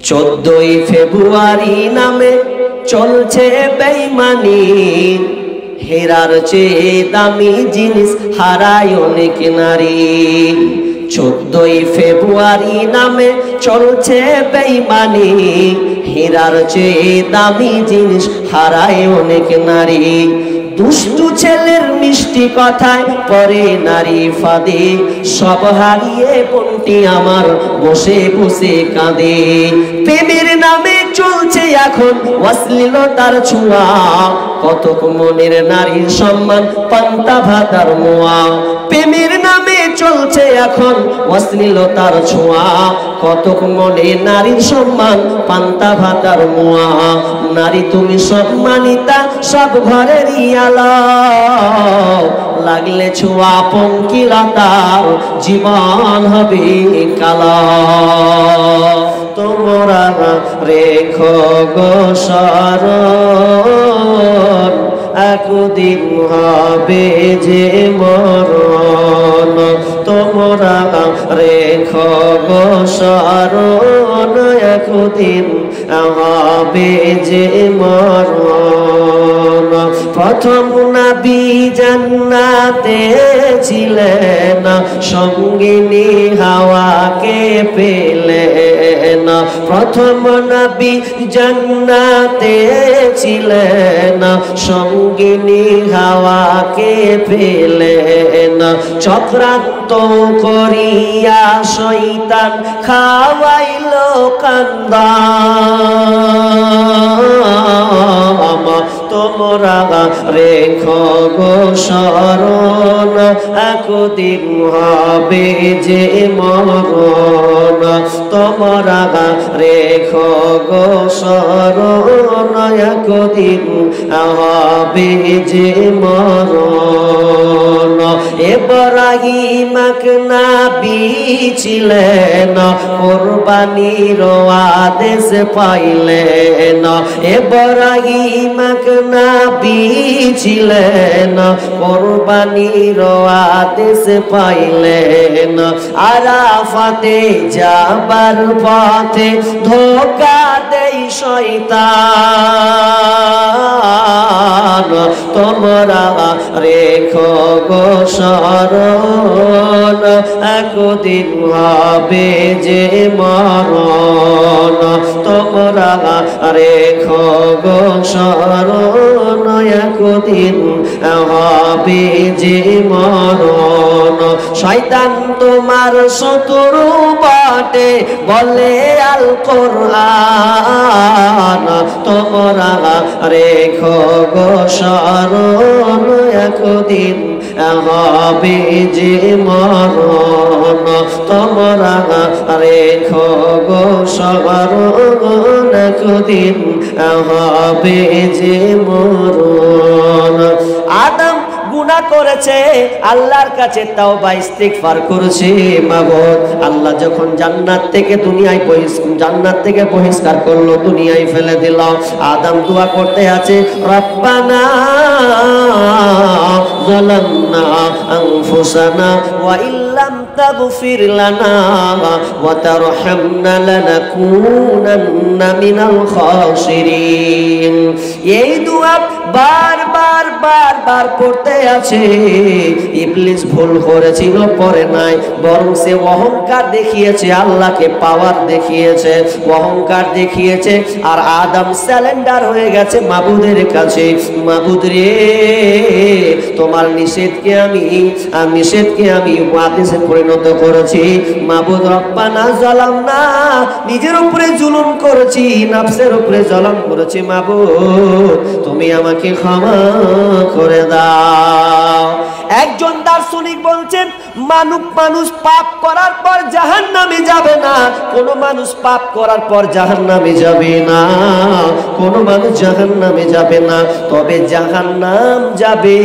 14ই ফেব্রুয়ারি নামে চলছে বেঈমানি, হেরার চেয়ে দামি জিনিস হারায় অনেক নারী। 14ই ফেব্রুয়ারি নামে চলছে বেঈমানি, হেরার চেয়ে দামি জিনিস হারায় অনেক নারী। দুষ্টু ছেলের মিষ্টি কথায় পরে নারী ফাঁদে, সব হারিয়ে বোনটি আমার বসে বসে কাঁদে। প্রেমের নামে চলছে এখন অশ্লীলতার ছোঁয়া, কতক মনের নারীর সম্মান পান্তা ভাতার মোয়া। প্রেমের নামে চলছে এখন অশ্লীলতার ছোঁয়া, কতক মনের নারীর সম্মান পান্তা ভাতার মোয়া। নারী তুমি সম্মানিতা সব ঘরেরই আলো, লাগলে ছোঁয়া পঙ্কিলতার জীবন হবে কালো। তোমরা রেখো গো স্মরণ, একদিন হবে যে মরণ। তোমরা রেখো গো স্মরণ, একদিন হবে যে মরণ। প্রথম নবী জান্নাতে ছিলেন, সঙ্গিনী হাওয়াকে পেলেন। প্রথম নবী জান্নাতে ছিলেন, সঙ্গিনী হাওয়াকে পেলেন। চক্রান্ত করিয়া শয়তান খাওয়াইল কান্দা, তোমরা রেখো গো স্মরণ, একদিন হবে যে মরণ। তোমরা রেখো গো স্মরণ, একদিন হবে যে মরণ। ইব্রাহিম নবী ছিলেন, কুরবানির আদেশ পাইলেন। ইব্রাহিম নবী ছিলেন, কুরবানির আদেশ পাইলেন। আরাফাতে যাবার পথে ধোঁকা দেয় শয়তান, তোমরা রেখো গো স্মরণ, একদিন হবে যে মরণ। তোমরা রেখো গো স্মরণ, একদিন হবে যে মরণ। শয়তান তোমার শত্রু বটে বলে আল কোরআন, তোমরা রেখো গো স্মরণ, একদিন হবে যে মরণ। তোমরা রেখো গো স্মরণ, একদিন হবে যে মরণ। আদম গুনাহ করেছে, আল্লাহর কাছে তাওবা ইস্তিগফার করেছে। মাবুদ, আল্লাহ যখন জান্নাত থেকে বহিষ্কার করলো, দুনিয়ায় ফেলে দিল, আদম দোয়া করতে আছে, রব্বানা যালামনা আনফুসানা ওয়া ইল্লাম তাগফির লানা ওয়া তারহামনা লানাকুনান্না মিনাল খাসিরিন। এই দোয়া বারবার পড়তে আছে। ইবলিস ভুল করেছিল, পরে নাই, বরং সে অহংকার দেখিয়েছে, আল্লাহকে পাওয়ার দেখিয়েছে, অহংকার দেখিয়েছে। আর আদম স্যালেন্ডার হয়ে গেছে মাবুদের কাছে। মাবুদ রে, তোমার নিষেধকে আমি আদেশে পরিণত করেছি। মাবুদ, রব্বানা যালামনা, নিজের উপরে জুলুম করেছি, নফসের উপরে জুলুম করেছি। মাবুদ, তুমি আমাকে ক্ষমা করে দাও। একজন দার্শনিক বলছেন, মানুষ পাপ করার পর জাহান্নামে যাবে না। কোন মানুষ পাপ করার পর জাহান্নামে যাবে না, কোন মানুষ জাহান্নামে যাবে না, তবে জাহান্নাম যাবে।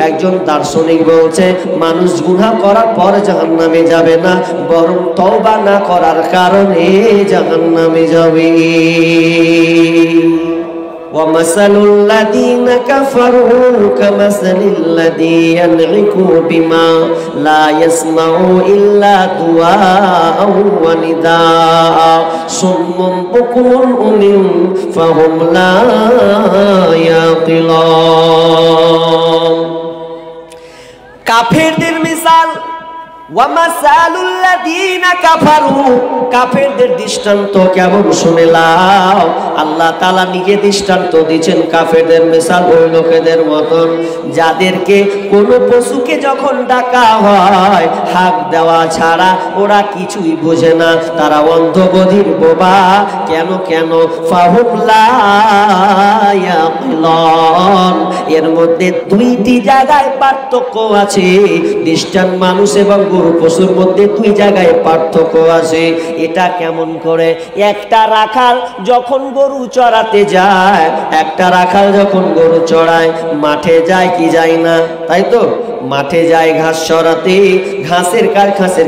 একজন দার্শনিক বলছে, মানুষ গুনাহ করার পর জাহান্নামে যাবে না, বরং তওবা না করার কারণে জাহান্নামে যাবে। ওয়ামাসালুল্লাযীনা কাফারু কামাসালিল্লাযী ইয়ানইকু বিমা লা ইয়াসমাউ ইল্লা দুআআ ওয়া নিদাআ সুম্মুন বুকুমুন উমিয়ুন ফাহুম লা ইয়াকিলুন। কাফেরদের মিসাল, ওয়ামাসালুল্লাযীনা কাফারু, কাফেরদের দৃষ্টান্ত কেমন শুনে লাও। আল্লাহ তাআলা নিজে দৃষ্টান্ত দিয়েছেন কাফেরদের মিসাল ওই লোকেদের মতন যাদেরকে কোন পশুকে যখন ডাকা হয় হাক দেওয়া ছাড়া ওরা কিছুই বোঝে না, তারা অন্ধ বধির বোবা। কেন কেন? ফাহুম লা ইয়াকিলুন। এর মধ্যে দুইটি জায়গায় পার্থক্য আছে। খ্রিস্টান মানুষ এবং গরু পশুর মধ্যে দুই জায়গায় পার্থক্য আছে। এটা কেমন করে? একটা রাখাল যখন গরু চড়াতে যায়, একটা রাখাল যখন গরু চড়ায় মাঠে যায় কি যায় না? তাই তো, মাঠে যায় ঘাস চড়াতে, ঘাসের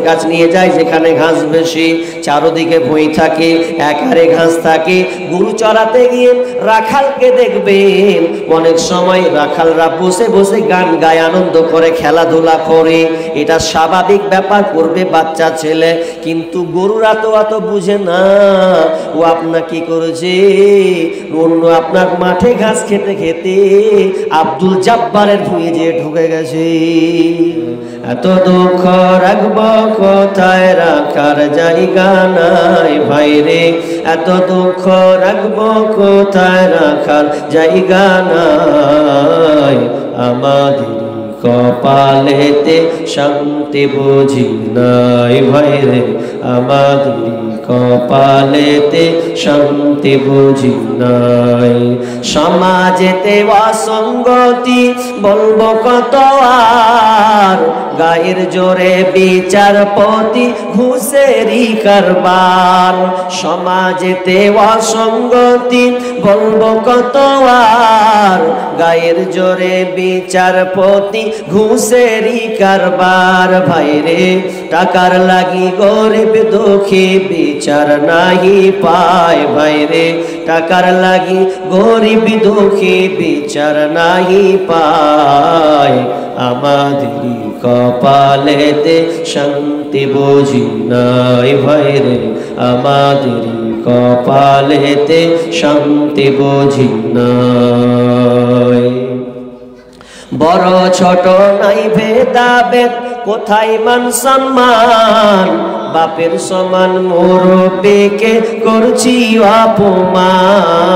কাছ নিয়ে যায় যেখানে ঘাস বেশি, চারদিকে ভুঁই থাকে, একারে ঘাস থাকে। গরু চড়াতে গিয়ে রাখালকে দেখবেন অনেক সময় রাখালরা বসে বসে গান গায়, আনন্দ করে, খেলাধুলা করে। এটা স্বাভাবিক ব্যাপার, করবে বাচ্চা ছেলে। কিন্তু গরুরা তো অত বুঝে না। ও আপনার কি করেছে, অন্য আপনার মাঠে ঘাস খেতে খেতে আব্দুল জাব্বারের ভুঁয়ে যেয়ে ঢুকে গেছে। এত দুঃখ রাখবো কোথায়, রাখার জায়গা নাই ভাইরে। এত দুঃখ রাখবো কোথায়, রাখার জায়গা নাই। আমাদের কপালেতে শান্তি বুঝি নাই ভাইরে, আমাদের কপালেতে শান্তি বুঝি নাই। সমাজেতে অসঙ্গতি বলবো কত আর, গায়ের জোরে বিচারপতি ঘুষেরই কারবার। সমাজেতে অসঙ্গতি বলবো কত আর, গায়ের জোরে বিচারপতি ঘুষেরই কারবার। ভাইরে টাকার লাগি গরিব দুঃখী বিচার নাহি পায়, ভাইরে টাকার লাগি গরিব দুঃখী বিচার নাহি পায়। আমাদেরই কপালেতে শান্তি বুঝি নাই ভাইরে, আমাদেরই কপালেতে শান্তি বুঝি নাই। বড় ছোট নাই ভেদাভেদ, কোথায় মান সম্মান, বাপের সমান মুরব্বিকে করছি অপমান।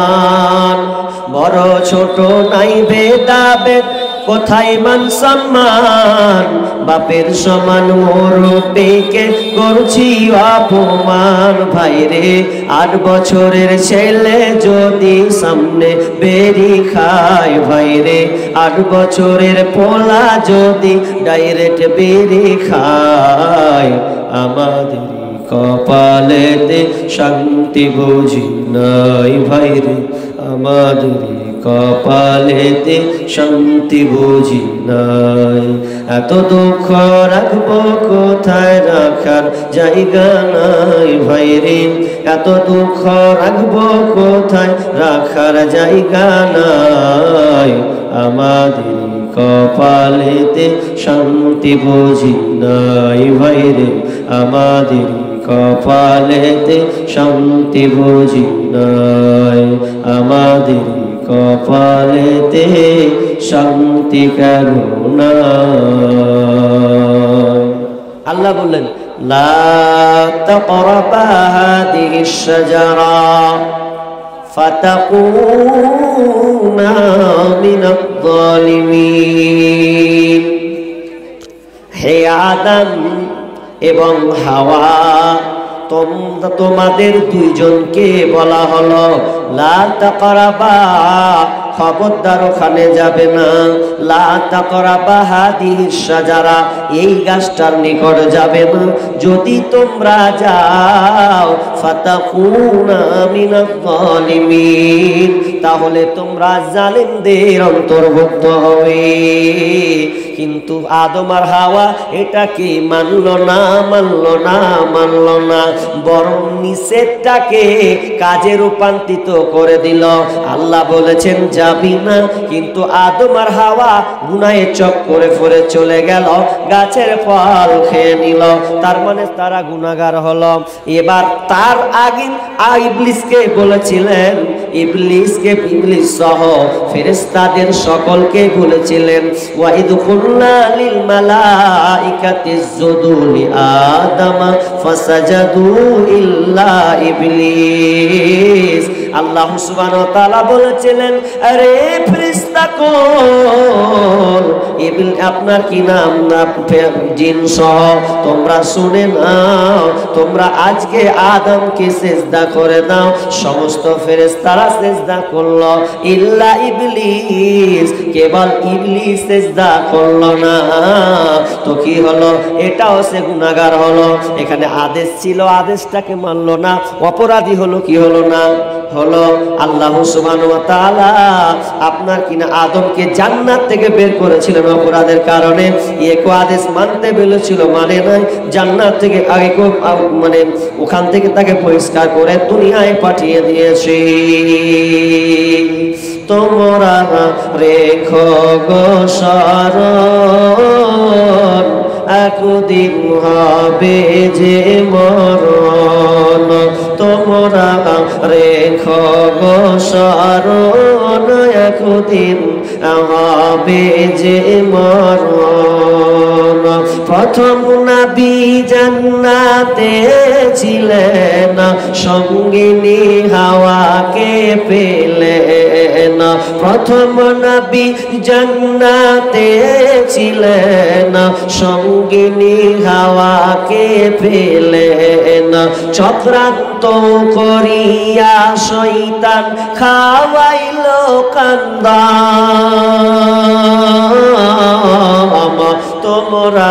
বড় ছোট নাই ভেদাভেদ, কোথায় মান সম্মান, বাপের সমান মুরব্বিকে করছি অপমান। ভাইরে 8 বছরের ছেলে যদি সামনে বেরি খায়, ভাইরে 8 বছরের পোলা যদি ডাইরেক্ট বেরি খায়। আমাদের কপালেতে শান্তি বুঝি নাই ভাইরে, আমাদের কপালেতে শান্তি বুঝি নাই। এত দুঃখ রাখবো কোথায়, রাখার জায়গা নাই ভাইরে। এত দুঃখ রাখবো কোথায়, রাখার জায়গা নাই। আমাদের কপালেতে শান্তি বুঝি নাই ভাইরে, আমাদের কপালেতে শান্তি বুঝি নাই। আমাদের কপালেতে শান্তি করুণা। আল্লাহ বললেন লা তাকরাবা হাদিহিশ শাজারা ফাতাকুনা মিনাল যালিমিন। হে আদম এবং হাওয়া, তোমাদের দুইজনকে বলা হলো লা তাকরাবা, খবরদার ওখানে যাবে না। লা তাকরাবা হাদিহিশ শাজারা, এই গাছটার নিকট যাবে না। যদি তোমরা যাও ফাতাকুনা মিনাল যালিমিন, তাহলে তোমরা জালিমদের অন্তর্ভুক্ত হবে। কিন্তু আদম আর হাওয়া এটাকে মানলো না, বরং নিষেধটাকে কাজে রূপান্তরিত করে দিল। আল্লাহ বলেছেন যাবি না, কিন্তু আদম আর হাওয়া গুনাহে চক্করে পড়ে চলে গেল, গাছের ফল খেয়ে নিল, তার মানে তারা গুনাহগার হলো। এবার তার আগে ইবলিসকে বলেছিলেন, ইবলিস সহ ফেরেশতাদের সকলকে বলেছিলেন ওয়াইদ কুল্লা লিল মালাইকাতি ইসজুদু লি আদম ফাসাজাদু ইল্লা ইবলিস। আল্লাহ সুবহানাহু ওয়া তাআলা বলেছিলেন, আরে ফেরেশতাগণ, আপনার কি নাম না জিন সহ তোমরা শুনে নাও, তোমরা আজকে আদমকে সিজদা করে দাও। সমস্ত ফেরেশতারা সিজদা করলো, ইল্লা ইবলিস, কেবল ইবলিস সিজদা করলো না। তো কি হলো? এটাও সে গুনাহগার হলো। এখানে আদেশ ছিল, আদেশটাকে মানলো না, অপরাধী হলো। কি হলো না? হলো। আল্লাহ সুবহানাহু ওয়া তাআলা আপনার কিনা আদমকে জান্নাত থেকে বের করেছিলেন অপরাধের কারণে। একো আদেশ মানতে বলেছিল, মানে নাই। জান্নাত থেকে আগে মানে ওখান থেকে তাকে পরিষ্কার করে দুনিয়ায় পাঠিয়ে দিয়েছি। তোমরা রেখো গো শরণ, একদিন হবে যে মরণ। তোমরা রেখো গো শরণ, একদিন হবে যে মরণ। প্রথম নবী জান্নাতে ছিলেন, সঙ্গিনী হাওয়াকে পেলেন। প্রথম নবী জান্নাতে ছিলেন, সঙ্গিনী হাওয়াকে পেলেন। চক্রান্ত করিয়া শয়তান খাওয়াইল কান্দা, তোমরা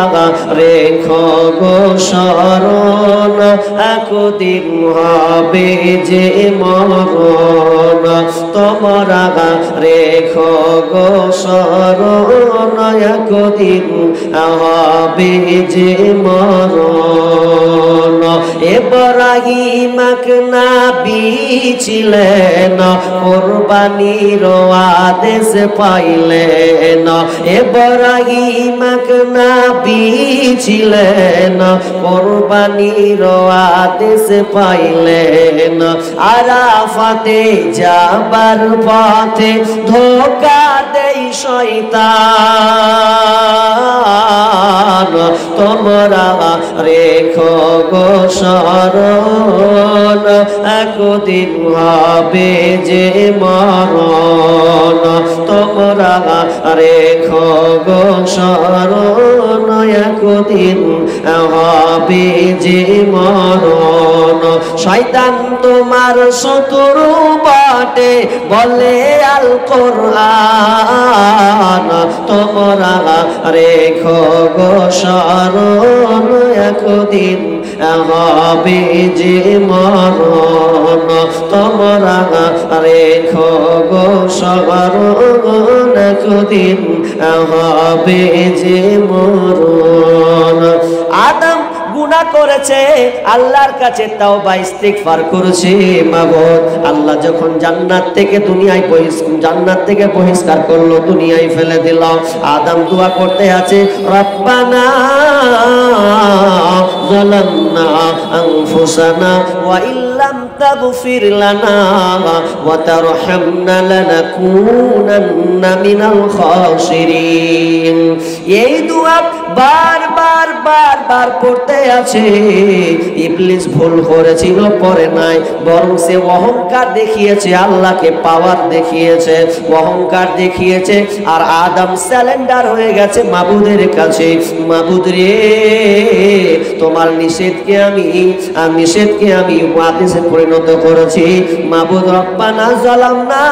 রেখো গো শরণ, একদিন হবে যে মরণ। তোমরা রেখো গো শরণ, একদিন হবে যে মরণ। ইব্রাহিম নবী ছিলেন, কুরবানির আদেশ পাইলেন। ইব্রাহিম নবী ছিলেন, কুরবানির আদেশ পাইলেন। আরাফাতে যাবার পথে ধোঁকা দেয় শয়তান, তোমরা রেখো গো শরণ, একদিন হবে যে মরণ। তোমরা রেখো গো শরণ, একদিন হবে যে মরণ। শয়তান তোমার শত্রু বটে বলে আল কোরআন, তোমরা রেখো গো শরণ, একদিন হবে যে মরণ। তোমরা রেখো গো শরণ, একদিন হবে যে মরণ। আদম গুনাহ করেছে, আল্লাহর কাছে তাওবা ইস্তিগফার করেছে। মাবুদ, আল্লাহ যখন জান্নাত থেকে বহিষ্কার করলো, দুনিয়ায় ফেলে দিল, আদম দোয়া করতে আছে, রব্বানা যালামনা আনফুসানা ওয়া ইল্লাম তাগফির লানা ওয়া তারহামনা লানাকুনান্না মিনাল খাসিরিন। এই দোয়া বারবার পড়তে আছে। ইবলিস ভুল করেছিল, পরে নাই, বরং সে অহংকার দেখিয়েছে, আল্লাহকে পাওয়ার দেখিয়েছে, অহংকার দেখিয়েছে। আর আদম স্যালেন্ডার হয়ে গেছে মাবুদের কাছে। মাবুদ রে, তোমার নিষেধকে আমি আদেশে পরিণত করেছি। মাবুদ, রব্বানা যালামনা,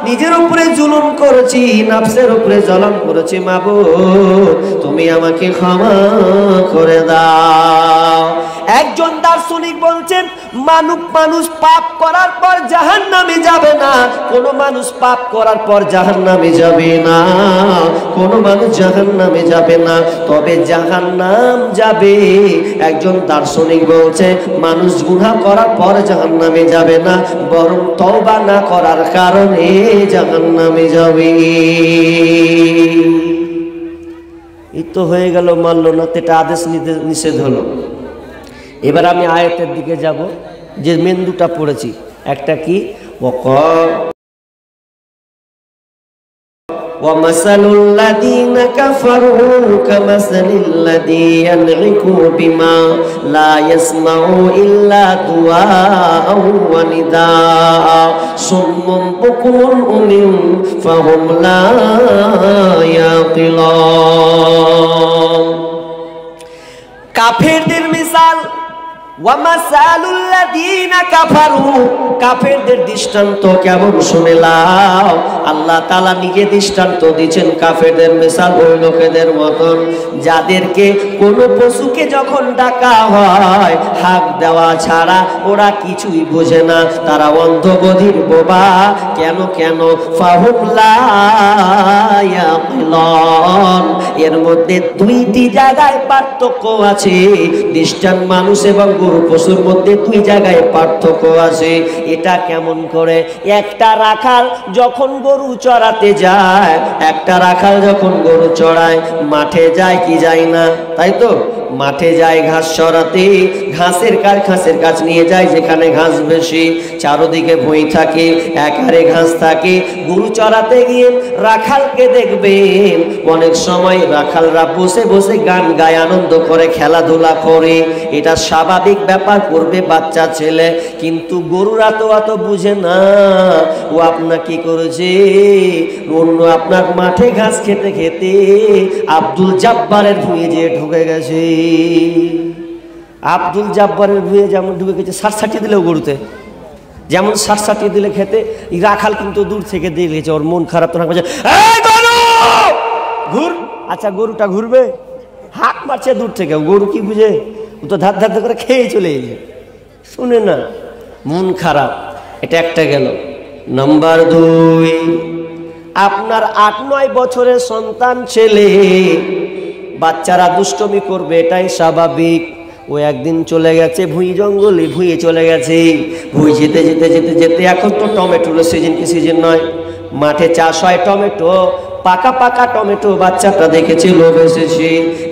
নিজের উপরে জুলুম করেছি, নফসের উপরে জুলুম করেছি। মাবুদ, তুমি আমাকে ক্ষমা করে দাও। একজন দার্শনিক বলছেন, মানুষ পাপ করার পর জাহান্নামে যাবে না, কোন মানুষ পাপ করার পর জাহান্নামে যাবে না, কোন মানুষ জাহান্নামে যাবে না। তবে জাহান্নাম যাবে, একজন দার্শনিক বলছে মানুষ গুনাহ করার পর জাহান্নামে যাবে না, বরং তওবা না করার কারণে জাহান্নামে যাবে। এই তো হয়ে গেল, মানল না, এটা আদেশ নিষেধ হলো। এবার আমি আয়াতের দিকে যাব, যে মেন দুটা পড়েছি। একটা কি, وَمَثَلُ الَّذِينَ كَفَرُوا كَمَثَلِ الَّذِي يَنْعِقُ بِمَا لَا يَسْمَعُ إِلَّا دُعَاءً وَنِدَاءً صُمٌّ بُكْمٌ عُمْيٌ فَهُمْ لَا يَعْقِلُونَ। কাফেরদের মিসাল, ওয়ামাসালুল লাযীনা কাফারু, কাফেরদের দৃষ্টান্ত কেমন শুনে লাও। আল্লাহ তাআলা নিজে দৃষ্টান্ত দিয়েছেন কাফেরদের মিসাল ওই লোকেদের মতন, যাদেরকে কোনো পশুকে যখন ডাকা হয় হাক দেওয়া ছাড়া ওরা কিছুই বোঝে না, তারা অন্ধ বধির বোবা। কেন ফাহুম লা ইয়াকিলুন। এর মধ্যে দুইটি জায়গায় পার্থক্য আছে। খ্রিস্টান মানুষ এবং গরু পশুর মধ্যে দুই জায়গায় পার্থক্য আছে। এটা কেমন করে? একটা রাখাল যখন গরু চড়াতে যায়, একটা রাখাল যখন গরু চড়ায় মাঠে যায় কি যায় না, তাই তো? মাঠে যায় ঘাস চড়াতে, ঘাসের কাছ নিয়ে যায় যেখানে ঘাস বেশি, চারদিকে ভুঁই থাকে, একারে ঘাস থাকে। গরু চড়াতে গিয়ে রাখালকে দেখবেন অনেক সময় রাখালরা বসে বসে গান গায়, আনন্দ করে, খেলাধুলা করে। এটা স্বাভাবিক ব্যাপার, করবে বাচ্চা ছেলে। কিন্তু গরুরা তো অত বুঝে না। ও আপনার কি করেছে, অন্য আপনার মাঠে ঘাস খেতে খেতে আব্দুল জাব্বারের ভুঁয়ে যেয়ে ঢুকে গেছে। আব্দুল জাব্বারের ভুঁয়ে যেমন ঢুকে গেছে, সারসাটি দিলেও গরুতে যেমন সারসাটি দিলে খেতে, রাখাল কিন্তু দূর থেকে দেখেছে, ওর মন খারাপ, তো ঘুর। আচ্ছা গরুটা ঘুরবে, হাঁক মারছে দূর থেকে, গরু কি বুঝে? ও তো ধার ধার করে খেয়ে চলে গেছে, শুনে না, মন খারাপ। এটা একটা গেল। নাম্বার 2, আপনার 8-9 বছরের সন্তান ছেলে, বাচ্চারা দুষ্টমি করবে, এটাই স্বাভাবিক। ও একদিন চলে গেছে ভুঁই জঙ্গলে, ভুঁয়ে চলে গেছে। ভুঁই যেতে যেতে যেতে যেতে, এখন তো টমেটোর সিজন, কি সিজন নয়, মাঠে চাষ হয় টমেটো, পাকা পাকা টমেটো। বাচ্চাটা দেখেছে, লোভ এসেছে,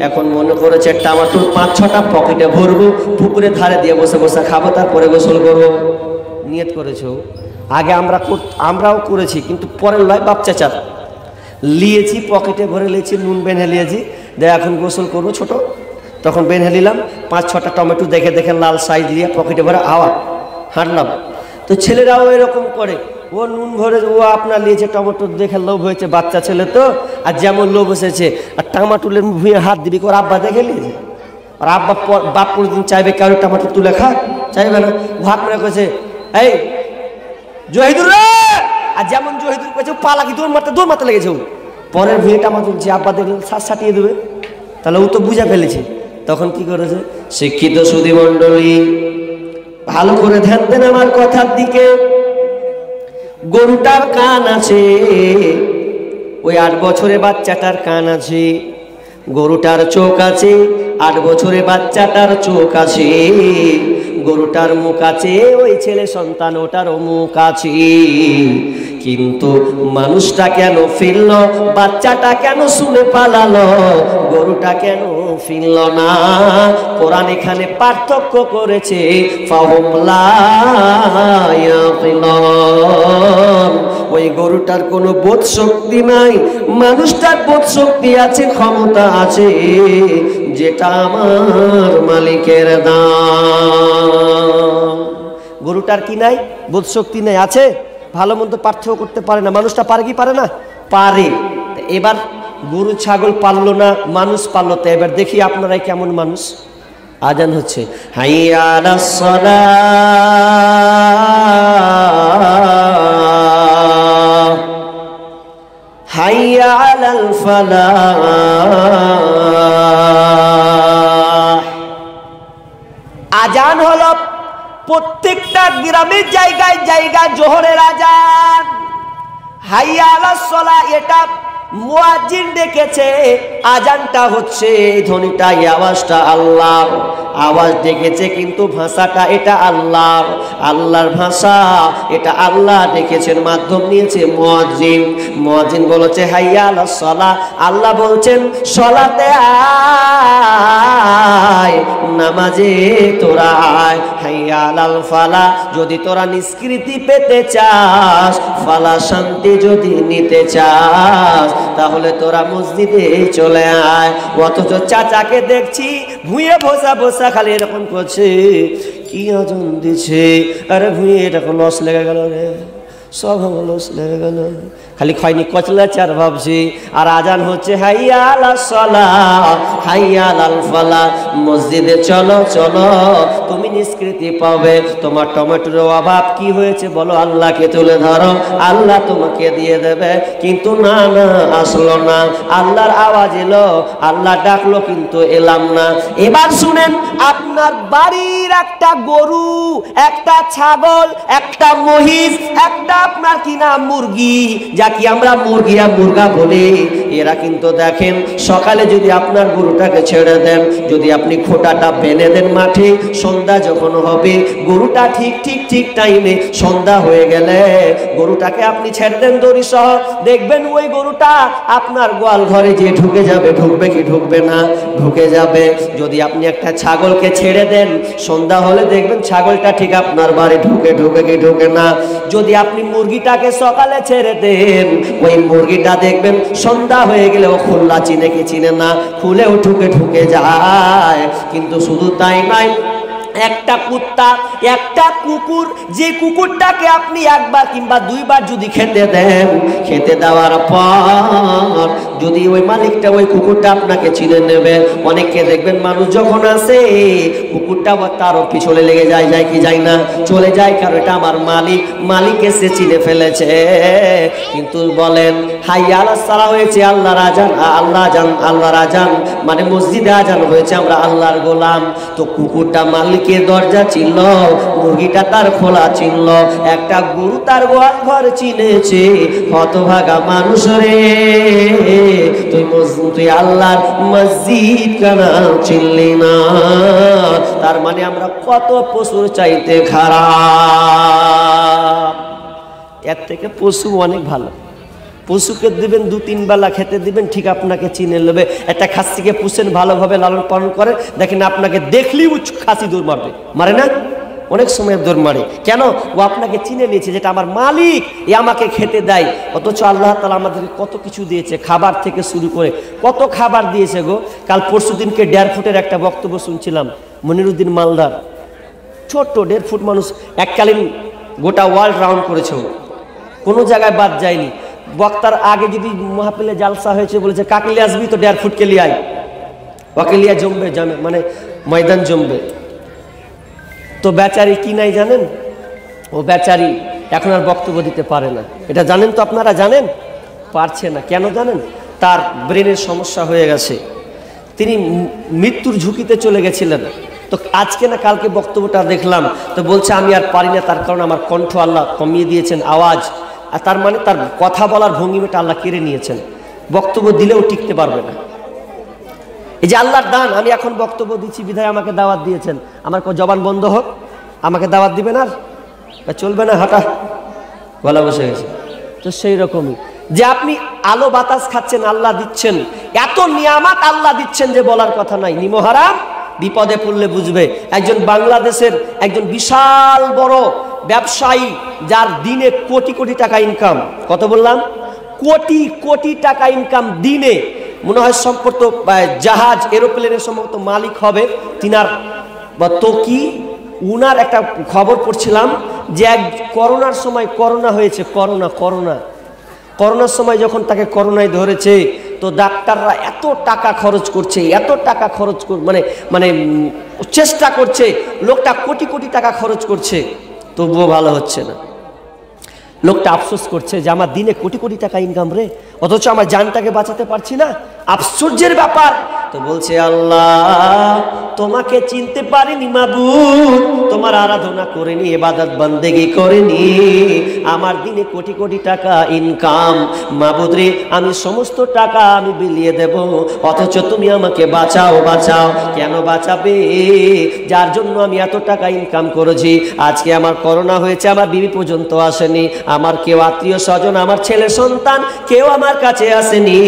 এখন মনে করেছে টমেটো 5-6টা পকেটে ভরবো, পুকুরের ধারে দিয়ে বসে বসে খাবো, তারপরে গোসল করবো। নিয়ত করেছো। আগে আমরাও করেছি, কিন্তু পরের লয় বাপ চাচার লিয়েছি, পকেটে ভরে লিয়েছি, নুন বেঁধে লিয়েছি, দেখ এখন গোসল করবো ছোট, তখন বেঁধে নিলাম 5-6টা টমেটো দেখে দেখে লাল সাইজ দিয়ে পকেটে ভরে হাঁটলাম। তো ছেলেরাও এরকম করে, ও নুন ভরে, ও আপনার লিয়েছে টমেটো দেখে লোভ হয়েছে, বাচ্চা ছেলে তো, আর যেমন লোভ এসেছে, আর টমাটোলের ভুঁয়ে হাত দিবি, ওর আব্বা দেখে লিয়েছে। আর আব্বা বাপ কোনোদিন চাইবে কারো টমাটো তুলে খা? চাইবে না। ভাগ করে কয়েছে, এই জহিদুর রে, আর যেমন জহিদুর কয়েছে পালা কি দৌড় মারতে লেগেছে। ও পরের ভুঁয়ে টমাটো তুলছে, আব্বা দেখলে সাটিয়ে দেবে, তাহলে ও তো বুঝে ফেলেছে। তখন কি করেছে? শিক্ষিত সুধী মণ্ডলী, ভালো করে ধ্যান দেন আমার কথার দিকে। গরুটার কান আছে, ওই 8 বছরের বাচ্চাটার কান আছে। গরুটার চোখ আছে, 8 বছরের বাচ্চাটার চোখ আছে। গরুটার মুখ আছে, ওই ছেলে সন্তান ওটারও মুখ আছে। কিন্তু মানুষটা কেন ফিরল? বাচ্চাটা কেন শুনে পালালো? গরুটা কেন ফিরল না? কোরআন এখানে পার্থক্য করেছে, ফাহুম লা ইয়াকিলুন। ওই গরুটার কোনো বোধ শক্তি নাই, মানুষটার বোধ শক্তি আছে, ক্ষমতা আছে, যেটা আমার মালিকের দান। গরুটার কি নাই? বোধ শক্তি নাই, আছে, ভালো মন্দ পার্থক্য করতে পারে না। মানুষটা পারে কি পারে না? পারে। এবার গরু ছাগল পাললো না, মানুষ পাললো। তো এবার দেখি আপনারাই কেমন মানুষ। আজান হচ্ছে, হাইয়া আলাস সালাহ, হাইয়া আলাল ফালাহ। আজান হলো, প্রত্যেকটা গ্রামের জায়গায় জায়গায় জোহরের আজান, হাইয়া আলাস সালাহ, এটা মুয়াজ্জিন ডেকেছে, আজানটা হচ্ছে, ধ্বনিটা, আওয়াজটা আল্লাহর আওয়াজ ডেকেছে, কিন্তু ভাষাটা এটা আল্লাহর, আল্লাহর ভাষা, এটা আল্লাহ ডেকেছেন, মাধ্যম নিয়েছে মুয়াজ্জিন। মুয়াজ্জিন বলেছে হাইয়া আলাস সালাহ, আল্লাহ বলছেন সলাতে আয়, নামাজে তোরা আয়। হাইয়া আলাল ফালাহ, যদি তোরা নিষ্কৃতি পেতে চাস, ফালা শান্তি যদি নিতে চাস, তাহলে তোরা মসজিদে চলে আয়। অথচ চাচাকে দেখছি ভুঁয়ে বসা বসা খালি এরকম করছে, কি আজান দিছে, আরে ভুঁয়ে এরকম লস লেগে গেল রে, সব লস লেগে গেল, খালি খয়নি কচলা চার ভাবছি, আর আজান হচ্ছে হাইয়া আলাস সালাহ, হাইয়া আলাল ফালাহ। মসজিদে চলো চলো, তুমি নিষ্কৃতি পাবে। তোমার টমেটোর অভাব কি হয়েছে বলো, আল্লাহকে তুলে ধরো, আল্লাহ তোমাকে দিয়ে দেবে। কিন্তু না না, আসলো না, আল্লাহর আওয়াজ এলো, আল্লাহ ডাকলো, কিন্তু এলাম না। এবার শুনেন, আপনার বাড়ির একটা গরু, একটা ছাগল, একটা মহিষ, একটা আপনার কিনা মুরগি, যাকে আমরা মুরগি আর মুরগা বলি, এরা কিন্তু দেখেন সকালে যদি আপনার গরুটাকে ছেড়ে দেন, যদি আপনি খোঁটাটা বেঁধে দেন মাঠে, সন্ধ্যা যখন হবে গরুটা ঠিক ঠিক ঠিক টাইমে, সন্ধ্যা হয়ে গেলে গরুটাকে আপনি ছেড়ে দেন দড়ি সহ, দেখবেন ওই গরুটা আপনার গোয়াল ঘরে যে ঢুকে যাবে, ঢুকবে কি ঢুকবে না, ঢুকে যাবে। যদি আপনি একটা ছাগলকে ছেড়ে দেন, সন্ধ্যা হলে দেখবেন ছাগলটা ঠিক আপনার বাড়ি ঢুকে কি ঢুকে না। যদি আপনি মুরগিটাকে সকালে ছেড়ে দেন, ওই মুরগিটা দেখবেন সন্ধ্যা হয়ে গেলে ও খুল্লা চিনে কি চিনে না, খুলেও ঢুকে যায়। কিন্তু শুধু তাই নয়, একটা কুত্তা, একটা কুকুর, যে কুকুরটাকে আপনি একবার কিংবা দুইবার যদি খেতে দেন, খেতে দেওয়ার পর যদি ওই মালিকটা ওই কুকুরটা আপনাকে চিনে নেবে, অনেককে দেখবেন মানুষ যখন আসে কুকুরটা তারও পিছনে লেগে যায়, যায় কি যায় না, চলে যায়, কারণ এটা আমার মালিক, মালিক এসে চিনে ফেলেছে। কিন্তু বলেন হাইয়া আলাস সালাহ হয়েছে, আল্লাহর আজান, আল্লাহর আজান মানে মসজিদে আজান হয়েছে, আমরা আল্লাহর গোলাম। তো কুকুরটা মালিক কে দরজা চিনল, মুরগিটা তার খোলা চিনল, একটা গরু তার গোয়াল ঘর চিনেছে। হতভাগা মানুষ রে, তুই আল্লাহর মসজিদ কানা চিনলি না। তার মানে আমরা কত পশুর চাইতে খারাপ, এর থেকে পশু অনেক ভালো। পশুকে দিবেন 2-3 বেলা খেতে দিবেন, ঠিক আপনাকে চিনে নেবে। একটা খাসিকে পুষেন, ভালোভাবে লালন পালন করে, দেখেন আপনাকে দেখলেই খাসি দৌড় মারবে, মারে না? অনেক সময় দৌড় মারে, কেন? ও আপনাকে চিনে নিয়েছে, যেটা আমার মালিক, এ আমাকে খেতে দেয়। অথচ আল্লাহ তাআলা আমাদেরকে কত কিছু দিয়েছে, খাবার থেকে শুরু করে কত খাবার দিয়েছে গো। কাল পরশু দিনকে 1.5 ফুটের একটা বক্তব্য শুনছিলাম, মনিরুদ্দিন মালদার, ছোট্ট 1.5 ফুট মানুষ, এককালীন গোটা ওয়ার্ল্ড রাউন্ড করেছে, কোনো জায়গায় বাদ যায়নি। বক্তার আগে যদি মাহফিলে জালসা হয়েছে, বলেছে কাকলি আসবি তো 1.5 ফুট কে লিয়ে আয়, ওয়াকিলিয়া জমবে, মানে ময়দান জমবে। তো বেচারি কি নাই জানেন, ও বেচারি এখন আর বক্তব্য দিতে পারে না। এটা জানেন তো, আপনারা জানেন? পারছে না, কেন জানেন? তার ব্রেনের সমস্যা হয়ে গেছে, তিনি মৃত্যুর ঝুঁকিতে চলে গেছিলেন। তো আজকে না কালকে বক্তব্যটা দেখলাম, তো বলছে আমি আর পারি না, তার কারণ আমার কণ্ঠ আল্লাহ কমিয়ে দিয়েছেন, আওয়াজ, আর তার মানে তার কথা বলার ভঙ্গিমাটা আল্লাহ কেড়ে নিয়েছেন, বক্তব্য দিলেও টিকতে পারবে না। এই যে আল্লাহর দান, আমি এখন বক্তব্য দিচ্ছি বিধায় আমাকে দাওয়াত দিয়েছেন, আমার জবান বন্ধ হোক, আমাকে দাওয়াত দিবেন আর চলবে না, হাঁটা গলা বসে গেছে। তো সেই রকমই যে আপনি আলো বাতাস খাচ্ছেন, আল্লাহ দিচ্ছেন, এত নিয়ামত আল্লাহ দিচ্ছেন যে বলার কথা নাই। নিমহারাম বিপদে পড়লে বুঝবে। একজন বাংলাদেশের একজন বিশাল বড় ব্যবসায়ী, যার দিনে কোটি কোটি টাকা ইনকাম, কত বললাম, কোটি কোটি টাকা ইনকাম দিনে, মনে হয় সম্পর্ক জাহাজ এরোপ্লেনের সম্ভবত মালিক হবে তিনার, বা তো কি উনার একটা খবর পড়ছিলাম যে এক করোনার সময়, করোনা হয়েছে, করোনার সময় যখন তাকে করোনায় ধরেছে, তো ডাক্তাররা এত টাকা খরচ করছে, এত টাকা খরচ মানে চেষ্টা করছে, লোকটা কোটি কোটি টাকা খরচ করছে, তবুও ভালো হচ্ছে না। লোকটা আফসোস করছে যে আমার দিনে কোটি কোটি টাকা ইনকাম রে, অথচ আমার জানটাকে বাঁচাতে পারছি না। আশ্চর্যের ব্যাপার। তো বলছে আল্লাহ তোমাকে চিনতে পারিনি মাবুদ, তোমার আরাধনা করিনি, ইবাদত বন্দেগি করিনি, আমার দিনে কোটি কোটি টাকা ইনকাম, মাবুদ রে আমি সমস্ত টাকা আমি বিলিয়ে দেব, অথচ তুমি আমাকে বাঁচাও বাঁচাও। কেন বাঁচাবে? যার জন্য আমি এত টাকা ইনকাম করেছি, আজকে আমার করোনা হয়েছে, আমার বিবি পর্যন্ত আসেনি, আমার কেউ আত্মীয় স্বজন, আমার ছেলে সন্তান কেউ আমার কাছে আসেনি,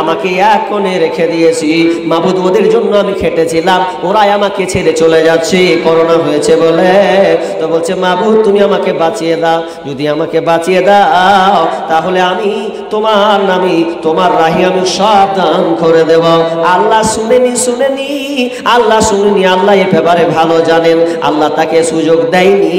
আমাকে এক কোণে রেখে দিয়েছি মাবুদ, ওদের জন্য আমি খেটেছিলাম, ওরাই আমাকে ছেড়ে চলে যাচ্ছে করোনা হয়েছে বলে। তো বলছে মাবুদ তুমি আমাকে বাঁচিয়ে দাও, যদি আমাকে বাঁচিয়ে দাও তাহলে আমি তোমার নামে তোমার রাহি আমি সব দান করে দেব। আল্লাহ শুনেনি আল্লাহ শুনেনি, আল্লাহ এ ব্যাপারে ভালো জানেন, আল্লাহ তাকে সুযোগ দেয়নি,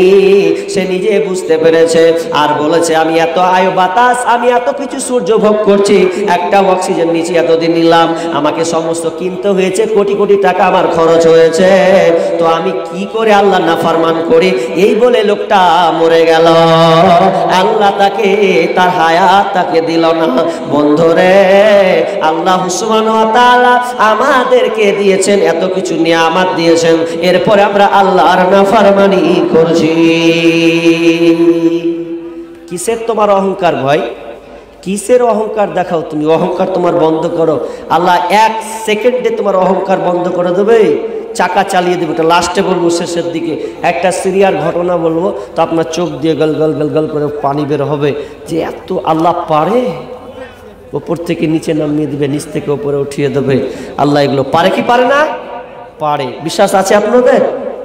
সে নিজে বুঝতে পেরেছে। আর বলেছে আমি এত আয়ু বাতাস, আমি এত কিছু সূর্য ভোগ করছি, একটা অক্সিজেন নিচে এতদিন নিলাম, আমাকে সমস্ত কিনতে হয়েছে, কোটি কোটি টাকা আমার খরচ হয়েছে, তো আমি কি করে আল্লাহ নাফরমান করি? এই বলে লোকটা মরে গেল। আল্লাহ তাকে তার হায়াত তাকে দিল না। বন্ধুরে আল্লাহ সুবহানাহু ওয়া তাআলা আমাদেরকে দিয়েছেন এত কিছু নিয়ামত দিয়েছেন, এরপরে আমরা আল্লাহর নাফরমানি করছি। কিসের তোমার অহংকার ভাই? কিসের অহংকার দেখাও তুমি? অহংকার তোমার বন্ধ করো, আল্লাহ এক সেকেন্ডে তোমার অহংকার বন্ধ করে দেবে, চাকা চালিয়ে দেবে। এটা লাস্টে বলবো, শেষের দিকে একটা সিরিয়ার ঘটনা বলবো, তো আপনার চোখ দিয়ে গল গল গল গল করে পানি বের হবে যে এত আল্লাহ পারে। ওপর থেকে নিচে নামিয়ে দিবে, নিচ থেকে ওপরে উঠিয়ে দেবে। আল্লাহ এগুলো পারে কি পারে না? পারে। বিশ্বাস আছে আপনাদের?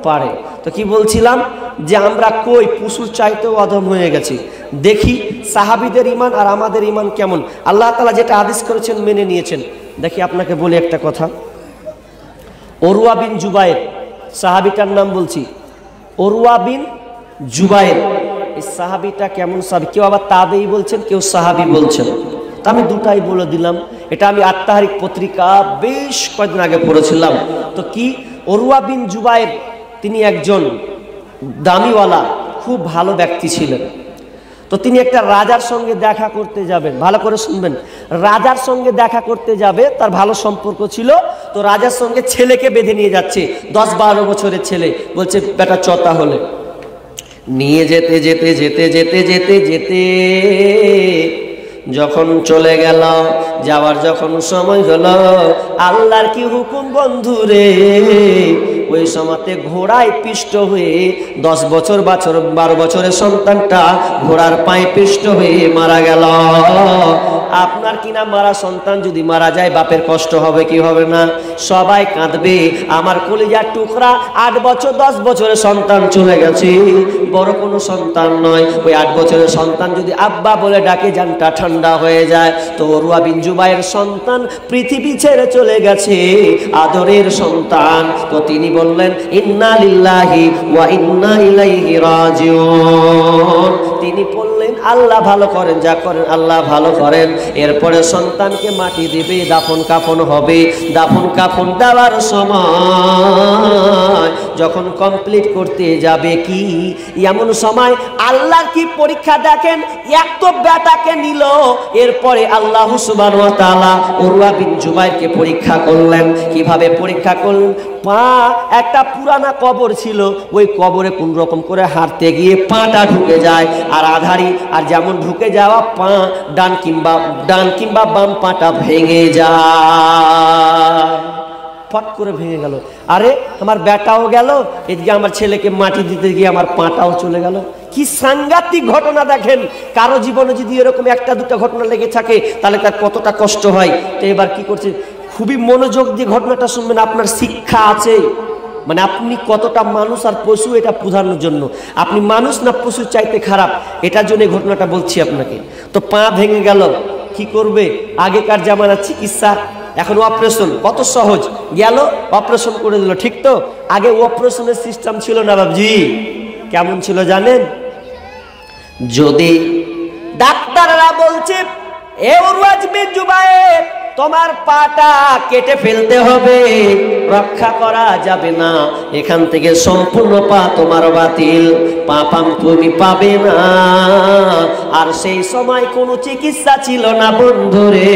পারে। তো কি বলছিলাম যে আমরা কই পশুর চাইতেও অধম হয়ে গেছি। দেখি সাহাবীদের ঈমান আর আমাদের ঈমান কেমন। আল্লাহ তাআলা যেটা আদেশ করেছেন মেনে নিয়েছেন। দেখি আপনাকে বলি একটা কথা, উরওয়া বিন জুবায়ের সাহাবীটার নাম বলছি, উরওয়া বিন জুবায়ের, এই সাহাবীটা কেমন সাহাবী? কেউ আবার তাবেঈ বলছেন, কেউ সাহাবী বলছেন, তা আমি দুটাই বলে দিলাম। এটা আমি আত-তাহরিক পত্রিকা বেশ কয়েকদিন আগে পড়েছিলাম। তো কি, উরওয়া বিন জুবায়ের তিনি একজন দামিওয়ালা খুব ভালো ব্যক্তি ছিলেন। তো তিনি একটা রাজার সঙ্গে দেখা করতে যাবেন, ভালো করে শুনবেন, রাজার সঙ্গে দেখা করতে যাবে, তার ভালো সম্পর্ক ছিল। তো রাজার সঙ্গে ছেলেকে বেঁধে নিয়ে যাচ্ছে, 10-12 বছরের ছেলে, বলছে বেটা চতা হলে নিয়ে যেতে যেতে যেতে যেতে যেতে যেতে যখন চলে গেল, যাওয়ার যখন সময় হলো, আল্লাহর কি হুকুম বন্ধুরে, ওই সময়তে ঘোড়ায় পিষ্ট হয়ে 10 বছর 12 বছরের সন্তানটা ঘোড়ার পায়ে পিষ্ট হয়ে মারা গেল। আপনার কিনা মারা সন্তান যদি মারা যায়, বাপের কষ্ট হবে কি হবে না? সবাই কাঁদবে। আমার কলিজার টুকরা 8 বছর 10 বছরের সন্তান চলে গেছে, বড় কোনো সন্তান নয়, ওই 8 বছরের সন্তান যদি আব্বা বলে ডাকে, জানটা ঠান্ডা হয়ে যায়। তো উরওয়া বিন জুবায়ের সন্তান পৃথিবী ছেড়ে চলে গেছে, আদরের সন্তান। তো তিনি বললেন ইন্না লিল্লাহি ওয়া ইন্না ইলাইহি রাজিউন। তিনি বললেন আল্লাহ ভালো করেন, যা করেন আল্লাহ ভালো করেন। এরপরে সন্তানকে মাটি দিবে, দাফন কাফন হবে। দাফন কাফন দেওয়ার সময় যখন কমপ্লিট করতে যাবে, কি এমন সময় আল্লাহর কি পরীক্ষা দেখেন, এক তো বেটাকে নিল, এরপরে আল্লাহ সুবহানাহু ওয়া তাআলা উরওয়া বিন জুবায়েরকে পরীক্ষা করলেন। কিভাবে পরীক্ষা করলেন? পা একটা পুরানা কবর ছিল, ওই কবরে কোন রকম করে হাঁটতে গিয়ে পাটা ঢুকে যায়, আর আধারি আর যেমন ঢুকে যাওয়া পা ডান কিংবা বাম পাটা ভেঙে যায়। ফট করে ভেঙে গেল, আরে আমার বেটাও গেল, এদিকে আমার ছেলেকে মাটি দিতে গিয়ে আমার পাটাও চলে গেল। কি সাংঘাতিক ঘটনা দেখেন। কারো জীবনে যদি এরকম একটা দুটো ঘটনা লেগে থাকে, তাহলে তার কতটা কষ্ট হয়। তো এবার কি করছে, খুবই মনোযোগ দিয়ে ঘটনাটা শুনবেন, আপনার শিক্ষা আছে। মানে আপনি কতটা মানুষ আর পশু, এটা বোঝানোর জন্য। আপনি মানুষ না পশু চাইতে খারাপ, এটার জন্য ঘটনাটা বলছি আপনাকে। তো পা ভেঙে গেল, কি করবে? আগেকার জামানার চিকিৎসা, এখন অপারেশন কত সহজ, গেল অপারেশন করে দিল, ঠিক তো? আগে অপারেশনের সিস্টেম ছিল না বাবজি। কেমন ছিল জানেন? যদি ডাক্তাররা বলছে এ উরওয়া বিন জুবায়ের তোমার পাটা কেটে ফেলতে হবে, রক্ষা করা যাবে না, এখান থেকে সম্পূর্ণ পা তোমার বাতিল, পা তুমি পাবে না। আর সেই সময় কোনো চিকিৎসা ছিল না বন্ধুরে।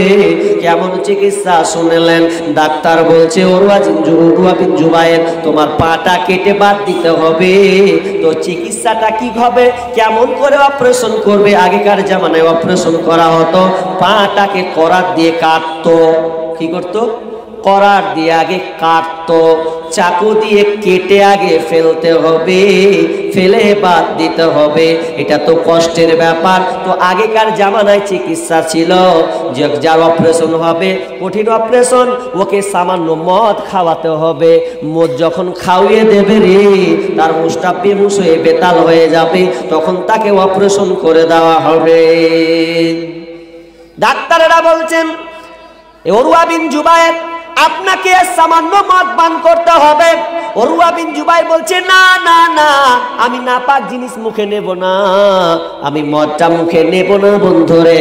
কেমন চিকিৎসা শুনলেন? ডাক্তার বলছে উরওয়া বিন জুবায়ের তোমার পাটা কেটে বাদ দিতে হবে। তো চিকিৎসাটা কিভাবে, কেমন করে অপারেশন করবে? আগেকার জামানায় অপারেশন করা হতো, পাটাকে করাত দিয়ে কাটতো। কি করতো? করার দিয়ে আগে কাটতো, চাকু দিয়ে কেটে আগে ফেলতে হবে, ফেলে বাদ দিতে হবে। এটা তো কষ্টের ব্যাপার। তো আগেকার জামানায় চিকিৎসা ছিল যে যার অপারেশন হবে, কঠিন অপারেশন, ওকে সামান্য মদ খাওয়াতে হবে। মদ যখন খাওয়িয়ে দেবে রে, তার মুখটা বেহুশ হয়ে বেতাল হয়ে যাবে, তখন তাকে অপারেশন করে দেওয়া হবে। ডাক্তারেরা বলছেন উরওয়া বিন জুবায়ের আপনাকে সামান্য মদ পান করতে হবে। উরওয়া বিন জুবায়ের বলছে না না না, আমি নাপাক জিনিস মুখে নেব না, আমি মদটা মুখে নেব না বন্ধুরে,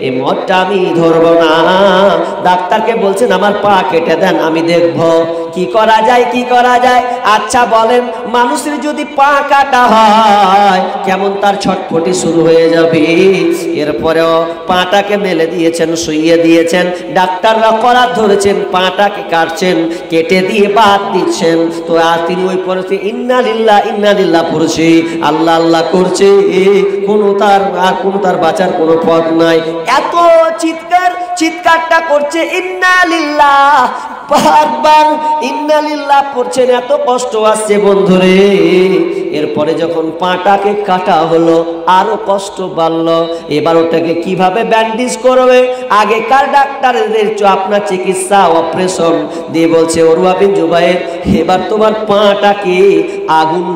এই মদটা আমি ধরবো না। ডাক্তারকে বলছেন আমার পা কেটে দেন, আমি দেখব কি করা যায়, কি করা যায়। আচ্ছা বলেন, মানুষের যদি পা কাটা হয় কেমন তার ছটফটি শুরু হয়ে যাবে। এরপরেও পাটাকে মেলে দিয়েছেন, শুইয়ে দিয়েছেন, ডাক্তাররা করাত ধরেছেন, পাটাকে কাটছেন, কেটে দিয়ে বাদ দিচ্ছেন। তো আর তিনি ওই পড়ছে ইন্না লিল্লাহ পড়ছে, আল্লাহ আল্লাহ করছে, কোনো তার বাঁচার কোনো পথ নাই। এত চিৎকারটা করছে ইন্না লিল্লাহ, বারবার ইন্না লিল্লাহ পড়ছেন, এত কষ্ট আসছে বন্ধুরে। এরপরে যখন পাটাকে কাটা হলো আরো কষ্ট বাড়লো। এবার ওটাকে কিভাবে ব্যান্ডেজ করবে? আগেকার ডাক্তারদের আপনার চিকিৎসা অপারেশন দিয়ে বলছে উরওয়া বিন জুবায়ের এবার তোমার পাটাকে আগুন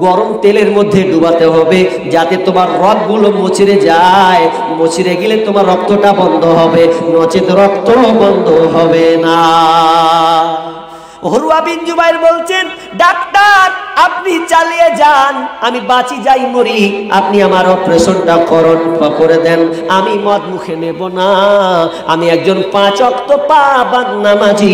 গরম তেলের মধ্যে ডুবাতে হবে, যাতে তোমার রগগুলো মুচড়ে যায়, মুচড়ে গেলে তোমার রক্তটা বন্ধ হবে, নচেত রক্ত বন্ধ হবে না। উরওয়া বিন জুবায়ের বলছেন ডাক্তার আপনি চালিয়ে যান, আমি বাঁচি যাই মরি, আপনি আমার অপারেশনটা করে দেন, আমি মদ মুখে নেব না, আমি একজন 5 ওয়াক্ত পাবন নামাজি,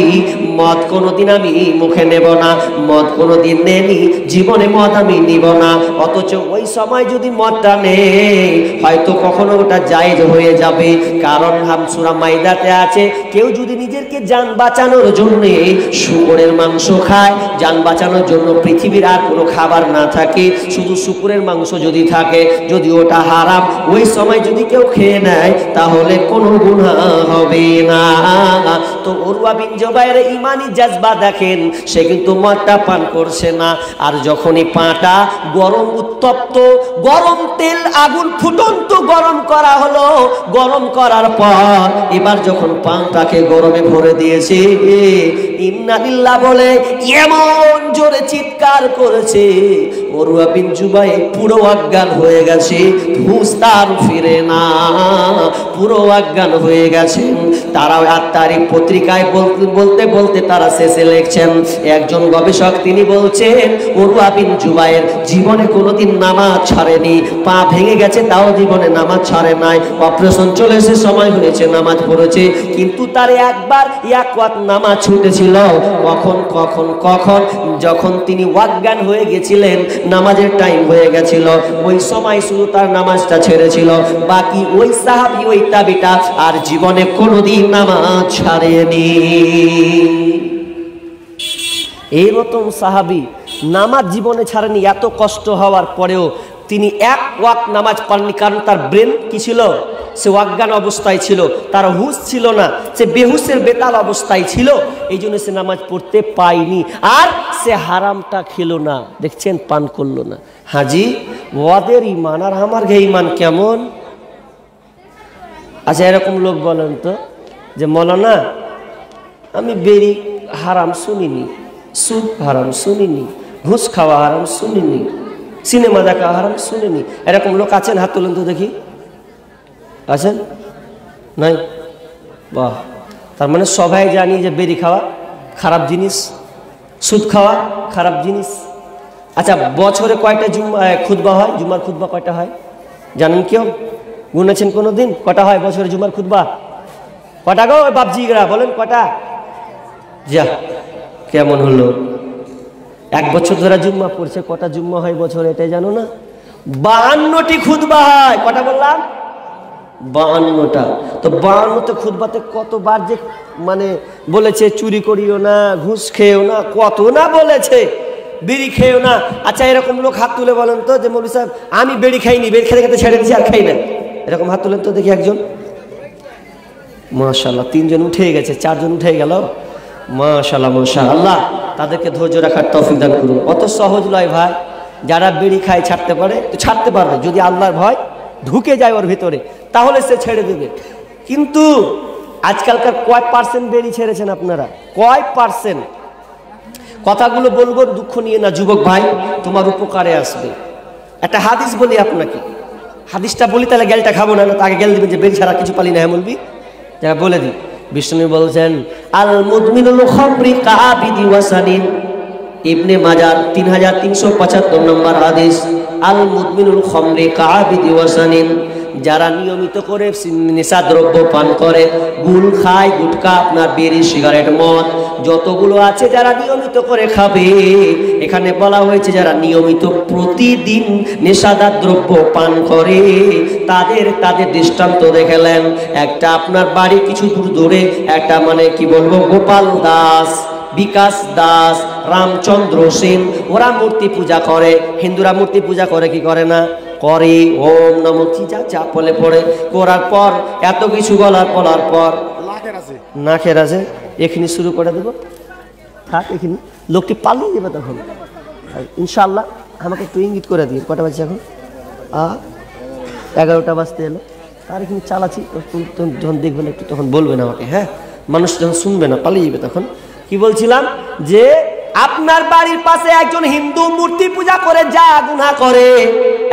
মদ কোনোদিন আমি মুখে নেব না, মদ কোনোদিন নেনি, জীবনে মদ আমি নিব না। অথচ ওই সময় যদি মদটা নেই হয়তো কখনো ওটা জায়েজ হয়ে যাবে, কারণ সূরা মাইদাতে আছে কেউ যদি নিজেকে জান বাঁচানোর জন্য শুকরের মাংস খায়, জান বাঁচানোর জন্য পৃথিবীর আর কোনো খাবার না থাকে, শুধু শুকরের মাংস যদি থাকে, যদি ওটা হারাম, ওই সময় যদি কেউ খেয়ে নেয় তাহলে কোনো গুনাহ হবে না। তো উরওয়া বিন জুবায়ের ঈমানি জজবা দেখেন, সে কিন্তু মদটা পান করছে না। আর যখনই পাটা গরম উত্তপ্ত গরম তেল আগুন ফুটন্ত গরম করা হলো, গরম করার পর এবার যখন পাটাকে গরমে ভরে দিয়েছে, ইন্না লিল্লাহ বলে এমন জোরে চিৎকার করেছে উরওয়া বিন জুবায়ের পুরো অজ্ঞান হয়ে গেছে, হুঁশ তার ফিরে না, পুরো অজ্ঞান হয়ে গেছেন। তারাও আত্মারিক পত্রিকায় বলতে বলতে তারা শেষে লিখছেন, একজন গবেষক তিনি বলছেন উরওয়া বিন জুবায়ের জীবনে কোনোদিন নামাজ ছাড়েনি, পা ভেঙে গেছে তাও জীবনে নামাজ ছাড়ে নাই, অপারেশন চলেছে সময় হয়েছে নামাজ পড়েছে, কিন্তু তার একবার এক ওয়াক্ত নামাজ ছুটেছিল। কখন যখন তিনি অজ্ঞান হয়ে গেছিলেন, নামাজের টাইম হয়ে গেছিল, ওই সময় শুধু তার নামাজটা ছেড়েছিল, বাকি ওই সাহাবী ওই তাবিটা আর জীবনে কোনোদিন নামাজ ছাড়েনি। এই রকম সাহাবী নামাজ জীবনে ছাড়েনি, এত কষ্ট হওয়ার পরেও তিনি এক ওয়াক্ত নামাজ পড়েননি, কারণ তার ব্রেন কি ছিল? সে অজ্ঞান অবস্থায় ছিল, তার হুঁশ ছিল না, সে বেহুশের বেতাল অবস্থায় ছিল, এই জন্য সে নামাজ পড়তে পায়নি। আর সে হারামটা খেলো না, দেখছেন, পান করলো না। হাজি ওদের ইমান আর আমার ইমান কেমন? আচ্ছা এরকম লোক বলেন তো যে মৌলানা আমি বেরি হারাম শুনিনি, সুদ হারাম শুনিনি, ঘুষ খাওয়া হারাম শুনিনি, সিনেমা দেখা হারাম শুনিনি, এরকম লোক আছেন? হাত তুলেন তো দেখি। আছেন? নাই? বাহ, তার মানে সবাই জানি যে বেরি খাওয়া খারাপ জিনিস, সুদ খাওয়া খারাপ জিনিস। আচ্ছা বছরে কয়টা খুতবা হয়? জুমার খুতবা কয়টা হয় জানেন কেউ? গুনেছেন কোনো দিন কটা হয় বছরে জুমার খুতবা? কটা গো বাপজিরা বলেন কটা? যা কেমন হলো, 1 বছর ধরে জুম্মা পড়ছে, কটা জুম্মা হয় বছরে এটাই জানো না? 52টি খুতবা হয়, কটা বললাম? 52টা। তো 52তে খুতবাতে কতবার যে মানে বলেছে চুরি করিও না, ঘুষ খেয়েও না, কত না বলেছে, বিড়ি খেয়েও না। আচ্ছা এরকম লোক হাত তুলে বলেন তো যে মৌলভী সাহেব আমি বিড়ি খাইনি, বিড়ি খেতে খেতে ছেড়ে দিয়েছি আর খাই না, এরকম হাত তুলেন তো দেখি একজন। মাশাআল্লাহ, 3 জন উঠে গেছে, 4 জন উঠে গেল। মাশাআল্লাহ মাশাআল্লাহ, তাদেরকে ধৈর্য রাখার তৌফিক দান করুন। অত সহজ নয় ভাই, যারা বিড়ি খায় ছাড়তে পারে তো ছাড়তে পারবে, যদি আল্লাহর ভয় ঢুকে যায় ওর ভিতরে তাহলে সে ছেড়ে দেবে। কিন্তু আজকালকার কয় পার্সেন্ট বিড়ি ছেড়েছেন আপনারা? কয় পার্সেন্ট? কথাগুলো বলবো দুঃখ নিয়ে না যুবক ভাই, তোমার উপকারে আসবে। একটা হাদিস বলি আপনাকে, হাদিসটা বলি তাহলে গেলটা খাবো না, তাকে গেল দিবেন যে বেরি ছাড়া কিছু পালি না, হ্যাঁ বলবি, যারা বলে দিই। বিষ্ণু বলছেন আল মুদমিনুল খামরি কাবিদি ওয়াসানিন, ইবনে মাজাহ 3375 নম্বর হাদিস। আল মুদমিনুল খামরি কাবিদি ওয়াসানিন, যারা নিয়মিত করে নেশাদ্রব্য পান করে, গুল খায়, গুটকা, আপনার বিড়ি, সিগারেট, মদ যতগুলো আছে, যারা নিয়মিত করে খাবে, এখানে বলা হয়েছে যারা নিয়মিত প্রতিদিন নেশাদার দ্রব্য পান করে তাদের দৃষ্টান্ত দেখালেন। একটা আপনার বাড়ি কিছু দূর দূরে একটা মানে কি বলবো গোপাল দাস, বিকাশ দাস, রামচন্দ্র সেন, ওরা মূর্তি পূজা করে। হিন্দুরা মূর্তি পূজা করে কি করে না? করে। ওম নমঃ কি যা বলে পড়ে, করার পর এত কিছু বলার পর নাকের আছে এখানে শুরু করে দেবো, থাক এখানে, লোকটি পালিয়ে যাবে তখন ইনশাআল্লাহ। আমাকে একটু ইঙ্গিত করে দিয়ে, কটা বাজছে এখন? 11টা বাজতে এলো। আর এখানে চালাচ্ছি, যখন দেখবেন একটু তখন বলবেন আমাকে, হ্যাঁ? মানুষ যখন শুনবে না পালিয়ে যাবে তখন। কি বলছিলাম যে আপনার বাড়ির পাশে একজন হিন্দু মূর্তি পূজা করে যা গুনাহ করে,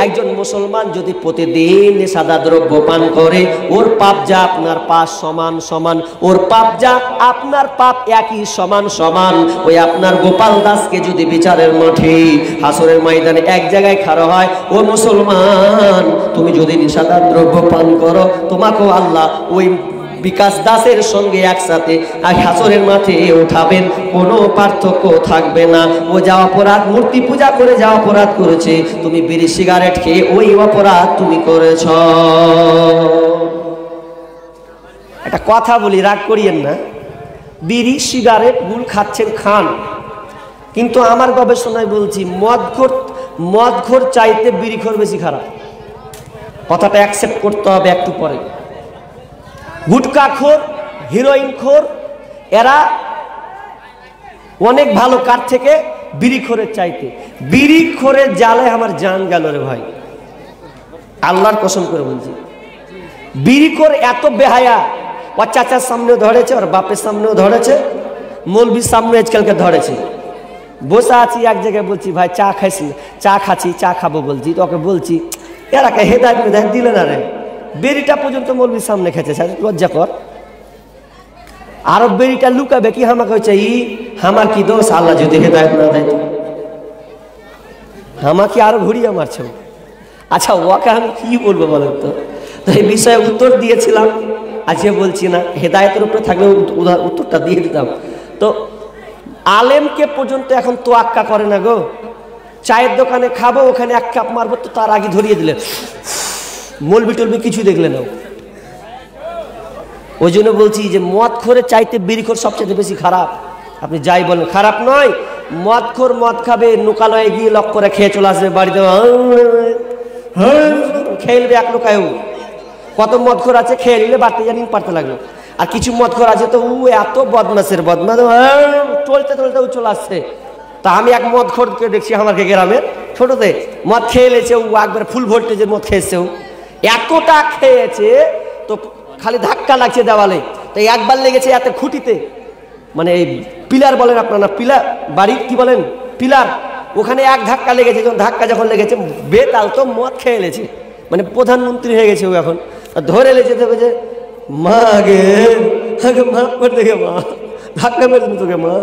একজন মুসলমান যদি প্রতিদিন সাদা দ্রব্য পান করে, ওর পাপ যা আপনার পাপ সমান সমান, ওর পাপ যা আপনার পাপ একই সমান সমান। ওই আপনার গোপাল দাসকে যদি বিচারের মাঠে হাসরের ময়দানে এক জায়গায় খাড়া হয়, ও মুসলমান তুমি যদি সাদা দ্রব্য পান করো, তোমাকেও আল্লাহ ওই বিকাশ দাসের সঙ্গে একসাথে হাসরের মাঠে উঠাবেন, কোনো পার্থক্য থাকবে না। ও যা অপরাধ মূর্তি পূজা করে যা অপরাধ করেছে, তুমি বিড়ি সিগারেট খেয়ে ওই অপরাধ তুমি করেছ। একটা কথা বলি, রাগ করিয়েন না, বিড়ি সিগারেট গুল খাচ্ছেন খান, কিন্তু আমার গবেষণায় বলছি মদখোর চাইতে বিড়িখোর বেশি খারাপ। কথাটা অ্যাকসেপ্ট করতে হবে একটু পরে। গুটকাখোর, হিরোইনখোর, এরা অনেক ভালো কার থেকে? বিড়িখোরের চাইতে। বিড়িখোরের জালে আমার জান গেল রে ভাই, আল্লাহর কসম করে বলছি। বিড়িখোর এত বেহায়া, ওর চাচার সামনেও ধরেছে, ওর বাপের সামনেও ধরেছে, মৌলবীর সামনে আজকালকে ধরেছে। বসে আছি এক জায়গায়, বলছি ভাই চা খাইছি, চা খাচ্ছি, চা খাবো বলছি, তো ওকে বলছি এরাকে হেদায়েত মেদায়েত দিলে না রে, বেরিটা পর্যন্ত মৌলবীর সামনে খেতে চাই, লজ্জা কর। আর বেরিটা লুকাবে কি? আমাকে হচ্ছে আমার কি দোষ, আল্লাহ যদি হেদায়েত না দেয় আমাকে আরো ঘুরিয়ে মারছে। আচ্ছা ওকে আমি কি বলবো বলেন তো? তো এই বিষয়ে উত্তর দিয়েছিলাম, আজকে বলছি না, হেদায়েতের উপরে থাকলে উত্তরটা দিয়ে দিতাম। তো আলেমকে পর্যন্ত এখন তো আক্কা করে না গো। চায়ের দোকানে খাবো, ওখানে এক কাপ মারবো, তো তার আগে ধরিয়ে দিলে মলবি টলবি কিছু দেখলে না। ওই জন্য বলছি যে মদখোরের চাইতে বিড়িখোর সবচেয়ে বেশি খারাপ। আপনি যাই বলেন খারাপ নয়, মদখোর মদ খাবে, নোকালয়ে গিয়ে লক করে খেয়ে চলে আসবে বাড়িতে, খেয়ে নেবে এক লোকায়ও। কত মদখোর আছে খেয়ে নিলে বাড়তে জানি পারতে লাগলো। আর কিছু মদখোর আছে তো এত বদমাসের বদমাস, টলতে টলতে চলে আসছে। তা আমি এক মদখোরকে দেখছি আমাকে গ্রামের, ছোটতে মদ খেয়ে এলেছে, ও একবার ফুল ভোল্টেজের মদ খেয়েছে, এতটা খেয়েছে তো খালি ধাক্কা লাগছে দেওয়ালে, তো একবার লেগেছে এত খুঁটিতে, মানে এই পিলার বলেন আপনারা, পিলার বাড়ির কি বলেন পিলার, ওখানে এক ধাক্কা লেগেছে। ধাক্কা যখন লেগেছে বেতাল তো মদ খেয়ে এলেছে, মানে প্রধানমন্ত্রী হয়ে গেছে ও এখন। ধরে লেছে দেবে যে মা গে মা করতে গে মা, ধাক্কা মেরেছে তোকে মা,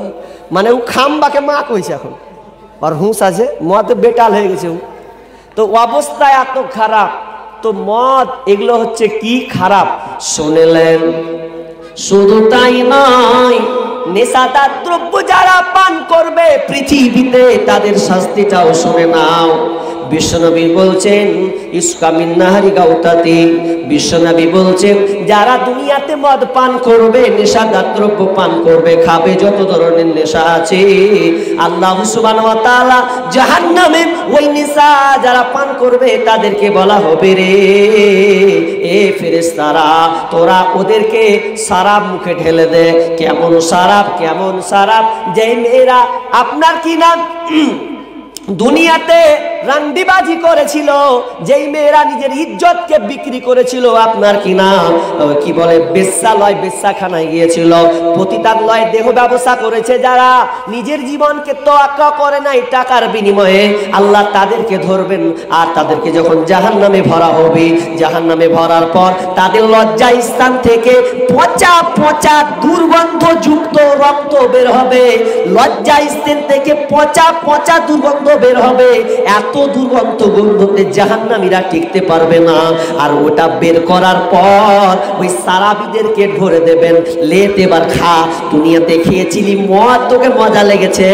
মানে ও খাম্বাকে মা কইছে এখন। আর হুঁশ আছে, মদ বেটাল হয়ে গেছে ও। তো অবস্থা এত খারাপ, তো মদ এগুলো হচ্ছে কি খারাপ শুনলেন। শুধু তাই নয়, নেশাদার দ্রব্য যারা পান করবে পৃথিবীতে, তাদের শাস্তিটাও শুনে নাও। বিশ্বনবী বলছেন ইসকা মিন নাহারি গাউতাতি, বিশ্বনবী বলছেন যারা দুনিয়াতে মদ পান করবে, নেশাদার দ্রব্য পান করবে, খাবে, যত ধরনের নেশা আছে, আল্লাহ সুবহানাহু ওয়া তাআলা জাহান্নামে ওই নেশা যারা পান করবে তাদেরকে বলা হবে, রে এ ফেরেশতারা তোরা ওদেরকে সারাব মুখে ঢেলে দে। কেমন সারাব, কেমন সারাব? যে মেয়েরা আপনার কি নাম দুনিয়াতে রান্ডিবাজি করেছিল, যেই মেয়েরা নিজের ইজ্জতকে বিক্রি করেছিল, আপনার কি নাম কি বলে বেশ্যালয়, বেশ্যাখানায় গিয়েছিল, পতিতালয় দেহ ব্যবসা করেছে, যারা নিজের জীবনকে তোয়াক্কা করে নাই টাকার বিনিময়ে, আল্লাহ তাদেরকে ধরবেন। আর তাদেরকে যখন জাহান্নামে ভরা হবে, জাহান্নামে ভরার পর তাদের লজ্জা স্থান থেকে পচা পচা দুর্গন্ধযুক্ত রক্ত বের হবে, লজ্জা স্থান থেকে পচা পচা দুর্গন্ধ বের হবে। এত দুর্গন্ধ গন্ধতে জাহান্নামীরা টিকতে পারবে না। আর ওটা বের করার পর ওই সারাবিদেরকে ধরে দেবেন, লেট এবার খা, দুনিয়াতে খেয়েছিলি মদ, তোকে মজা লেগেছে,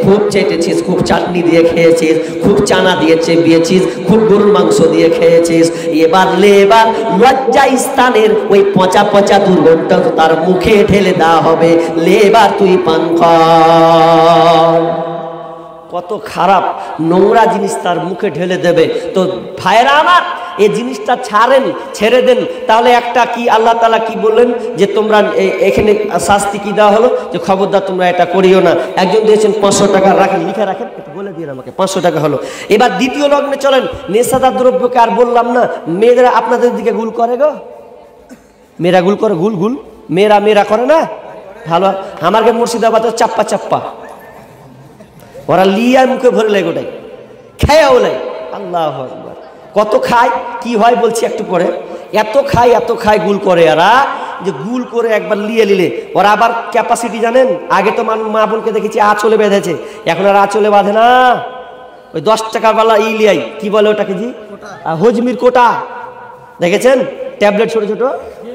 খুব চেটেছিস, খুব চাটনি দিয়ে খেয়েছিস, খুব চানা দিয়ে চেপিয়েছিস, খুব গরুর মাংস দিয়ে খেয়েছিস, এবার লে, এবার লজ্জা স্থানের ওই পচা পচা দুর্গন্ধ তার মুখে ঢেলে দেওয়া হবে, লে এবার তুই পান কর। কত খারাপ নোংরা জিনিস তার মুখে ঢেলে দেবে। তো ভাইরা আমার, এই জিনিসটা ছাড়েন, ছেড়ে দেন। তাহলে একটা কি আল্লাহ তাআলা কি বললেন যে তোমরা এখানে শাস্তি কি দেওয়া হলো যে খবরদার তোমরা এটা করিও না। একজন দিয়েছেন 500 টাকা, রাখেন, লিখে রাখেন, একটু বলে দিন আমাকে, 500 টাকা হলো। এবার দ্বিতীয় লগ্নে চলেন, নেশাদার দ্রব্যকে আর বললাম না, মেয়েরা আপনাদের দিকে গুল করে গো, মেয়েরা গুল করে, গুল গুল মেয়েরা মেয়েরা করে না ভালো। আমাকে মুর্শিদাবাদের চাপ্পা চাপ্পা ওরা লিয়া মুখে ভরে লাগে, ওটাই খেয়াও লাগে। আল্লাহু আকবার, কত খায় কি হয় বলছি একটু পরে। এত খায় গুল করে এরা, যে গুল করে একবার লিয়ে নিলে ওরা আবার ক্যাপাসিটি জানেন। আগে তো মা বোনকে দেখেছি আঁচলে বেঁধেছে, এখন আর আঁচলে বাঁধে না, ওই 10 টাকাওয়ালা লিয়াই, কি বলে ওটাকে জি, হজমির কোটা দেখেছেন, ট্যাবলেট ছোট ছোট,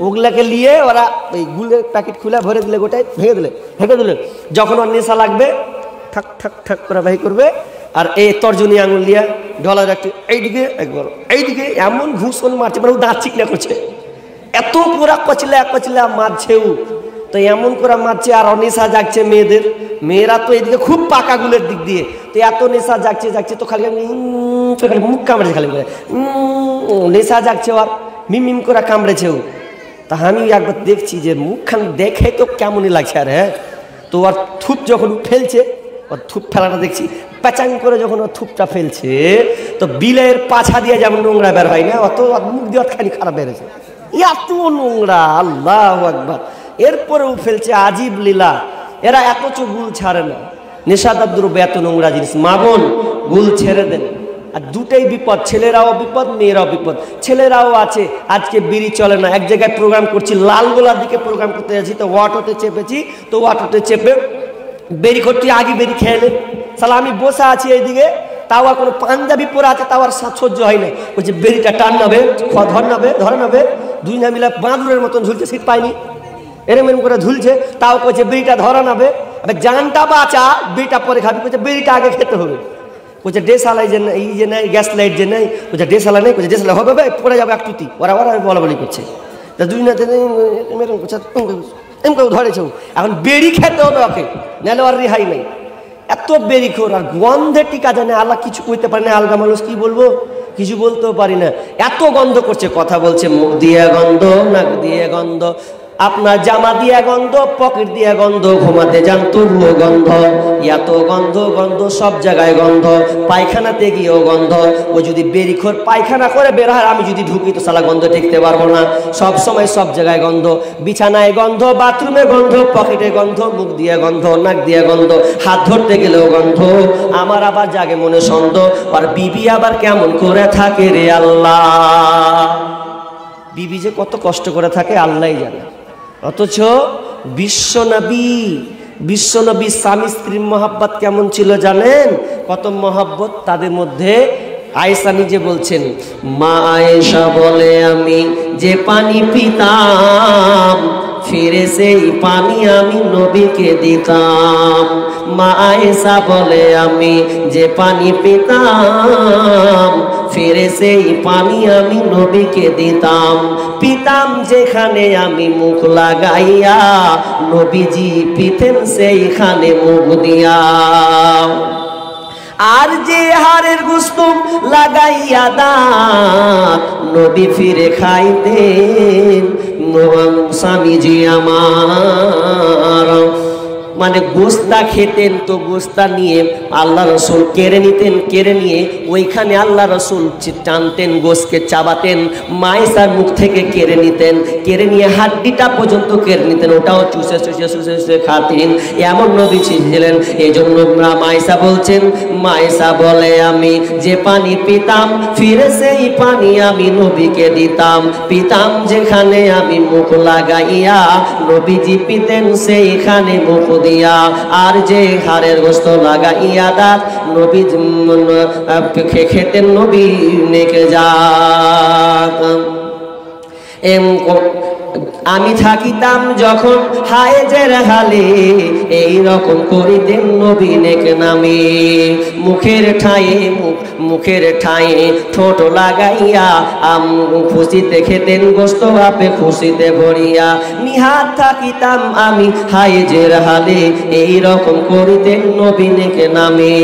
ওগুলাকে নিয়ে ওরা ওই গুলের প্যাকেট খুলে ভরে দিলে, গোটাই ভেঙে দিলে, যখন ওর নেশা লাগবে ঠাক ঠাক ঠাক করে বাই করবে। আর এই তর্জনী আঙুল দিয়া ডলার একটু এইদিকে একবার এইদিকে এমন ঘুষণ মারছে, মানে দাঁত চিকনা করছে, এত পুরা কচলা মারছেও, তো এমন করে মারছে। আর নেশা জাগছে মেয়েদের, মেয়েরা তো এদিকে খুব পাকা গুলের দিক দিয়ে, তো এত নেশা জাগছে তো খালি মুখ কামড়েছে, খালি করে নেশা জাগছে, আর মিম করে কামড়েছেও। তা আমি একবার দেখছি যে মুখখান দেখে তো কেমনই লাগছে। আর হ্যাঁ, তো আর থুপ যখন ফেলছে, ওর থুপ ফেলাটা দেখছি, প্যাচাং করে যখন ও থুপটা ফেলছে, তো বিলের পাছা দিয়ে যেমন নোংরা বের হয় না, অত মুখ দিয়ে খালি খারাপ বেরোছে, এত নোংরা। আল্লাহু আকবার। এরপরেও ফেলছে, আজীব লীলা। এরা এত গুল ছাড়ে না, নেশাদার দ্রব্য এত নোংরা জিনিস। মা বোন, গুল ছেড়ে দেন। আর দুটাই বিপদ, ছেলেরাও বিপদ, মেয়েরাও বিপদ। ছেলেরাও আছে, আজকে বিড়ি চলে না, এক জায়গায় প্রোগ্রাম করছি, লালগোলার দিকে প্রোগ্রাম করতে যাচ্ছি, তো অটোতে চেপেছি, তো অটোতে চেপে বেরি করতে আগে বেরি খেয়ে সালা, আমি বসে আছি এইদিকে, তাও আর কোনো পাঞ্জাবি পরে আছে, তাও আর সহ্য হয় না, বলছে বেরিটা টান নেবে, ধরে নেবে, দুই না মিলে বাঁদুরের মতন ঝুলছে, সিট পাইনি, এরম করে ঝুলছে, তাও বলছে বেরিটা ধরা নেবে। এবার জানটা বাঁচা, বেরিটা পরে খাবি, বলছে বেরিটা আগে খেতে হবে, বলছে ডেসালাই যে এই যে নেই, গ্যাস লাইট যে নেই, বলছে ডেসালা নেই, বলছে ডেসালা হবে, পড়ে যাবে একটুতি, ওরা বলা বলি করছে, তা দুই না ধরেছেও। এখন বেরি খেতে হবে ওকে, নাহলে আর রেহাই নেই। এত বেরি খোর, আর গন্ধে টিকা জানে আল্লাহ, কিছু কইতে পারে না, আলগা মানুষ কি বলবো, কিছু বলতেও পারি না, এত গন্ধ করছে। কথা বলছে মুখ দিয়ে গন্ধ, নাক দিয়ে গন্ধ, আপনার জামা দিয়ে গন্ধ, পকেট দিয়ে গন্ধ, ঘুমাতে যান তবুও গন্ধ, এত গন্ধ সব জায়গায় গন্ধ, পায়খানাতে গিয়েও গন্ধ। ও যদি বেরিখোর পায়খানা করে বের হয়, আমি যদি ঢুকি তো সালা গন্ধ টিকতে পারবো না, সব সময় সব জায়গায় গন্ধ, বিছানায় গন্ধ, বাথরুমে গন্ধ, পকেটে গন্ধ, মুখ দিয়ে গন্ধ, নাক দিয়ে গন্ধ, হাত ধরতে গেলেও গন্ধ। আমার আবার জাগে মনে সন্দেহ, আর বিবি আবার কেমন করে থাকে রে আল্লাহ, বিবি যে কত কষ্ট করে থাকে আল্লাহই জানে। অথচ বিশ্বনবী স্বামী স্ত্রীর মহব্বত কেমন ছিল জানেন? কত মহব্বত তাদের মধ্যে। আয়েশা নিজে বলছেন, মা আয়েশা বলে আমি যে পানি পিতাম ফিরে সেই পানি আমি নবীকে দিতাম। মা আয়েশা বলে আমি যে পানি পেতাম ফিরে সেই পানি আমি নবীকে দিতাম। পিতাম যেখানে আমি মুখ লাগাইয়া নবীজি পিতেন সেইখানে মুখ দিয়া। আর যে হাড়ের গোশত লাগাইয়া দাঁত নবী ফিরে খাইতেন স্বামীজি আমার। মানে গোস্তা খেতেন তো গোস্তা নিয়ে আল্লাহ রসুল কেড়ে নিতেন, কেড়ে নিয়ে ওইখানে আল্লাহ রসুল টানতেন, গোশকে চাবাতেন, মায়েশার মুখ থেকে কেড়ে নিতেন, কেড়ে নিয়ে হাড্ডিটা পর্যন্ত কেড়ে নিতেন, ওটাও চুষে চুষে চুষে চুষে খাতেন। এমন নবী ছিলেন। এই জন্য মায়েশা বলছেন, মায়েশা বলে আমি যে পানি পিতাম ফিরে সেই পানি আমি নবীকে দিতাম। পিতাম যেখানে আমি মুখ লাগাইয়া নবীজি পিতেন সেইখানে মুখ দিয়া। আর যে হাড়ের গোশত লাগাইয়া দাঁত নবী খেতেন নবী নেকে যাক। আমি থাকিতাম যখন হায়েজের হালে এই রকম করিতেন নবী নেক নামে। মুখের ঠায়ে ঠোঁট লাগাইয়া খুশিতে খেতেন গোশত আপে খুশিতে ভরিয়া। নিহাত থাকিতাম আমি হায়েজের হালে এই রকম করিতেন নবী নেক নামে।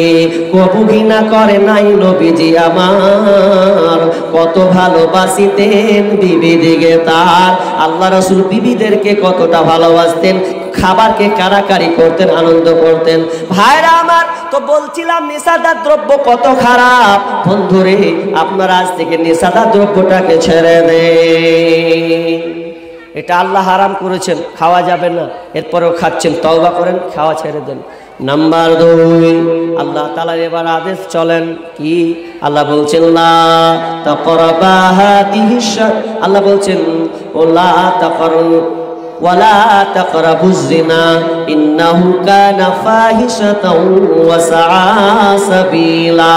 কবু ঘৃণা করে নাই নবীজি আমার, কত ভালোবাসিতেন বিবি দিকে তার। আল্লাহ রসুল বিবিদেরকে কতটা ভালোবাসতেন, খাবারকে কারাকারি করতেন, আনন্দ করতেন। ভাইরা আমার, তো বলছিলাম নেশাদার দ্রব্য কত খারাপ। বন্ধুরে, আপনারা আজ থেকে নেশাদার দ্রব্যটাকে ছেড়ে দেন। এটা আল্লাহ হারাম করেছেন, খাওয়া যাবে না, এরপরেও খাচ্ছেন, তওবা করেন, খাওয়া ছেড়ে দেন। নাম্বার 2, আল্লাহ তাআলার এবার আদেশ চলেন কি? আল্লাহ বলছেন লা তাকরাবা হাদিহিশ, আল্লাহ বলছেন ওলা তাকরাবু ওয়ালা তাকরাবুজ জিনা ইন্নাহু কানা ফাহিশাতাও ওয়া সাআ সাবিলা।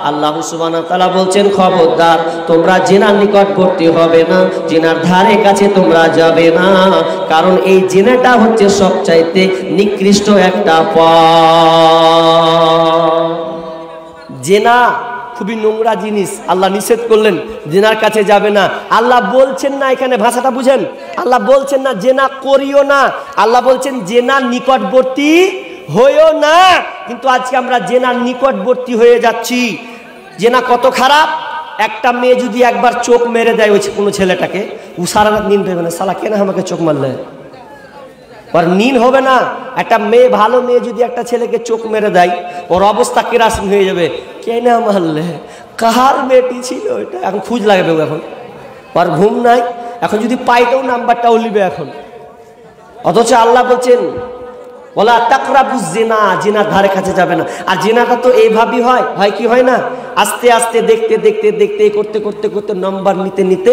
আল্লাহ সুবহানাহু ওয়া তাআলা বলছেন খবরদার তোমরা জিনার নিকটবর্তী হবে না, জিনার ধারে কাছে তোমরা যাবে না, কারণ এই জিনাটা হচ্ছে সবচাইতে নিকৃষ্ট একটা পাপ। জিনা খুবই নোংরা জিনিস, আল্লাহ নিষেধ করলেন জিনার কাছে যাবে না। আল্লাহ বলছেন না, এখানে ভাষাটা বুঝেন, আল্লাহ বলছেন না জেনা করিও না, আল্লাহ বলছেন জেনার নিকটবর্তী হইও না। কিন্তু আজকে আমরা জেনার নিকটবর্তী হয়ে যাচ্ছি। জেনা কত খারাপ। একটা মেয়ে যদি একবার চোখ মেরে দেয় ওই কোনো ছেলেটাকে, ও সারা রাত নিন দেবে না, সালা কেন আমাকে চোখ মারলে, ওর নিন হবে না। একটা মেয়ে, ভালো মেয়ে যদি একটা ছেলেকে চোখ মেরে দেয়, ওর অবস্থা কেরাসিন হয়ে যাবে। কেন মারলে, কাহার মেয়েটি ছিল এটা, এখন খুঁজ লাগবে। এখন ওর ঘুম নাই, এখন যদি পাইতেও নাম্বারটাও লিবে এখন। অথচ আল্লাহ বলছেন ওলা তাকরাবুজ জিনা, জিনার ধারে কাছে যাবে না। আর জিনাটা তো এইভাবেই হয়, হয় কি হয় না, আস্তে আস্তে দেখতে দেখতে দেখতে করতে করতে করতে নাম্বার নিতে নিতে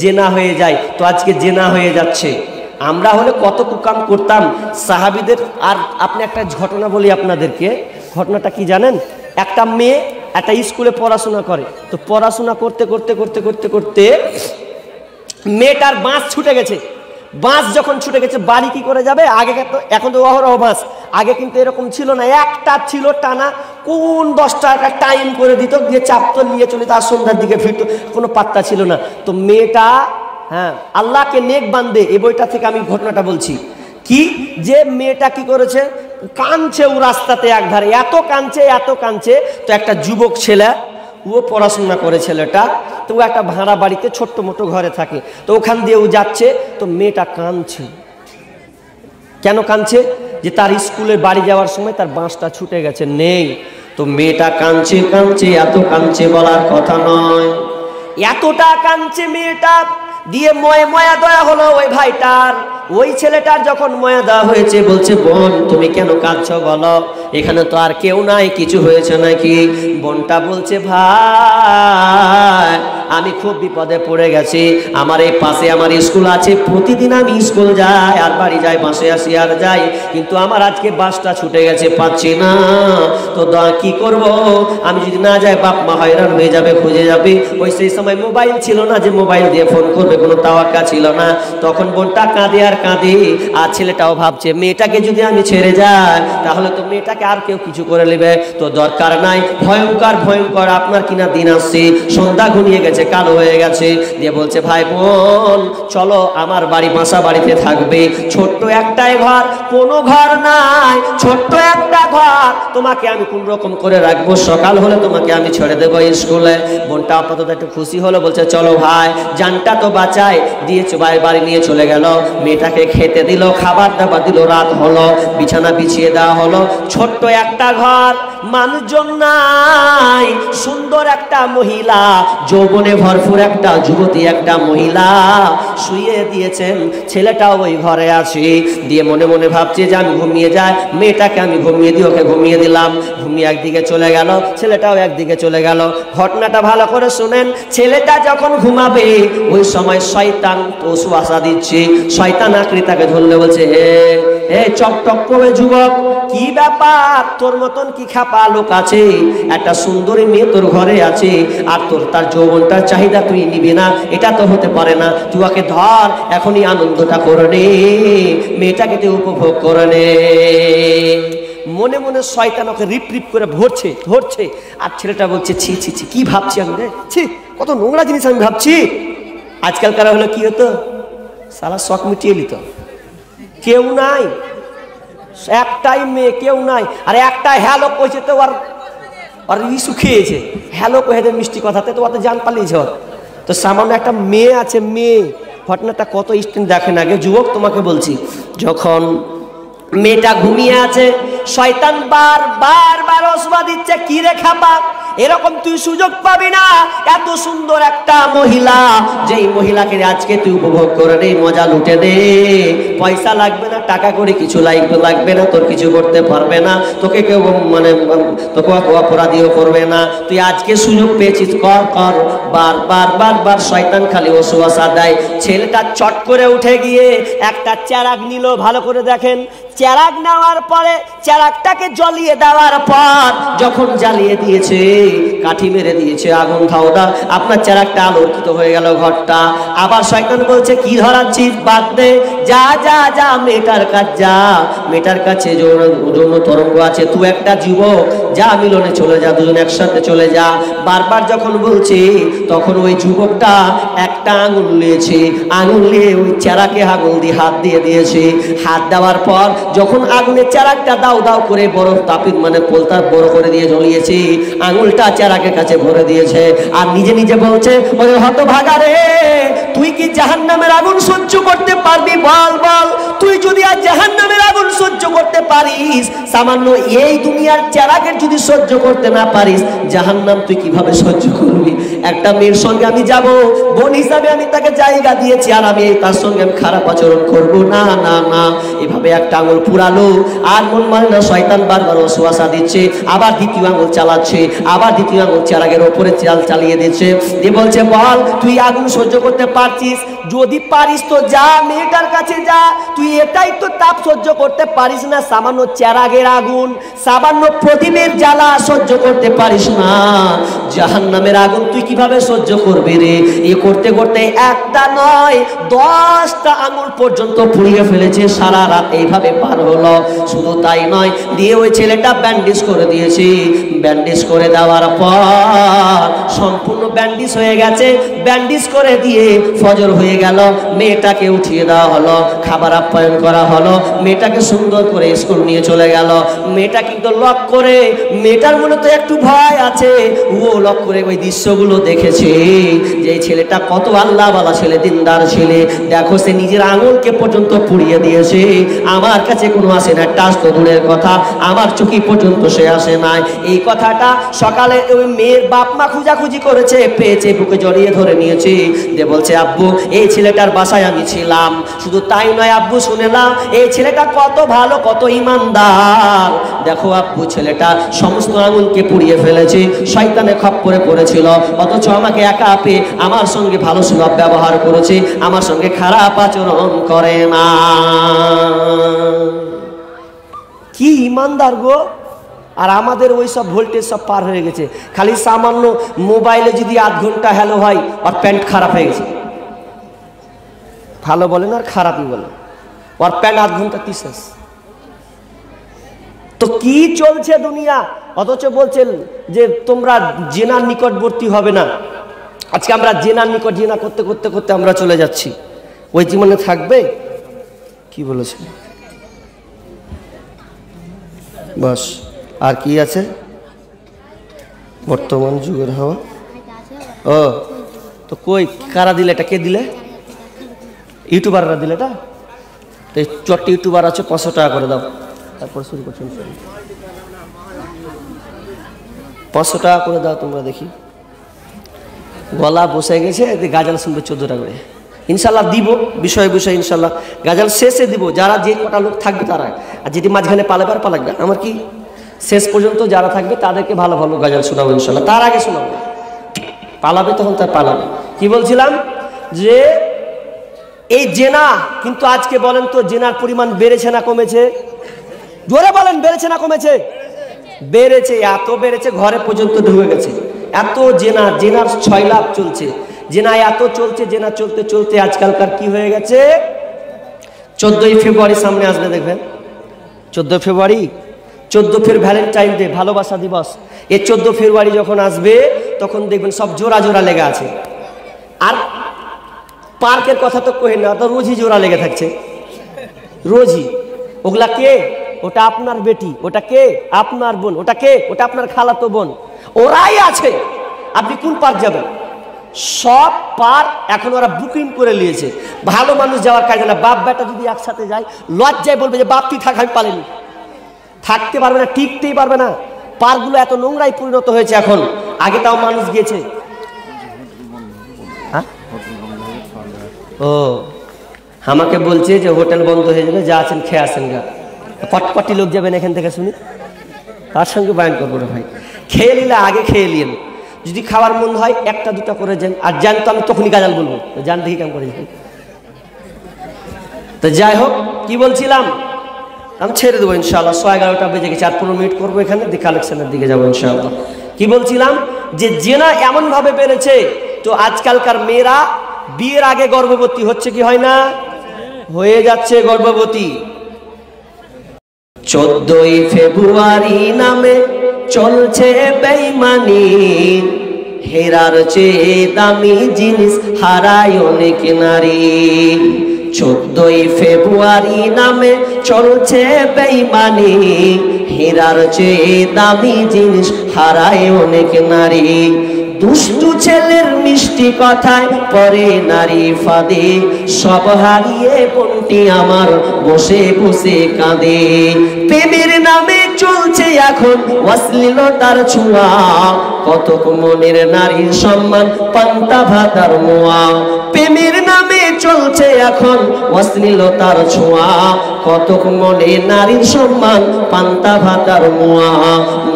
জেনা হয়ে যায়। তো আজকে জেনা হয়ে যাচ্ছে। আমরা হলে কত কুকাম করতাম সাহাবীদের। আর আপনি একটা ঘটনা বলি আপনাদেরকে, ঘটনাটা কি জানেন? একটা মেয়ে একটা স্কুলে পড়াশোনা করে, তো পড়াশোনা করতে করতে করতে করতে করতে মেয়েটার বাঁশ ছুটে গেছে। বাঁশ যখন ছুটে গেছে বাড়ি কি করে যাবে? আগে তো, এখন তো অহরহ বাঁশ, আগে কিন্তু এরকম ছিল না, একটা ছিল টানা, কোন 10টা একটা টাইম করে দিত, দিয়ে চাপতো নিয়ে চলে তার সন্ধ্যার দিকে ফিরতো, কোনো পাত্তা ছিল না। তো মেয়েটা, হ্যাঁ, আল্লাহকে নেক বান্দে, এই বইটা থেকে আমি ঘটনাটা বলছি কি, যে মেয়েটা কি করেছে, কাঁদছে ও রাস্তাতে একধারে, এত কাঁদছে এত কাঁদছে। তো একটা যুবক ছেলে, ও পড়াশোনা করে ছেলেটা, তো ও একটা ভাড়া বাড়িতে ছোট্ট মোটো ঘরে থাকে, তো ওখান দিয়ে ও যাচ্ছে। তো মেয়েটা কাঁদছে। কেন কাঁদছে? যে তার স্কুলে বাড়ি যাওয়ার সময় তার বাঁশটা ছুটে গেছে, নেই। তো মেয়েটা কাঁদছে কাঁদছে, এত কাঁদছে বলার কথা নয়, এতটা কাঁদছে মেয়েটা। দিয়ে ময়া দয়া হলো ওই ভাইটার, ওই ছেলেটার যখন ময়া দেওয়া হয়েছে, বলছে বোন তুমি কেন কাঁদছো বলো। এখানে তো আর কেউ নাই, কিছু হয়েছে নাকি? বোনটা বলছে ভাই আমি খুব বিপদে পড়ে গেছি, আমার এই পাশে আমার স্কুল আছে, প্রতিদিন আমি স্কুল যাই আর বাড়ি যাই, বাসে আসি আর যাই, কিন্তু আমার আজকে বাসটা ছুটে গেছে, পাচ্ছি না, তো কি করব? আমি যদি না যাই বাপ মা হয়রান হয়ে যাবে, খুঁজে যাবে। ওই সেই সময় মোবাইল ছিল না যে মোবাইল দিয়ে ফোন করবে, কোনো তাওয়াক্কা ছিল না। তখন বোনটা কাঁদে আর কাঁদে, আর ছেলেটাও ভাবছে মেয়েটাকে যদি আমি ছেড়ে যাই তাহলে তো মেয়েটাকে আর কেউ কিছু করে নেবে, তো দরকার নাই। ভয়ঙ্কর ভয়ঙ্কর আপনার কিনা দিন আসছে, সন্ধ্যা ঘনিয়ে গেছে, কালো হয়ে গেছে। দিয়ে বলছে ভাই বোন চলো আমার বাড়ি, বাসা বাড়িতে থাকবে, ছোট্ট একটাই ঘর, কোনো ঘর নাই, ছোট্ট একটা ঘর, তোমাকে আমি কোন রকম করে রাখবো, সকাল হলে তোমাকে আমি ছেড়ে দেবো স্কুলে। বোনটা আপাতত একটু খুশি হলো, বলছে চলো ভাই, জানটা তো বাঁচাই দিয়েছো, বাড়ি নিয়ে চলে গেল। মেয়েটাকে খেতে দিল, খাবার দাবার দিল, রাত হলো, বিছানা বিছিয়ে দেওয়া হলো, ছোট্ট একটা ঘর, মানুষজন নাই, সুন্দর একটা মহিলা, যৌবনে ভরপুর একটা যুবতী একটা মহিলা শুয়ে দিয়েছেন, ছেলেটাও ওই ঘরে আছে। দিয়ে মনে মনে ভাবছে যে আমি ঘুমিয়ে যাই, মেয়েটাকে আমি ঘুমিয়ে দিই, ওকে ঘুমিয়ে দিলাম, ঘুমিয়ে একদিকে চলে গেল, ছেলেটাও একদিকে চলে গেল। ঘটনাটা ভালো করে শুনেন, ছেলেটা যখন ঘুমাবে ওই সময় শয়তান ওয়াসওয়াসা দিচ্ছে, শয়তান আকৃতি তাকে ধরলে বলছে এ চকটক করে যুবক, কি ব্যাপার, তোর মতন কি খাপা লোক আছে, একটা সুন্দরী মেয়ে তোর ঘরে আছে, আর তোর তার যৌবনটার চাহিদা তুই নিবি না, এটা তো হতে পারে না, তুই ওকে ধর, এখনই আনন্দটা করে নে, মেয়েটাকে তুই উপভোগ করে নে। মনে মনে শয়তান ওকে রিপ রিপ করে ধরছে, আর ছেলেটা বলছে ছি ছি ছি, কি ভাবছি আমি রে, ছি কত নোংরা জিনিস আমি ভাবছি। আজকালকার হলো কি হতো, সালা শখ মিটিয়ে নিত, কেউ নাই, একটাই মেয়ে, কেউ নাই, আর একটা হ্যালো কইছে তো আর ইস্যু খেয়েছে, হ্যালো কহে মিষ্টি কথাতে তো অত জান পালিয়েছে ওর, তো সামান্য একটা মেয়ে আছে, মেয়ে। ঘটনাটা কত স্ট্রিন দেখেন আগে, যুবক তোমাকে বলছি, যখন মেয়েটা ঘুমিয়ে আছে, শয়তান বারবার ওয়াসওয়াসা দিচ্ছে, কি রে খাপা, এরকম তুই সুযোগ পাবি না, এত সুন্দর একটা মহিলা, যেই মহিলাকে আজকে তুই উপভোগ করে নে, মজা লুটে দে, পয়সা লাগবে না, টাকা করে কিছু লাগবে না, তোর কিছু করতে পারবে না, তোকে কেউ মানে তোকে অপরাধীও করবে না, তুই আজকে সুযোগ পেয়েছিস, কর। বারবার শয়তান খালি ওয়াসওয়াসা দেয়। ছেলেটা চট করে উঠে গিয়ে একটা চেরাগ নিল, ভালো করে দেখেন, চেরাগ নেওয়ার পরে চেরাগটাকে জ্বালিয়ে দেওয়ার পর যখন জ্বালিয়ে দিয়েছে, কাঠি মেরে দিয়েছে, আগুন খাওয়া, আপনার চেরাগটা আলোকিত হয়ে গেল ঘরটা। আবার শয়তান বলছে কি ধরাচ্ছিস, বাদ দে, যা যা যা মেয়েটার কাছে যা, মেয়েটার কাছে যৌন তরঙ্গ আছে, তুই একটা যুবক, যা মিলনে চলে যা, দুজন একসাথে চলে যা। বারবার যখন বলছে তখন ওই যুবকটা একটা আঙুল নিয়েছে, আঙুল নিয়ে ওই চেরাকে আঙুল দিয়ে হাত দিয়ে দিয়েছে। হাত দেওয়ার পর যখন আগুনের চেরাকটা দাও দাও করে বরফ তাপিত মানে পোলতার বড় করে দিয়ে জ্বলিয়েছে, আঙুলটা চেরাকের কাছে ভরে দিয়েছে, আর নিজে নিজে বলছে ওরে হতভাগা রে, তুই কি জাহান্নামের আগুন সহ্য করতে পারবি, বল বল, তুই যদি আর জাহান্নামের আগুন সহ্য করতে পারিস, সামান্য এই দুনিয়ার চেরাকের যদি সহ্য করতে না পারিস, জাহান্নাম তুই কিভাবে সহ্য করবি? একটা মেয়ের সঙ্গে আমি যাব, বোন হিসাবে আমি তাকে জায়গা দিয়েছি, আর আমি তার সঙ্গে আমি খারাপ আচরণ করব না না না। এভাবে একটা আঙুল পুরালো, আর মন মানে না, শয়তান বারবার ওয়াসওয়াসা দিচ্ছে, আবার দ্বিতীয় আঙুল চালাচ্ছে, আবার দ্বিতীয় আঙুল চেরাগের ওপরে চালিয়ে দিচ্ছে, দিয়ে বলছে বল তুই আগুন সহ্য করতে পারছিস, যদি পারিস তো যা মেয়েটার কাছে যা, তুই এটাই তো তাপ সহ্য করতে পারিস না, সামান্য চেরাগের আগুন, সামান্য প্রদীপের জ্বালা সহ্য করতে পারিস না, জাহান্নামের আগুন তুই কিভাবে সহ্য করবি রে? এ করতে করতে একটা নয় 10টা আঙুল পর্যন্ত পুড়িয়ে ফেলেছে, সারা রাত এইভাবে পার হলো। শুধু তাই নয়, দিয়ে ওই ছেলেটা ব্যান্ডেজ করে দিয়েছে, ব্যান্ডেজ করে দেওয়ার পর সম্পূর্ণ ব্যান্ডেজ হয়ে গেছে, ব্যান্ডেজ করে দিয়ে ফজর হয়ে গেল, মেয়েটাকে উঠিয়ে দেওয়া হলো, খাবার আপ্যায়ন করা হলো, মেয়েটাকে সুন্দর করে স্কুল নিয়ে চলে গেল। মেয়েটা কিন্তু লক করে, মেয়েটার মনে তো একটু ভয় আছে, ও লক করে ওই দৃশ্যগুলো দেখেছে যে এই ছেলেটা কত আল্লাহওয়ালা ছেলে, দিনদার ছেলে, দেখো সে নিজের আঙুলকে পর্যন্ত পুড়িয়ে দিয়েছে, আমার কাছে কোনো আসে না, টাচ তো দূরের কথা, আমার চোখে পর্যন্ত সে আসে নাই। এই কথাটা সকালে ওই মেয়ের বাপ মা খুঁজাখুঁজি করেছে, পেয়েছে, বুকে জড়িয়ে ধরে নিয়েছে, যে বলছে আব্বু এই ছেলেটার বাসায় আমি ছিলাম। শুধু তাই নয় আব্বু, শুনে নাও, এই ছেলেটা কত ভালো, কত ইমানদার। দেখো আব্বু, ছেলেটা সমস্ত আঙুলকে পুড়িয়ে ফেলেছে, শয়তানে খপ্পরে পড়েছিল, অথচ আমাকে একা পেয়ে আমার সঙ্গে ভালো সুলভ ব্যবহার করেছে, আমার সঙ্গে খারাপ আচরণ করে না। কি ইমানদার গো! আর আমাদের ওই সব ভোল্টেজ সব পার হয়ে গেছে। খালি সামান্য মোবাইলে যদি আধ ঘন্টা হ্যালো হয়, আর প্যান্ট খারাপ হয়ে গেছে। ভালো বলেন আর খারাপই বলেন, ওর প্যান্ট আধ ঘন্টা শেষ। তো কি চলছে দুনিয়া, অথচ বলছেন যে তোমরা জেনার নিকটবর্তী হবে না। আজকে আমরা জেনার নিকট জেনা করতে করতে করতে আমরা চলে যাচ্ছি। ওই জীবনে থাকবে? কি বলেছে? বাস আর কি আছে? বর্তমান যুগের হাওয়া। ও তো কই, কারা দিলে এটা? কে দিলে? ইউটিউবাররা দিলে এটা। তো চট্টি ইউটিউবার আছে, 500 টাকা করে দাও, তারপর শুরু করছেন। 500 টাকা করে দাও তোমরা, দেখি। গলা বসে গেছে, গাজাল শুনবে 14 টাকা করে। ইনশাল্লাহ দিব, বিষয় বিষয় ইনশাল্লাহ গাজাল শেষে দিব, যারা যে কটা লোক থাকবে তারা। আর যেটি মাঝখানে পালাবার পালাকবে, আমার কি শেষ পর্যন্ত যারা থাকবে তাদেরকে ভালো ভালো গাজাল শোনাবো ইনশাল্লাহ। তার আগে শোনাবো, পালাবে তখন তার পালাবে। কি বলছিলাম যে এই জেনা, কিন্তু আজকে বলেন তো জেনার পরিমাণ বেড়েছে না কমেছে? জোরে বলেন, বেড়েছে না কমেছে? বেড়েছে, এত বেড়েছে ঘরে পর্যন্ত ঢুকে গেছে। এত জেনা, জেনার 6 লাখ চলছে, জেনা এত চলছে, জেনা চলতে চলতে আজকালকার কি হয়ে গেছে? 14ই ফেব্রুয়ারি সামনে আসবে, দেখবেন 14 ফেব্রুয়ারি, 14 ফের ভ্যালেন্টাইন ডে, ভালোবাসা দিবস। এই 14 ফেব্রুয়ারি যখন আসবে তখন দেখবেন সব জোড়া জোড়া লেগে আছে। আর পার্কের কথা তো কই না, তো রোজই জোড়া লেগে থাকছে, রোজই। ওগুলা কে? ওটা আপনার বেটি, ওটা কে? আপনার বোন, ওটা কে? ওটা আপনার খালাতো বোন, ওরাই আছে। আপনি কোন পার্ক যাবেন? সব পার্ক এখন ওরা বুকিং করে নিয়েছে। ভালো মানুষ যাওয়ার কাজ না। বাপ বেটা যদি একসাথে যায়, লজ্জায় বলবে যে বাপ তুই থাক, আমি পালিনি। থাকতে পারবে না, টিকতেই পারবে না। পার্কগুলো এত নোংরাই পরিণত হয়েছে এখন। আগে তাও মানুষ গিয়েছে। ও আমাকে বলছে যে হোটেল বন্ধ হয়ে যাবে, যা আছেন খেয়ে আসেন গা। কটকটি লোক যাবেন এখান থেকে শুনি, তার সঙ্গে বায়ন করবো না ভাই। খেয়ে নিলে আগে খেয়ে নিন, যদি খাওয়ার মন হয় 1টা 2টা করে যান। আর জান তো আমি তখনই গাজাল বলবো, জান দেখি কাম করে যান। তো যাই হোক, কি বলছিলাম, আমি ছেড়ে দেবো ইনশাআল্লাহ। 11:30 বেজে গেছে, আর 15 মিনিট করবো এখানে, দিয়ে কালেকশনের দিকে যাবো ইনশাআল্লাহ। কি বলছিলাম, যে জেনা এমন ভাবে বেড়েছে, তো আজকালকার মেয়েরা বিয়ের আগে গর্ভবতী হচ্ছে কি হয় না? হয়ে যাচ্ছে গর্ভবতী। 14ই ফেব্রুয়ারি নামে চলছে বেঈমানি, হেরার চেয়ে দামি জিনিস হারায় অনেক নারী। 14ই ফেব্রুয়ারি নামে চলছে বেঈমানি, হেরার চেয়ে দামি জিনিস হারায় অনেক নারী। দুষ্টু ছেলের মিষ্টি কথায় পরে নারী ফাঁদে, সব হারিয়ে বোনটি আমার বসে বসে কাঁদে। প্রেমের নামে চলছে এখন অশ্লীলতার ছোঁয়া, কতক মনের নারীর সম্মান পান্তা ভাতার মোয়া। প্রেমের নামে চলছে এখন অশ্লীলতার ছোঁয়া, কতক মনে নারীর সম্মান পান্তা ভাতার মোয়া।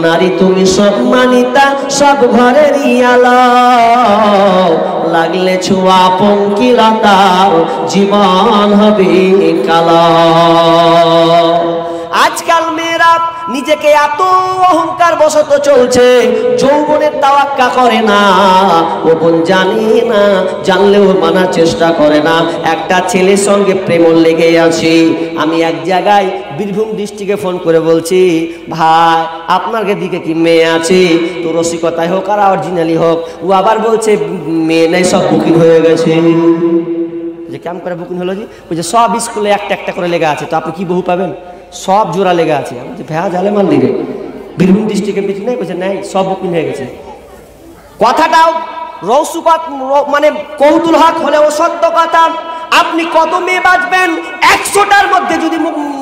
নারী তুমি সম্মানিতা, সব ঘরেরই আলো, লাগলে ছোঁয়া পঙ্কিলতার জীবন হবে কালো। আজকাল মেয়েরা নিজেকে এত অহংকার বশত চলছে, যৌবনের তাওয়াক্কা করে না। ও বোন জানি না, জানলেও মানার চেষ্টা করে না। একটা ছেলের সঙ্গে প্রেম লেগে আছে। আমি এক জায়গায় বীরভূম ডিস্ট্রিক্টে ফোন করে বলছি, ভাই আপনার দিকে কি মেয়ে আছে? তো রসিকতাই হোক আর অরিজিনালি হোক, ও আবার বলছে মেয়ে নেই, সব বুকিং হয়ে গেছে। যে কেমন করে বুকিং হলো? জি বলছে সব স্কুলে একটা একটা করে লেগে আছে, তো আপনি কি বহু পাবেন? সব জোড়া লেগে আছে। আমি যে ভেয়া জালে মাল দিলে বীরভূম ডিস্ট্রিক্টের মিটিং নেই, বলছে নেই, সব বুকিং হয়ে গেছে। কথাটাও রৌসুপাত মানে কৌতুল হক হলেও সত্য কথা। আপনি কত মেয়ে বাঁচবেন? 100টার মধ্যে যদি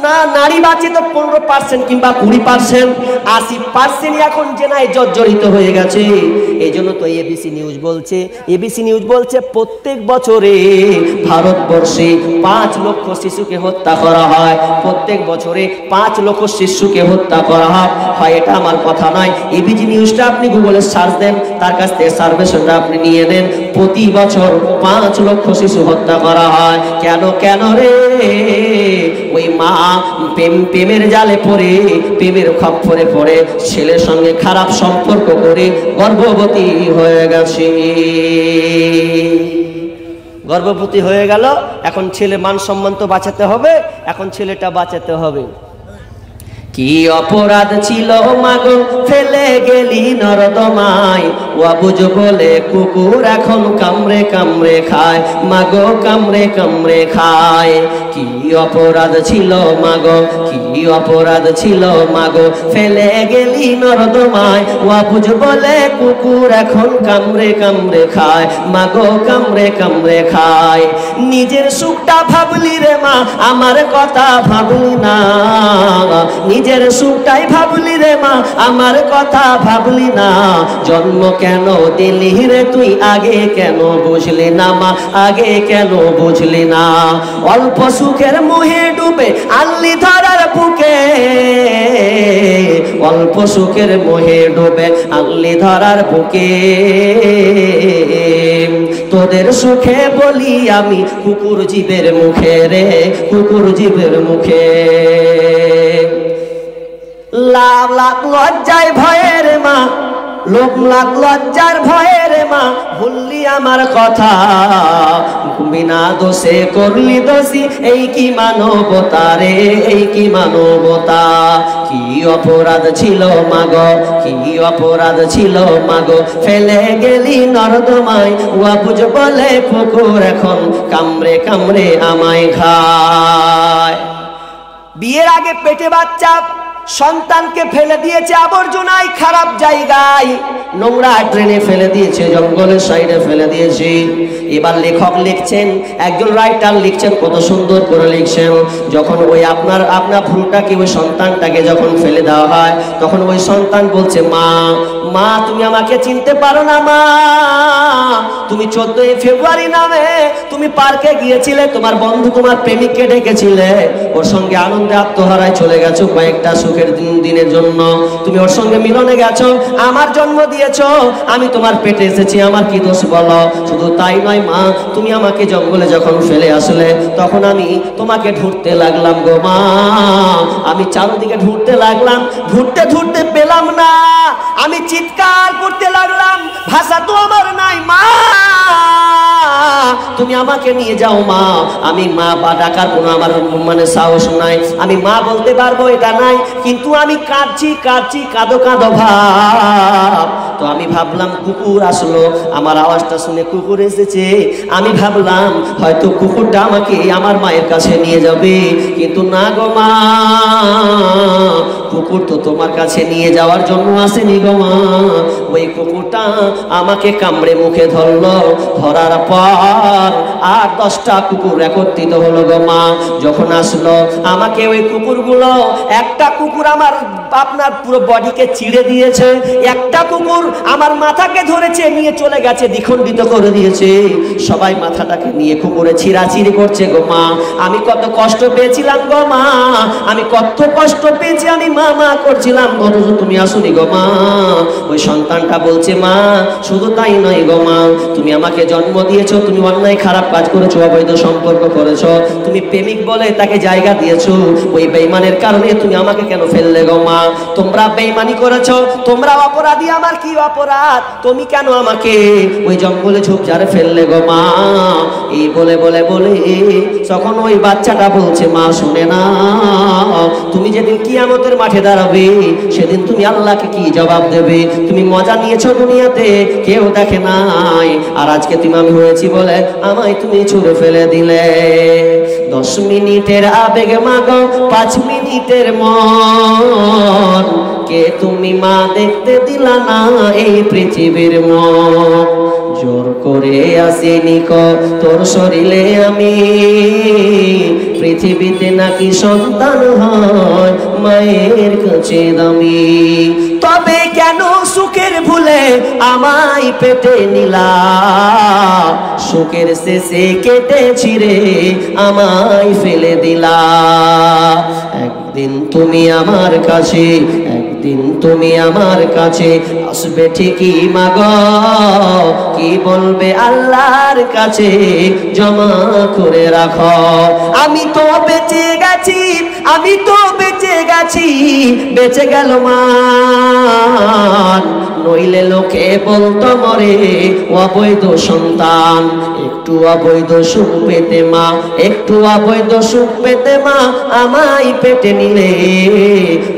না নারী বাঁচে তো 15% কিংবা 20%। 80% এখন জেনায় জর্জরিত হয়ে গেছে। এই জন্য তো এবিসি নিউজ বলছে প্রত্যেক বছরে ভারতবর্ষে 5 লক্ষ শিশুকে হত্যা করা হয়, প্রত্যেক বছরে 5 লক্ষ শিশুকে হত্যা করা হয়। এটা আমার কথা নয়, এবিসি নিউজটা আপনি গুগলে সার্চ দেন, তার কাছ থেকে সার্ভেশনটা আপনি নিয়ে নেন। প্রতি বছর 5 লক্ষ শিশু হত্যা করা হয়। কেন রে? ওই মা প্রেমের জালে পড়ে, প্রেমের খপ্পরে পড়ে ছেলের সঙ্গে খারাপ সম্পর্ক করে গর্ভবতী হয়ে গেছে। গর্ভবতী হয়ে গেল, এখন ছেলে মান সম্মান তো বাঁচাতে হবে, এখন ছেলেটা বাঁচাতে হবে। কি অপরাধ ছিল মাগো ফেলে গেলি নরদমায়, ওয়াবুজ বলে কুকুর এখন কামড়ে কামড়ে খায়, মাগো কামড়ে কামড়ে খায়। কি অপরাধ ছিল মাগো, কি অপরাধ ছিল মাগো ফেলে গেলি নরদমায়, ওয়াবুজ বলে কুকুর এখন কামড়ে কামড়ে খায়, মাগো কামড়ে কামড়ে খায়। নিজের সুখটা ভাবলি রে মা, আমার কথা ভাবলি না, নিজের সুখটাই ভাবলি রে মা, আমার কথা ভাবলি না। জন্ম কেন দিলি রে তুই, আগে কেন বুঝলি না মা, আগে কেন বুঝলি না। অল্প সুখের মোহে ডুবে আনলি ধরার বুকে, অল্প সুখের মোহে ডুবে আনলি ধরার বুকে। তোদের সুখে বলি আমি কুকুর জীবের মুখে রে, কুকুর জীবের মুখে। লাখ লাখ লজ্জায় ভয়ের মা, লোক লাখ লজ্জার ভয়ের মা, ভুললি আমার কথা, বিনা দোষে করলি দোষী, এই কি মানবতা রে, এই কি মানবতা। কি অপরাধ ছিল মাগো, কি অপরাধ ছিল মাগো ফেলে গেলি নর্দমায়, ওয়াবুজ বলে কুকুর এখন কামড়ে কামড়ে আমায় খায়। বিয়ের আগে পেটে বাচ্চা সন্তানকে ফেলে দিয়েছে আবর্জনায়, খারাপ জায়গায়, নোংরা ট্রেনে ফেলে দিয়েছে, জঙ্গলের সাইডে ফেলে দিয়েছে। এবার লেখক লিখছেন, একজন রাইটার লিখছেন, কত সুন্দর করে লিখছেন। যখন ওই আপনার ভুলটাকে, ওই সন্তানটাকে যখন ফেলে দেওয়া হয়, তখন ওই সন্তান বলছে, মা মা তুমি আমাকে চিনতে পারো না মা, তুমি 14 ফেব্রুয়ারি নামে তুমি পার্কে গিয়েছিলে, তোমার বন্ধু তোমার প্রেমিককে ডেকেছিলে, ওর সঙ্গে আনন্দে আত্মহারায় চলে গেছো কয়েকটা সুখের দিনের জন্য, তুমি ওর সঙ্গে মিলনে গেছো, আমার জন্ম দিয়েছো, আমি তোমার পেটে এসেছি, আমার কি দোষ বলো? শুধু তাই নয় মা, তুমি আমাকে জঙ্গলে যখন ফেলে আসলে, তখন আমি তোমাকে ঢুঁড়তে লাগলাম গো মা, আমি চারদিকে ঢুঁড়তে লাগলাম, ঢুঁড়তে ঢুঁড়তে পেলাম না, আমি চিৎকার করতে লাগলাম, ভাষা তো আমার নাই মা, তুমি আমাকে নিয়ে যাও মা। আমি মা বা ডাকার কোনো আমার সাহস নাই, আমি মা বলতে পারবো এটা নাই, কিন্তু আমি কাঁদছি কাঁদছি, কাঁদো কাঁদো ভাব। তো আমি ভাবলাম কুকুর আসলো, আমার আওয়াজটা শুনে কুকুর এসেছে, আমি ভাবলাম হয়তো কুকুরটা আমাকে আমার মায়ের কাছে নিয়ে যাবে, কিন্তু না গো মা, কুকুর তো তোমার কাছে নিয়ে যাওয়ার জন্য আসেনি গো মা, ওই কুকুরটা আমাকে কামড়ে মুখে ধরলো, ধরার পর আর 10টা কুকুর একত্রিত হলো গো মা। যখন আসলো আমাকে ওই কুকুরগুলো, একটা কুকুর আমার আপনার পুরো বডিকে চিড়ে দিয়েছে, একটা কুকুর আমার মাথাকে ধরেছে, নিয়ে চলে গেছে, দ্বিখণ্ডিত করে দিয়েছে, সবাই মাথাটাকে নিয়ে কুকুরে ছিঁড়াছিঁড়ি করছে গো মা। আমি কত কষ্ট পেয়েছিলাম গো মা, আমি কত কষ্ট পেয়েছি, আমি মা মা করছিলাম, অথচ তুমি আসুনি গো মা। ওই সন্তানটা বলছে, মা শুধু তাই নয় গো মা, তুমি আমাকে জন্ম দিয়েছো, তুমি অন্যায় খারাপ কাজ করেছো, অবৈধ সম্পর্ক করেছো, তুমি প্রেমিক বলে তাকে জায়গা দিয়েছো, ওই বেঈমানের কারণে তুমি আমাকে কেন ফেললে গো মা? তোমরা বেঈমানি করেছো, তোমরা অপরাধী, আমার কি অপরাধ? তুমি কেন আমাকে ওই জঙ্গলে ঝোপঝাড়ে ফেললে গো মা? এই বলে বলে বলে তখন ওই বাচ্চাটা বলছে, মা শুনে না, তুমি যেদিন কিয়ামতের মাঠে দাঁড়াবে, সেদিন তুমি আল্লাহকে কি জবাব দেবে? তুমি মজা নিয়েছো দুনিয়াতে, কেউ দেখে নাই, আর আজকে তুমি আমি হয়েছি বলে আমায় তুমি ছুঁড়ে ফেলে দিলে। 10 মিনিটের আবেগ মাগো, 5 মিনিটের মন, কে তুমি মা দেখতে দিলা না এই পৃথিবীর মন। জোর করে আসিনি তোর শরীরে আমি, পৃথিবীতে নাকি সন্তান হয় মায়ের কাছে দামি। তবে কেন সুখের ভুলে আমায় পেটে নিলা, সুখের শেষে কেটে ছিঁড়ে আমায় ফেলে দিলা। একদিন তুমি আমার কাছে, একদিন তুমি আমার কাছে আসবে ঠিকই মাগো, কি বলবে আল্লাহর কাছে জমা করে রাখো। আমি তো বেঁচে গেছি, আমি তো বেঁচে গেছি, বেঁচে গেল মান, নইলে লোকে বলতো মরে অবৈধ সন্তান। একটু অবৈধ সুখ পেতে মা, একটু অবৈধ সুখ পেতে মা আমায় পেটে নিলে,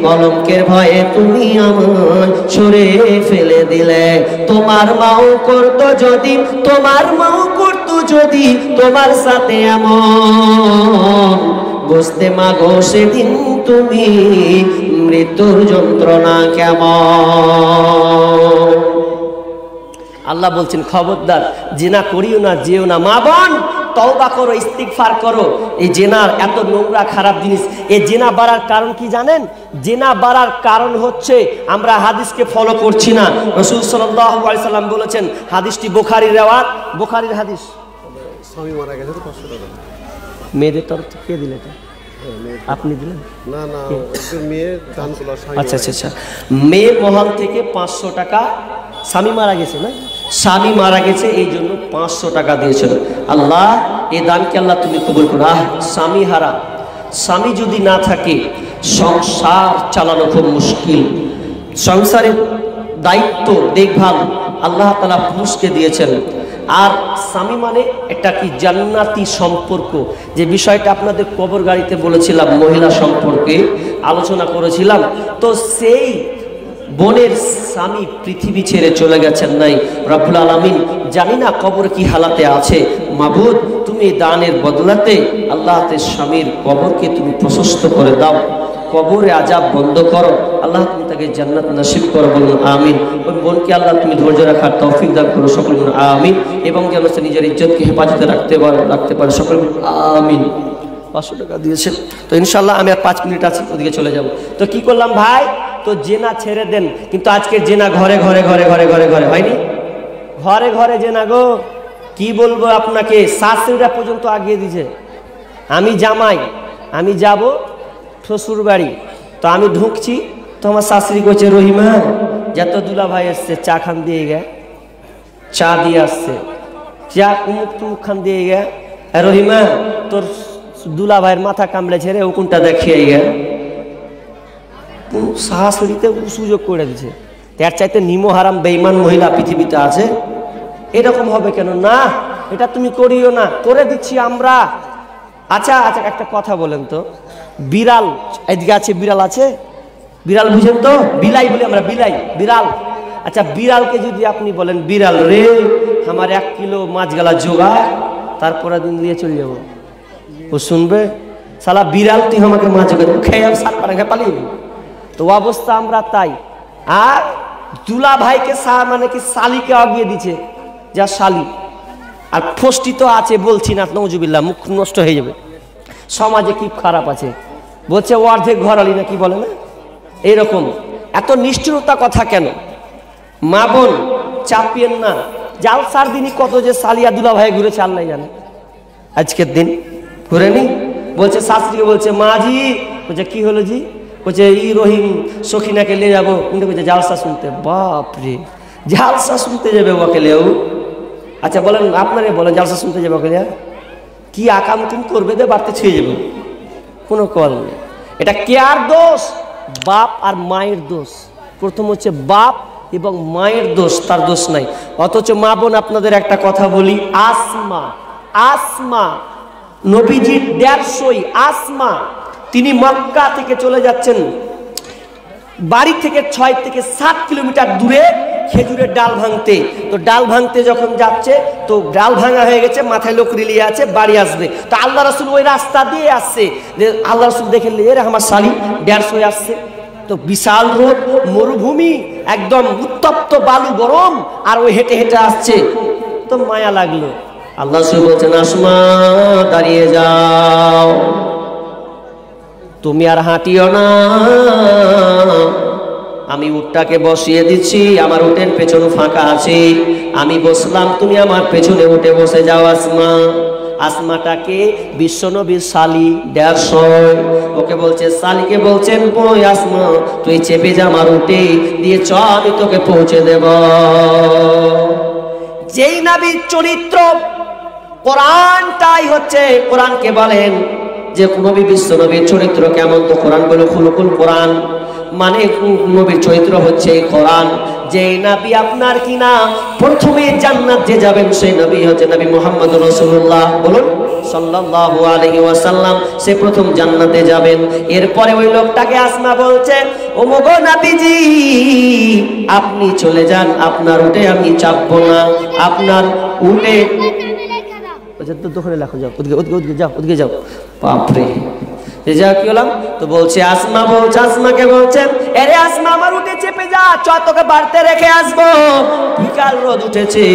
কলঙ্কের ভয়ে তুমি আমায় ছুঁড়ে ফেলে দিলে। তোমার মাও করতো যদি, তোমার মাও করতো যদি তোমার সাথে এমন, বুঝতে মাগো সেদিন তুমি মৃত্যুর যন্ত্রণা কেমন। আল্লাহ বলছেন খবরদার জিনা করিও না, যেও না। মা বোন তওবা করো, ইস্তিগফার করো। এই জিনার এত নোংরা খারাপ জিনিস। এই জিনা বাড়ার কারণ কি জানেন? জিনা বাড়ার কারণ হচ্ছে আমরা হাদিসকে ফলো করছি না। রাসূল সাল্লাল্লাহু আলাইহি সাল্লাম বলেছেন, হাদিসটি বুখারীর রেওয়ায়াত, বুখারীর হাদিস। স্বামী মারা গেছে তো 500 টাকা। মেয়েদের তরফ থেকে কে দিলে এটা? আপনি দিলেন? না না, একজন মেয়ে দান করলো। আচ্ছা আচ্ছা আচ্ছা, মেয়ে মহল থেকে 500 টাকা। স্বামী মারা গেছে না, স্বামী মারা গেছে এই জন্য 500 টাকা দিয়েছিল। আল্লাহ এই দানকে আল্লাহ তুমি কবুল করো। স্বামী হারা, স্বামী যদি না থাকে সংসার চালানো খুব মুশকিল। সংসারের দায়িত্ব দেখভাল আল্লাহ তাআলা পুরুষকে দিয়েছেন। আর স্বামী মানে একটা কি জান্নাতি সম্পর্ক, যে বিষয়টা আপনাদের কবর গাড়িতে বলেছিলাম, মহিলা সম্পর্কে আলোচনা করেছিলাম। তো সেই বোনের স্বামী পৃথিবী ছেড়ে চলে গেছেন নাই, রব্বুল আলামিন জানি না কবর কি হালাতে আছে। মাবুদ তুমি দানের বদলাতে আল্লাহতে স্বামীর কবরকে তুমি প্রশস্ত করে দাও, কবরে আযাব বন্ধ করো, আল্লাহ তুমি তাকে জান্নাত নসিব করো, বলুন আমিন। ওই বোনকে আল্লাহ তুমি ধৈর্য রাখার তৌফিক দান করো, সকল বলুন আমিন। এবং যেন সে নিজের ইজ্জতকে হেফাজতে রাখতে পারে, সকল বলুন আমিন। 500 টাকা দিয়েছেন তো ইনশাল্লাহ আমি আর 5 মিনিট আছি, ওদিকে চলে যাব। তো কি করলাম ভাই? তো জেনা ছেড়ে দেন, কিন্তু আজকে জেনা ঘরে ঘরে ঘরে ঘরে ঘরে ঘরে হয়নি, ঘরে ঘরে জেনা গো। কি বলবো আপনাকে, শাশুড়িরা পর্যন্ত আগিয়ে দিছে। আমি জামাই, আমি যাব শ্বশুর বাড়ি, তো আমি ঢুকছি, তো আমার শাশুড়ি করছে, রহিমা যত দুলা ভাই এসছে চা খান দিয়ে গে, চা দিয়ে আসছে, চা উমুক তুমুক খান দিয়ে গে। রহিমা তোর দুলা ভাইয়ের মাথা কামড়েছে রে, ও কোনটা দেখিয়ে গে। শাশুড়িতে সুযোগ করে দিছে। তার চাইতে নিমো হারাম বেঈমান মহিলা পৃথিবীতে আছে? এরকম হবে কেন? না, এটা তুমি করিও না, করে দিচ্ছি আমরা। আচ্ছা আচ্ছা, একটা কথা বলেন তো, বিড়াল এদিকে আছে, বিড়াল আছে, বিড়াল বুঝেন তো? বিলাই বলি আমরা, বিলাই, বিড়াল। আচ্ছা বিড়ালকে যদি আপনি বলেন, বিড়াল রে আমার 1 কিলো মাছ গালা জোগা, তারপরে দিন নিয়ে চলে যাবো, ও শুনবে? সালা বিড়াল তুই আমাকে মাছ খেয়ে সাত পাড়া খেয়ে পালিয়ে। তো অবস্থা আমরা তাই। আর দুলা ভাইকে মানে কি শালিকে আগিয়ে দিচ্ছে, যা শালি। আর ফষ্টি তো আছে, বলছি না, নওজুবিল্লাহ, মুখ নষ্ট হয়ে যাবে। সমাজে কি খারাপ আছে, বলছে অর্ধেক ঘরালি না কি বলে না, এইরকম। এত নিষ্ঠুরতা কথা কেন? মা বোন চাপিয়েন না। জালসার দিনই কত যে শালিয়া দুলা ভাই ঘুরেছে আল্লাহ জানে। আজকের দিন ঘুরেনি, বলছে শাস্ত্রীকে বলছে, মাঝি, বলছে কি হলো জি? বলছে ই রহিম সখিনাকে নিয়ে যাবো, কিন্তু বলছে জালসা শুনতে। বাপ রে, জালসা শুনতে যাবে ওকেলেও? আচ্ছা বলেন, আপনারে বলেন জালসা শুনতে যাবে ওকে, কি আকাম তুমি করবে, দে বাড়তে ছুঁয়ে যাবে, কোনো কল নেই। এটা কে আর দোষ? বাপ আর মায়ের দোষ। প্রথম হচ্ছে বাপ এবং মায়ের দোষ, তার দোষ নাই। অথচ মা বোন আপনাদের একটা কথা বলি, আসমা, আসমা নবীজির 150 আসমা, তিনি মক্কা থেকে চলে যাচ্ছেন বাড়ি থেকে 6 থেকে 7 কিলোমিটার দূরে খেজুরের ডাল ভাঙতে। তো ডাল ভাঙতে যখন যাচ্ছে, তো ডাল ভাঙা হয়ে গেছে, মাথায় লোক রিলিয়ে আছে, বাড়ি আসবে। তো আল্লাহ রাসূল ওই রাস্তা দিয়ে আসছে, আল্লাহ রাসূল দেখে নিয়ে আমার শালি 150 আসছে। তো বিশাল রোদ, মরুভূমি, একদম উত্তপ্ত বালু গরম, আর ওই হেঁটে হেঁটে আসছে। তো মায়া লাগলো। আল্লাহ রাসূল বলছেন আসমা দাঁড়িয়ে যাও, তুমি আর হাঁটিও না, আমি উটটাকে বসিয়ে দিচ্ছি, আমার উটের পেছনে ফাঁকা আছে, আমি বসলাম, তুমি আমার পেছনে উঠে বসে যাও আসমা। আসমাটাকে বিশ্বনবীর শালি 150, ওকে বলছে, শালিকে বলছেন কই আসমা তুই চেপে যা আমার উটে, দিয়ে চ আমি তোকে পৌঁছে দেব। যেই নবীর চরিত্র কোরআনটাই হচ্ছে, কোরআনকে বলেন যে নবী বিশ্বনবীর চরিত্র কেমন, তো কোরআন বলে খুলুকুল কোরআন, মানে নবীর চরিত্র হচ্ছে কোরআন। যে নবী আপনার কিনা প্রথমে জান্নাত যে যাবেন সেই নবী হচ্ছে নবী মুহাম্মদ রাসূলুল্লাহ, বলুন সাল্লাল্লাহু আলাইহি ওয়াসাল্লাম, সে প্রথম জান্নাতে যাবেন। এরপরে ওই লোকটাকে আসমা বলছে, ও মগো নবীজি আপনি চলে যান, আপনার উটে আমি চাপবো না, আপনার উটে দোকানে লেখো, যাও ওদিকে যাও, ওদিকে যাও। বাপরে যা কি হলাম, তো বলছে আসমা, বলছে আসমাকে বলছেন, আরে আসমা আমার উঠে চেপে যা, চ তোকে বাড়তে রেখে আসবো, বিকাল রোদ উঠেছে।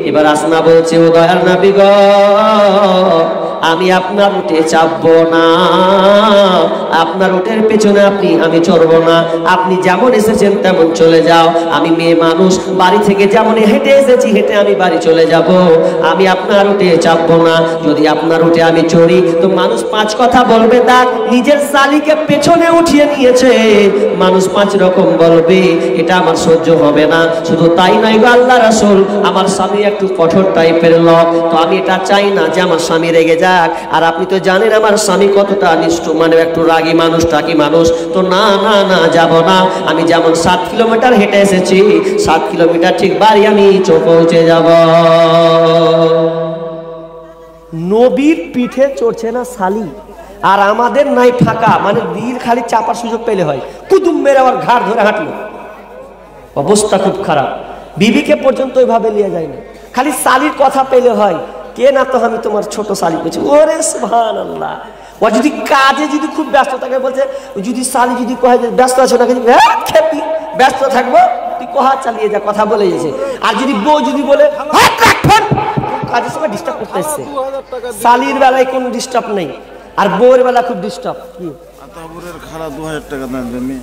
এবার আসমা বলছে, ও দয়ার নবী গো আমি আপনার উঠে চাপবো না, আপনার উটের পেছনে আমি চড়বো না, আপনি যেমন এসেছেন তেমন চলে যাও, আমি মেয়ে মানুষ, বাড়ি থেকে যেমন হেঁটে এসেছি হেঁটে আমি বাড়ি চলে যাব, আমি আপনার উঠে চাপবো না। যদি আপনার উঠে আমি চড়ি তো মানুষ 5 কথা বলবে, তার নিজের শালিকে পেছনে উঠিয়ে নিয়েছে, মানুষ 5 রকম বলবে, এটা আমার সহ্য হবে না। শুধু তাই নয় গো আল্লাহ রাসূল, আমার স্বামী একটু কঠোর টাইপের লোক, তো আমি এটা চাই না যে আমার স্বামী রেগে যাক, আর আপনি তো জানেন আমার স্বামী কতটা নিষ্ঠুর, মানে একটু রাগী মানুষ, টাকি মানুষ, তো না না না যাব না, আমি যেমন 7 কিলোমিটার হেঁটে এসেছি 7 কিলোমিটার ঠিক বাড়ি আমি পৌঁছে যাব। নবীর পিঠে চড়ছে না শালি, আর আমাদের নাই ফাঁকা, মানে দিল খালি চাপার সুযোগ পেলে হয়, কুদুম মেরে আবার ঘাড় ধরে হাঁটলো, অবস্থা খুব খারাপ। বিবিকে পর্যন্ত ওইভাবে নিয়ে যায় না, খালি শালির কথা পেলে হয়, কে না তো আমি তোমার ছোট শালি পেয়েছি, ওরে সুবহানাল্লাহ। ও যদি কাজে যদি খুব ব্যস্ত থাকে, বলছে যদি শালি যদি কয় যে ব্যস্ত আছো নাকি, খেপি ব্যস্ত থাকবো, তুই কথা চালিয়ে যা, কথা বলে গেছে। আর যদি বউ যদি বলে কাজের সময় ডিস্টার্ব করতে এসছে, শালির বেলায় কোনো ডিস্টার্ব নেই, আর বউর বেলা খুব ডিস্টার্ব। কি আতাবুরের খালা 2000 টাকা দেন দেমি,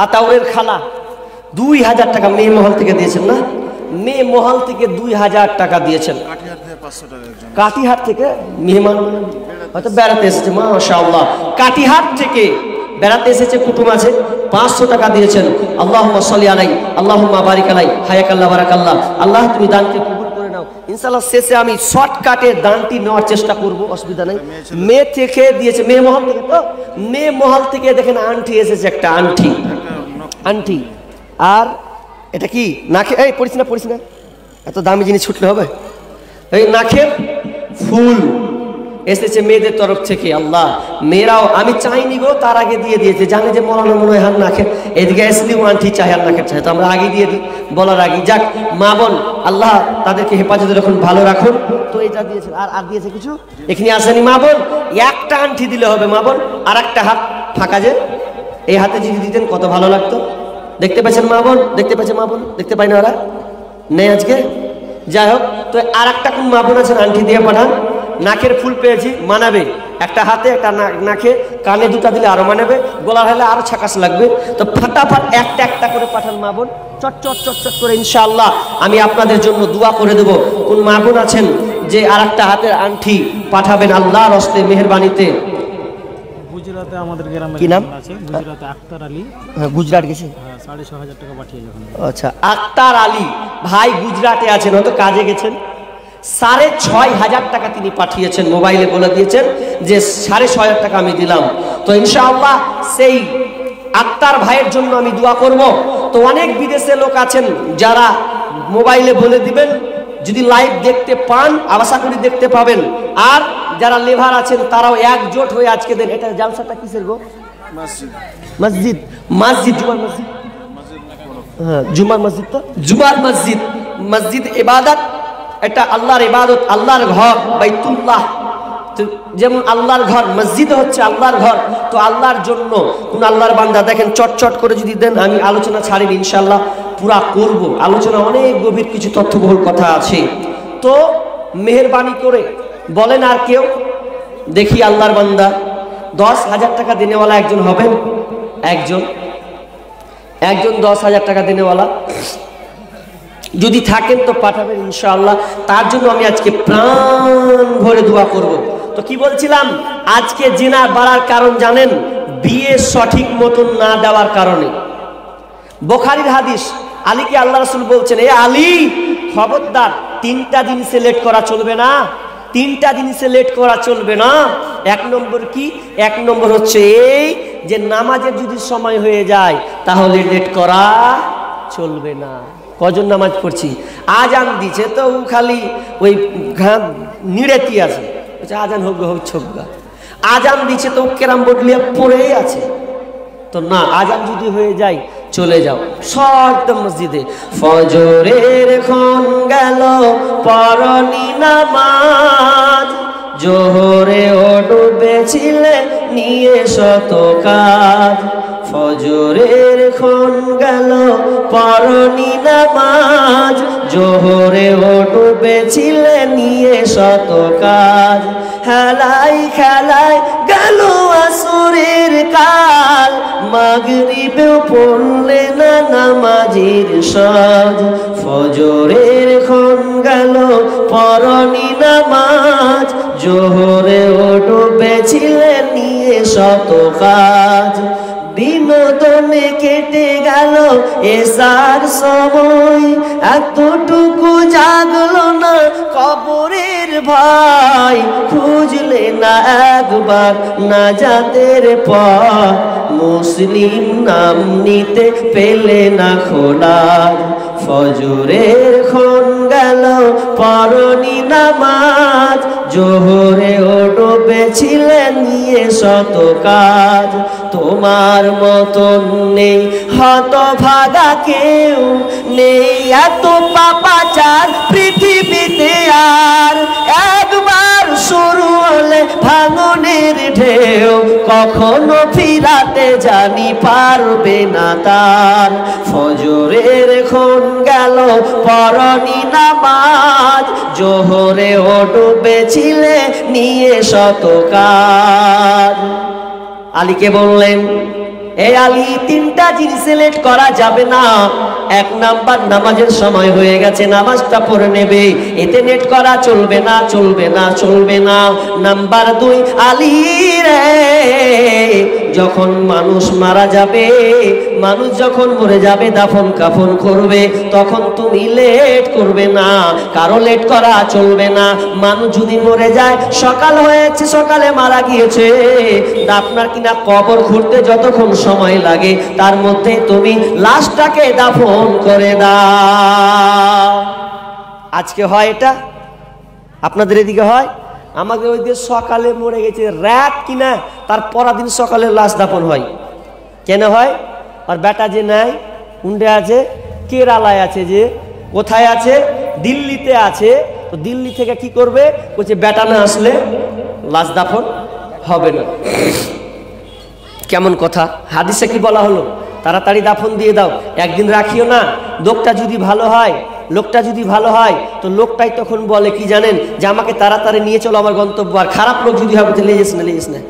আতাউরের খালা 2000 টাকা মেয়ে মহল থেকে দিয়েছেন না, মেয়ে মহল থেকে 2000 টাকা দিয়েছেন। কাঠিহার থেকে 500 টাকা একজন, কাটিহাট থেকে মেহমান হয়তো বেড়াতে এসেছে, মাশাআল্লাহ, কাটিহাট থেকে বেড়াতে এসেছে, কুটুম আছে, 500 টাকা দিয়েছেন। আল্লাহুম্মা সাল্লি আলাই, আল্লাহুম্মা বারিক আলাই, হায়াকাল্লাহ বারাকাল্লাহ, আল্লাহ তুমি দানকে কবুল করে নাও। ইনশাআল্লাহ শেষে আমি শর্টকাটে দানটি নেওয়ার চেষ্টা করব, অসুবিধা নেই। মেয়ে থেকে দিয়েছে, মেয়ে মহল থেকে, তো মেয়ে মহল থেকে দেখেন আন্টি এসেছে, একটা আন্টি, আর এটা কি নাকে, এই পড়িস না, এত দামি জিনিস ছুটলে হবে, এই নাকের ফুল এসেছে মেয়েদের তরফ থেকে। আল্লাহ, মেয়েরাও আমি চাইনি গো, তার আগে দিয়ে দিয়েছে, জানে যে মরানো মনে হয় হার নাকের, এদিকে আসলেও আন্টি চাই, হার নাকের চাই, তো আমরা আগে দিয়ে দিই বলার আগে। যাক মা বোন, আল্লাহ তাদেরকে হেফাজতে রাখুন, ভালো রাখুন। তো এটা দিয়েছে, আর দিয়েছে কিছু এখানে আসেনি মা বোন, একটা আন্টি দিলে হবে মা বোন, আর একটা হাত ফাঁকা, যে এই হাতে যদি দিতেন কত ভালো লাগতো। দেখতে পাচ্ছেন মা বোন, দেখতে পাচ্ছে মা বোন, দেখতে পাই না ওরা নেই আজকে, যাই হোক। তো আর একটা কোন মা বোন আছেন আন্টি দিয়ে পাঠান, নাকের ফুল পেয়েছি, মানাবে, একটা হাতে একটা নাকে, কানে দুটা দিলে আরো মানাবে, গলার হলে আরো ছাকাস লাগবে, তো ফাটাফাট একটা করে পাঠান মা বোন, চট করে ইনশাআল্লাহ আমি আপনাদের জন্য দোয়া করে দেব। কোন মা বোন আছেন যে আর একটা হাতের আংটি পাঠাবেন আল্লাহর হস্তে মেহেরবানিতে। গুজরাটে আমাদের গ্রামে কি নাম আছে, গুজরাটে আক্তার আলী, হ্যাঁ গুজরাট গেছে, 6500 টাকা পাঠিয়েছে। আচ্ছা, আক্তার আলী ভাই গুজরাটে আছেন, হয়তো কাজে গেছেন, 6500 টাকা তিনি পাঠিয়েছেন, মোবাইলে বলে দিয়েছেন যে 6500 টাকা আমি দিলাম। তো ইনশাআল্লাহ সেই আক্তার ভাইয়ের জন্য আমি দোয়া করব। তো অনেক বিদেশে লোক আছেন যারা মোবাইলে বলে দিবেন, যদি লাইভ দেখতে পান আশা করি দেখতে পাবেন, আর যারা লেভার আছেন তারাও একজোট হয়ে আজকে দেন। এটা জালসাটা কিসের গো? মসজিদ, জুমার মসজিদ, হ্যাঁ জুমার মসজিদ, তো জুমার মসজিদ ইবাদত, এটা আল্লাহর ইবাদত, আল্লাহর ঘর বাইতুল্লাহ, যেমন আল্লাহর ঘর মসজিদ হচ্ছে আল্লাহর ঘর। তো আল্লাহর জন্য কোন আল্লাহর বান্দা দেখেন চট করে যদি দেন, আমি আলোচনা ছাড়িনি ইনশাআল্লাহ, পুরা করব। আলোচনা অনেক গভীর, কিছু তথ্যবহুল কথা আছে। তো মেহেরবানি করে বলেন আর কেউ, দেখি আল্লাহর বান্দা 10,000 টাকা দিনেওয়ালা একজন হবেন? একজন 10,000 টাকা দিনেওয়ালা যদি থাকেন তো পাঠাবেন ইনশাআল্লাহ। তার জন্য আমি আজকে প্রাণ ভরে দোয়া করব। তো কি বলছিলাম, আজকে জিনা বাড়ার কারণ জানেন? বিয়ে সঠিক মতন না দেওয়ার কারণে। বুখারীর হাদিস, আলীকে আল্লাহ রাসূল বলছেন, এ আলী খবরদার 3টা জিনিসে লেট করা চলবে না, 3টা জিনিসে লেট করা চলবে না। এক নম্বর কি? এক নম্বর হচ্ছে এই যে নামাজের যদি সময় হয়ে যায় তাহলে লেট করা চলবে না। কজন নামাজ পড়ছি, আজান দিছে তো ও খালি ওই নিড়েতি আছে, আজান হোক হোক ছোকগা, আজান দিছে তো কেরাম বদলিয়ে পড়েই আছে। তো না, আজান যদি হয়ে যায় চলে যাও শর্ত মসজিদে। ফজরের ক্ষণ গেল পরনি নামাজ, জোহরে ও ডুবেছিলে নিয়ে শত কাজ। ফজরের ক্ষণ গেল পরনি নামাজ, জোহরে ও ডুবেছিলে নিয়ে শত কাজ। হেলাই খেলায় গেল আসরের কাল, মাগরিবেও পড়লে না নামাজের সাজ। ফজরের ক্ষণ গেল পরনি নামাজ, জোহরে ও ডুবেছিলে নিয়ে শত কাজ। বিনোদনে কেটে গেল এসার সময়, এতটুকু জাগলো না কবরের ভয়। খুঁজলে না একবার নাজাতের পথ, মুসলিম নাম নিতে পেলে না খোলার। ফজরের ক্ষণ গেল পরনি নামাজ, জোহরে ও ডুবেছিলে নিয়ে শত কাজ। তোমার মতন নেই হতভাগা কেউ, নেই এত পাপাচার পৃথিবীতে আর। একবার শুরু হলে ভাঙনের ঢেউ, কখনো ফিরাতে জানি পারবে না তার। ফজরের ক্ষণ গেল পরনি নামাজ, জোহরে ও ডুবেছিলে নিয়ে শত কাজ। আলীকে বললেন, এ আলী 3টা জিনিস লেট করা যাবে না। এক নাম্বার, নামাজের সময় হয়ে গেছে, নামাজটা পড়ে নেবে, এতে লেট করা চলবে না, চলবে না, চলবে না। নাম্বার 2, আলী রে, যখন মানুষ মারা যাবে, মানুষ যখন মরে যাবে, দাফন কাফন করবে, তখন তুমি লেট করবে না, কারো লেট করা চলবে না। মানুষ যদি মরে যায়, সকাল হয়েছে, সকালে মারা গিয়েছে, আপনার কিনা কবর খুঁড়তে যতক্ষণ সময় লাগে তার মধ্যে তুমি লাশটাকে দাফন করে দাও। আজকে হয় এটা? আপনাদের এদিকে হয়? আমাদের ওই দিকে সকালে মরে গেছে, রাত কিনা তার পরদিন সকালে লাশ দাফন হয়। কেন হয়? আর বেটা যে নাই, উন্ডে আছে, কেরালায় আছে, যে কোথায় আছে? দিল্লিতে আছে। তো দিল্লি থেকে কি করবে? বলছে বেটা না আসলে লাশ দাফন হবে না। কেমন কথা? হাদিসে কি বলা হলো? তাড়াতাড়ি দাফন দিয়ে দাও, একদিন রাখিও না। লোকটা যদি ভালো হয়, লোকটা যদি ভালো হয় তো লোকটাই তখন বলে কি জানেন, যে আমাকে তাড়াতাড়ি নিয়ে চলো আমার গন্তব্য। আর খারাপ লোক যদি হবে, লেগে যাস না,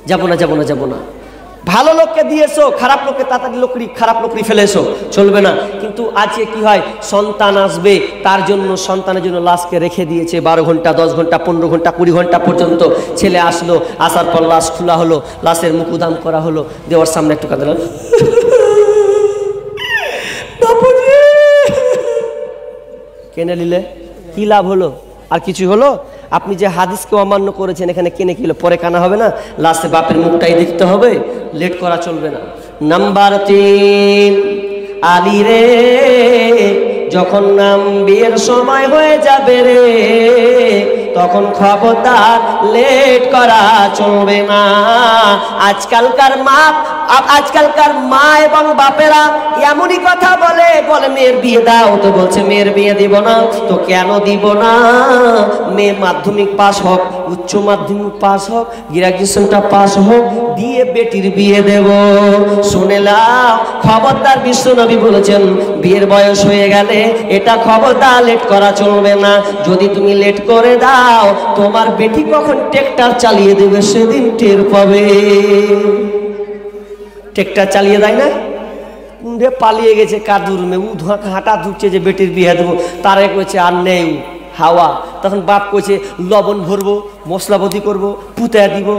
যাবো না, যাবো না, যাবো না। ভালো লোককে দিয়েছো, খারাপ লোককে তাড়াতাড়ি খারাপ লোকরি ফেলেছো, চলবে না। কিন্তু আজকে কি হয়, সন্তান আসবে, তার জন্য সন্তানের জন্য লাশকে রেখে দিয়েছে 12 ঘন্টা, 10 ঘন্টা, 15 ঘন্টা, 20 ঘন্টা পর্যন্ত। ছেলে আসলো, আসার পর লাশ খোলা হলো, লাশের মুখ উদাম করা হলো, দেওয়ার সামনে একটু কাঁদলেন, কেনে নিলে কি লাভ হলো? আর কিছু হলো? আপনি যে হাদিসকে অমান্য করেছেন, এখানে কেনে কি হলো? পরে কানা হবে না, লাস্টে বাপের মুখটাই দেখতে হবে, লেট করা চলবে না। নাম্বার 3, আলী রে, যখন নাম বিয়ের সময় হয়ে যাবে রে, তখন খবরদার লেট করা চলবে না। আজকালকার মা আজকালকার মা এবং বাপেরা এমনই কথা বলে, বলে মেয়ের বিয়ে দাও, তো বলছে মেয়ের বিয়ে দিব না। তো কেন দিব না? মেয়ে মাধ্যমিক পাস হোক, উচ্চ মাধ্যমিক পাস হোক, গ্রাজুয়েশনটা পাস হোক, দিয়ে বেটির বিয়ে দেব। শুনে লাও, খবরদার বিশ্বনবী বলেছেন বিয়ের বয়স হয়ে গেলে এটা খবরদার লেট করা চলবে না। যদি তুমি লেট করে দাও, তোমার বেটি কখন ট্রেক্টর চালিয়ে দেবে সেদিন টের পাবে। ট্রেক্টর চালিয়ে দেয় না, কুন্ডে পালিয়ে গেছে কাদুর মে, উ হাঁটা ধুকছে যে বেটির বিয়ে দেবো, তারে কইছে আর নেই হাওয়া। তখন বাপ কইছে লবণ ভরবো, মশলাপতি করবো, পুঁতে দিব।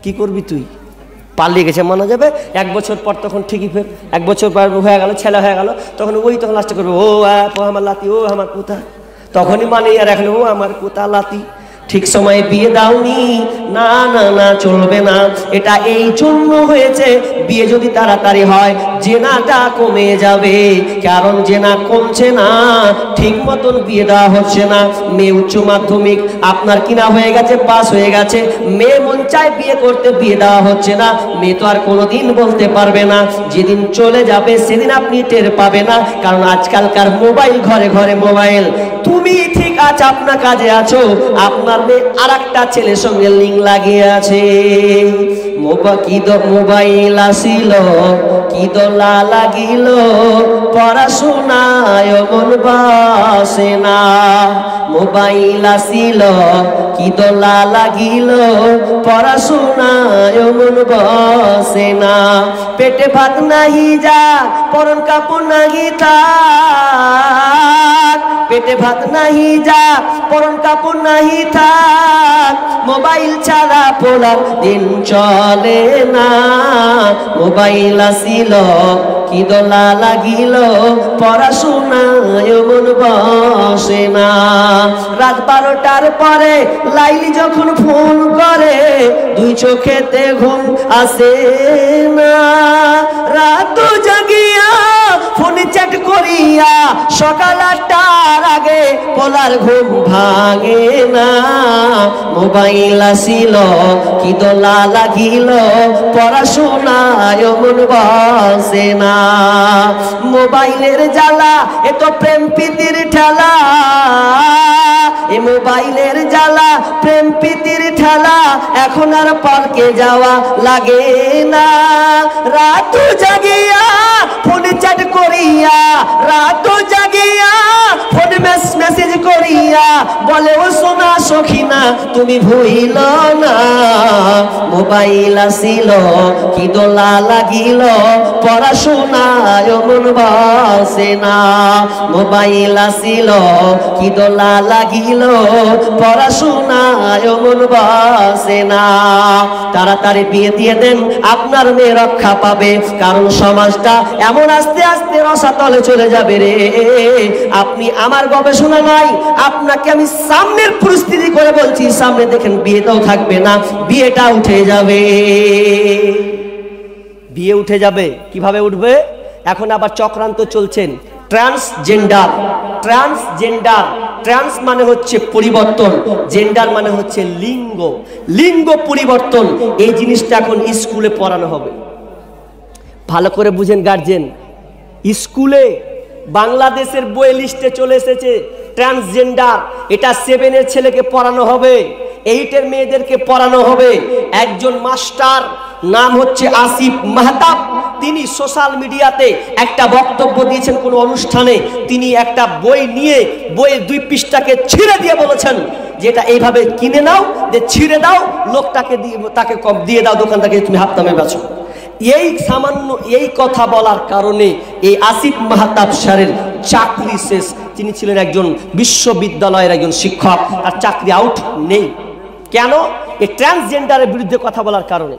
কি করবি তুই? পালিয়ে গেছে মানা যাবে। 1 বছর পর তখন ঠিকই ফের 1 বছর পর হয়ে গেল, ছেলে হয়ে গেল, তখন ওই তখন লাস্টে করবে ও আমার লাতি, ও আমার কোথা, তখনই মানে আর এখন ও আমার কোথা লাতি। ঠিক সময়ে বিয়ে দাওনি, না না না চলবে না। এটা এই জন্য হয়েছে, বিয়ে যদি তাড়াতাড়ি হয় জেনাটা কমে যাবে। কারণ জেনা কমছে না, ঠিক মতন বিয়ে দেওয়া হচ্ছে না। মেয়ে উচ্চ মাধ্যমিক আপনার কিনা হয়ে গেছে, পাস হয়ে গেছে, মেয়ে মন চায় বিয়ে করতে, বিয়ে দেওয়া হচ্ছে না। মেয়ে তো আর কোনোদিন বলতে পারবে না, যেদিন চলে যাবে সেদিন আপনি টের পাবে না। কারণ আজকালকার মোবাইল, ঘরে ঘরে মোবাইল। তুমি ঠিক আছে আপনার কাজে আছো, আপনার আর একটা ছেলের সঙ্গে লিঙ্ক লাগিয়ে আছে। মোবাইল আসিল, কি দোলা লাগিল, পড়াশোনায় মন বসে না। মোবাইল আসিল, কি দোলা লাগিল, পড়াশোনায় মন বসে না। পেটে ভাত নাহি যা, পরন কাপড় নাহি থাক, পেটে ভাত নাহি যা, পরন কাপড় নাহি থাক। মোবাইল ছাড়া পোলার দিন চলে না। মোবাইল আসিল, কি দোলা লাগিল, পড়াশোনায় মন বসে না। রাত 12টার পরে লাইলি যখন ফোন করে, 2 চোখেতে ঘুম আসে না। রাত জাগিয়া ফোনে চ্যাট করিয়া সকাল 8টার আগে পোলার ঘুম ভাঙে না। মোবাইল আসিল, কি দোলা লাগিল, পড়াশোনায় মন বসে না। মোবাইলের জ্বালা, এ তো প্রেম প্রীতির ঠেলা। এ মোবাইলের জ্বালা, প্রেম প্রীতির ঠেলা, এখন আর পার্কে যাওয়া লাগে না। রাত জাগিয়া ফোনে চ্যাট করিয়া, রাত জাগিয়া ফোনে মেসেজ করিয়া বলে ও সোনা সখিনা তুমি ভুইল না। মোবাইল আসিল, কি দোলা লাগিল, পড়াশোনায় মন বসে না। মোবাইল আসিল, কি দোলা লাগিল, পড়াশোনায় মন বসে না। তাড়াতাড়ি বিয়ে দিয়ে দেন, আপনার মেয়ে রক্ষা পাবে। কারণ সমাজটা এমন আস্তে আস্তে রসাতলে চলে যাবে রে। আপনি আমার গবেষণা নাই, আপনাকে আমি সামনের পরিস্থিতি করে বলছি, সামনে দেখেন বিয়েটাও থাকবে না, বিয়েটা উঠে যাবে। বিয়ে উঠে যাবে। কিভাবে উঠবে? এখন আবার চক্রান্ত চলছেন, ট্রান্সজেন্ডার। ট্রান্সজেন্ডার, ট্রান্স মানে হচ্ছে পরিবর্তন, জেন্ডার মানে হচ্ছে লিঙ্গ। লিঙ্গ পরিবর্তন, এই জিনিসটা এখন স্কুলে পড়ানো হবে। ভালো করে বুঝেন গার্জেন, স্কুলে বাংলাদেশের বই লিস্টে চলে এসেছে ট্রান্সজেন্ডার। এটা 7-এর ছেলেকে পড়ানো হবে, 8-এর মেয়েদেরকে পড়ানো হবে। একজন মাস্টার, নাম হচ্ছে আসিফ মাহতাব, তিনি সোশ্যাল মিডিয়াতে একটা বক্তব্য দিয়েছেন কোন অনুষ্ঠানে। তিনি একটা বই নিয়ে বইয়ের 2 পৃষ্ঠাকে ছিঁড়ে দিয়ে বলেছেন যে এটা এইভাবে কিনে নাও, যে ছিঁড়ে দাও, লোকটাকে দিয়ে তাকে কম দিয়ে দাও, দোকান থেকে তুমি হাত নামে বেচো। এই সামান্য এই কথা বলার কারণে এই আসিফ মাহতাব স্যারের চাকরি শেষ। তিনি ছিলেন একজন বিশ্ববিদ্যালয়ের একজন শিক্ষক, আর চাকরি আউট নেই। কেন? এই ট্রান্সজেন্ডারের বিরুদ্ধে কথা বলার কারণে।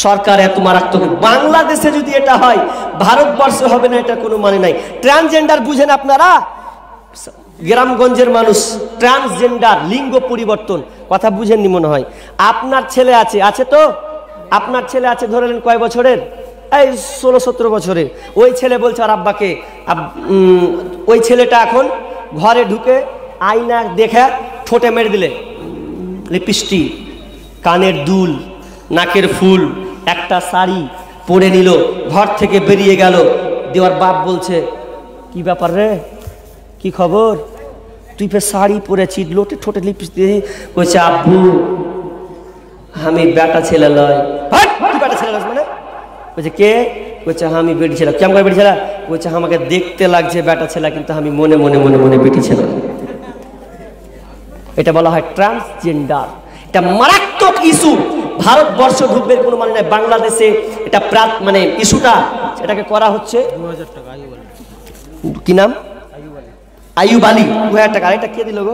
সরকার এত মারাত্মক। বাংলাদেশে যদি এটা হয়, ভারতবর্ষে হবে না, এটা কোনো মানে নাই। ট্রান্সজেন্ডার বুঝেন আপনারা? গ্রামগঞ্জের মানুষ ট্রান্সজেন্ডার, লিঙ্গ পরিবর্তন কথা বুঝেননি মনে হয়। আপনার ছেলে আছে, আছে তো? আপনার ছেলে আছে ধরলেন কয় বছরের? এই 16-17 বছরের। ওই ছেলে বলছে আর আব্বাকে, ওই ছেলেটা এখন ঘরে ঢুকে আয়না দেখে ঠোঁটে মেরে দিলে লিপস্টিক, কানের দুল, নাকের ফুল, একটা শাড়ি, পড়ে নিল, ঘর থেকে বেরিয়ে গেল। দেওয়ার বাপ বলছে, কি ব্যাপার রে, কি খবর, তুই ফের শাড়ি পরেছিস, লোটে ঠোঁটে লিপস্টিক, বলছে আব্বু আমি বেটা ছেলে লয়। তুই বেটা ছেলে লস মানে? বলছে কে? বলছে আমি বেটি ছেলে। কেমন করে বেটি ছেলে? বলছে আমাকে দেখতে লাগছে বেটা ছেলে, কিন্তু আমি মনে মনে মনে মনে বেটি ছেলে। এটা বলা হয় ট্রান্সজেন্ডার। এটা মারাত্মক ইস্যু। ভারতবর্ষ ঢুকবে কোনো মানে নাই, বাংলাদেশে এটা মানে ইস্যুটা এটাকে করা হচ্ছে। 2000 টাকা আইয়ুব আলী। কি নাম? আইয়ুব আলী। 2000 টাকা। এটা কে দিল গো?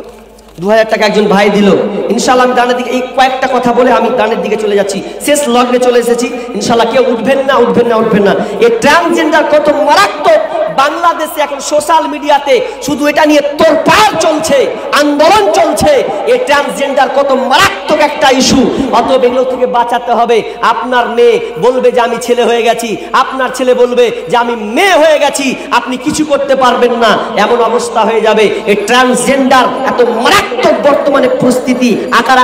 2000 টাকা একজন ভাই দিল। ইনশাআল্লাহ আমি দানের দিকে এই কয়েকটা কথা বলে আমি দানের দিকে চলে যাচ্ছি, শেষ লগ্নে চলে এসেছি। ইনশাআল্লাহ কেউ উঠবেন না, উঠবেন না, উঠবেন না। এই ট্রান্সজেন্ডার কত মারাত্মক। বাংলাদেশে এখন সোশ্যাল মিডিয়াতে শুধু এটা নিয়ে তোড়পাড় চলছে, আন্দোলন চলছে। এই ট্রান্সজেন্ডার কত মারাত্মক একটা ইস্যু। অতএব এগুলো থেকে বাঁচাতে হবে। আপনার মেয়ে বলবে যে আমি ছেলে হয়ে গেছি, আপনার ছেলে বলবে যে আমি মেয়ে হয়ে গেছি, আপনি কিছু করতে পারবেন না, এমন অবস্থা হয়ে যাবে। এই ট্রান্সজেন্ডার এত মারাত্মক বর্তমানে পরিস্থিতি আকার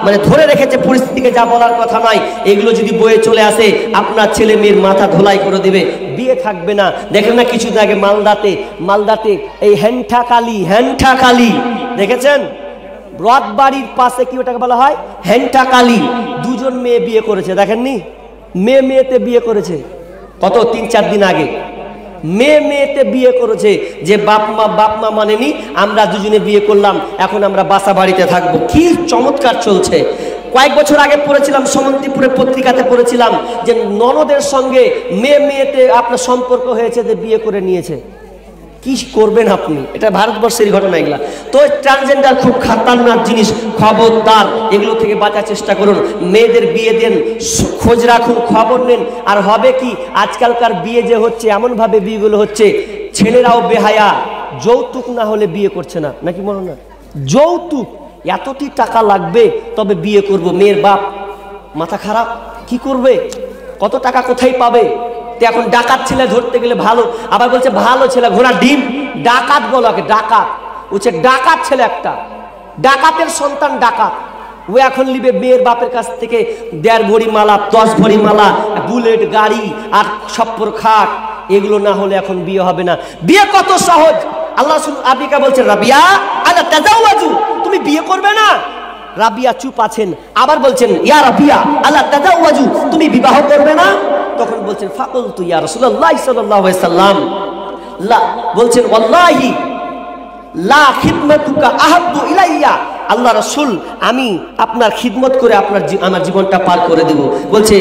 মানে ধরে রেখেছে পরিস্থিতিকে, যা বলার কথা নয়। এগুলো যদি বয়ে চলে আসে, আপনার ছেলে মেয়ের মাথা ধোলাই করে দেবে, বিয়ে থাকবে না। দেখেন না কিছুদিন আগে মালদাতে এই হ্যান্ঠা কালী দেখেছেন? রথবাড়ির পাশে কি ওটাকে বলা হয়? হ্যান্ঠা কালী। দুজন মেয়ে বিয়ে করেছে, দেখেননি? মেয়েতে বিয়ে করেছে কত 3-4 দিন আগে। মেয়েতে বিয়ে করেছে, যে বাপ মা মানেনি, আমরা দুজনে বিয়ে করলাম, এখন আমরা বাসা বাড়িতে থাকবো। কি চমৎকার চলছে। কয়েক বছর আগে পড়েছিলাম, সমন্তিপুরের পত্রিকাতে পড়েছিলাম যে ননদের সঙ্গে মেয়েতে আপনার সম্পর্ক হয়েছে, যে বিয়ে করে নিয়েছে। কি করবেন আপনি? এটা ভারতবর্ষের ঘটনা এগুলা। তো ট্রান্সজেন্ডার খুব খাতারনাক জিনিস, খবরদার এগুলো থেকে বাঁচার চেষ্টা করুন। মেয়েদের বিয়ে দেন, খোঁজ রাখুন, খবর নেন। আর হবে কি, আজকালকার বিয়ে যে হচ্ছে, এমনভাবে বিয়েগুলো হচ্ছে, ছেলেরাও বেহায়া, যৌতুক না হলে বিয়ে করছে না, নাকি মনে না? যৌতুক, এতটি টাকা লাগবে তবে বিয়ে করব। মেয়ের বাপ মাথা খারাপ, কি করবে? কত টাকা কোথায় পাবে? এখন ডাকাত ছেলে ধরতে গেলে ভালো, আবার বলছে ভালো ছেলে ঘোড়া ডিম, ডাকাত বলাকে ডাকাত বলছে। ডাকাত ছেলে একটা, ডাকাতের সন্তান ডাকাত। ও এখন নিবে মেয়ের বাপের কাছ থেকে 1.5 ভরি মালা, 10 ভরি মালা, বুলেট গাড়ি আর ছপ্পর খাট। এগুলো না হলে এখন বিয়ে হবে না। বিয়ে কত সহজ। আল্লাহ রাসূল আবিকা বলছেন, রাবিয়া আলা তাজাওয়াজু, তুমি বিয়ে করবে না? রাবিয়া চুপ আছেন। আবার বলছেন, ইয়া রাবিয়া আলা তাজাওয়াজু, তুমি বিবাহ করবে না? তখন বলছেন, ফাকুলতু ইয়া রাসূলুল্লাহ সাল্লাল্লাহু আলাইহি সাল্লাম লা, বলছেন ওয়াল্লাহি লা খিদমাতুকা আহাব্বু ইলাইয়া, আল্লাহ রাসূল আমি আপনার খিদমত করে আমার জীবনটা পার করে দেব। বলছে,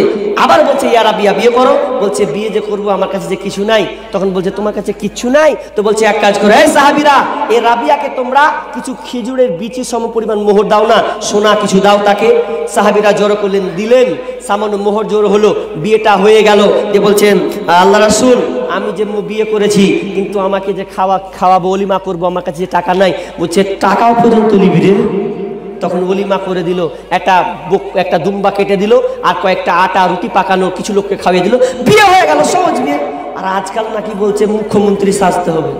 আবার বলছে, ইয়া রাবিয়া বিয়ে করো। বলছে, বিয়ে যে করবো আমার কাছে যে কিছু নাই। তখন বলছে, তোমার কাছে কিচ্ছু নাই? তো বলছে, এক কাজ করো, এই সাহাবীরা, এই রাবিয়াকে তোমরা কিছু খেজুরের বিচি সমপরিমাণ মোহর দাও না, সোনা কিছু দাও তাকে। সাহাবীরা জড়ো করলেন, দিলেন, সামান্য মোহর জোর হলো, বিয়েটা হয়ে গেল। যে বলছেন, আল্লাহ রাসূল আমি যে বিয়ে করেছি, কিন্তু আমাকে যে খাওয়াবো, ওলিমা করবো, আমার কাছে যে টাকা নাই। বলছে, টাকাও পর্যন্ত নিবি রে? তখন ওলিমা করে দিল, একটা দুম্বা কেটে দিল, আর কয়েকটা আটা রুটি পাকানো কিছু লোককে খাইয়ে দিল, বিয়ে হয়ে গেল, সহজ বিয়ে। আর আজকাল নাকি বলছে মুখ্যমন্ত্রী সাজতে হবে,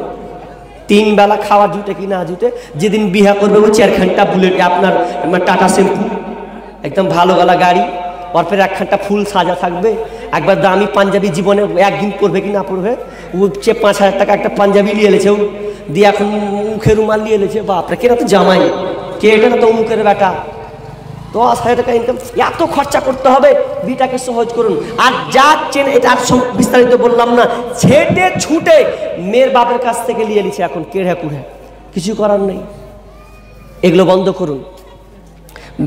3 বেলা খাওয়া জুটে কি না জুটে। যেদিন বিয়ে করবে ওই 4 ঘন্টা বুলেট, আপনার টাটা শ্যাম্পু, একদম ভালো গলা গাড়ি, অর্পের 1 ঘন্টা ফুল সাজা থাকবে। একবার দামি পাঞ্জাবি জীবনে একদিন পরবে কি না পরবে, ও 5,000 টাকা একটা পাঞ্জাবি নিয়ে এলেছে, ও দিয়ে এখন মুখে রুমাল নিয়ে এলেছে। বাপরে, কেনা তো জামাই, কে এটা না তো মুখের বেটা। 10,000 টাকা ইনকাম, এত খরচা করতে হবে। বিটাকে সহজ করুন। আর যাচ্ছেন, এটা আর বিস্তারিত বললাম না, ছেটে ছুটে মেয়ের বাপের কাছ থেকে নিয়ে নিচ্ছে, এখন কেড়ে কুড়ে, কিছু করার নেই। এগুলো বন্ধ করুন।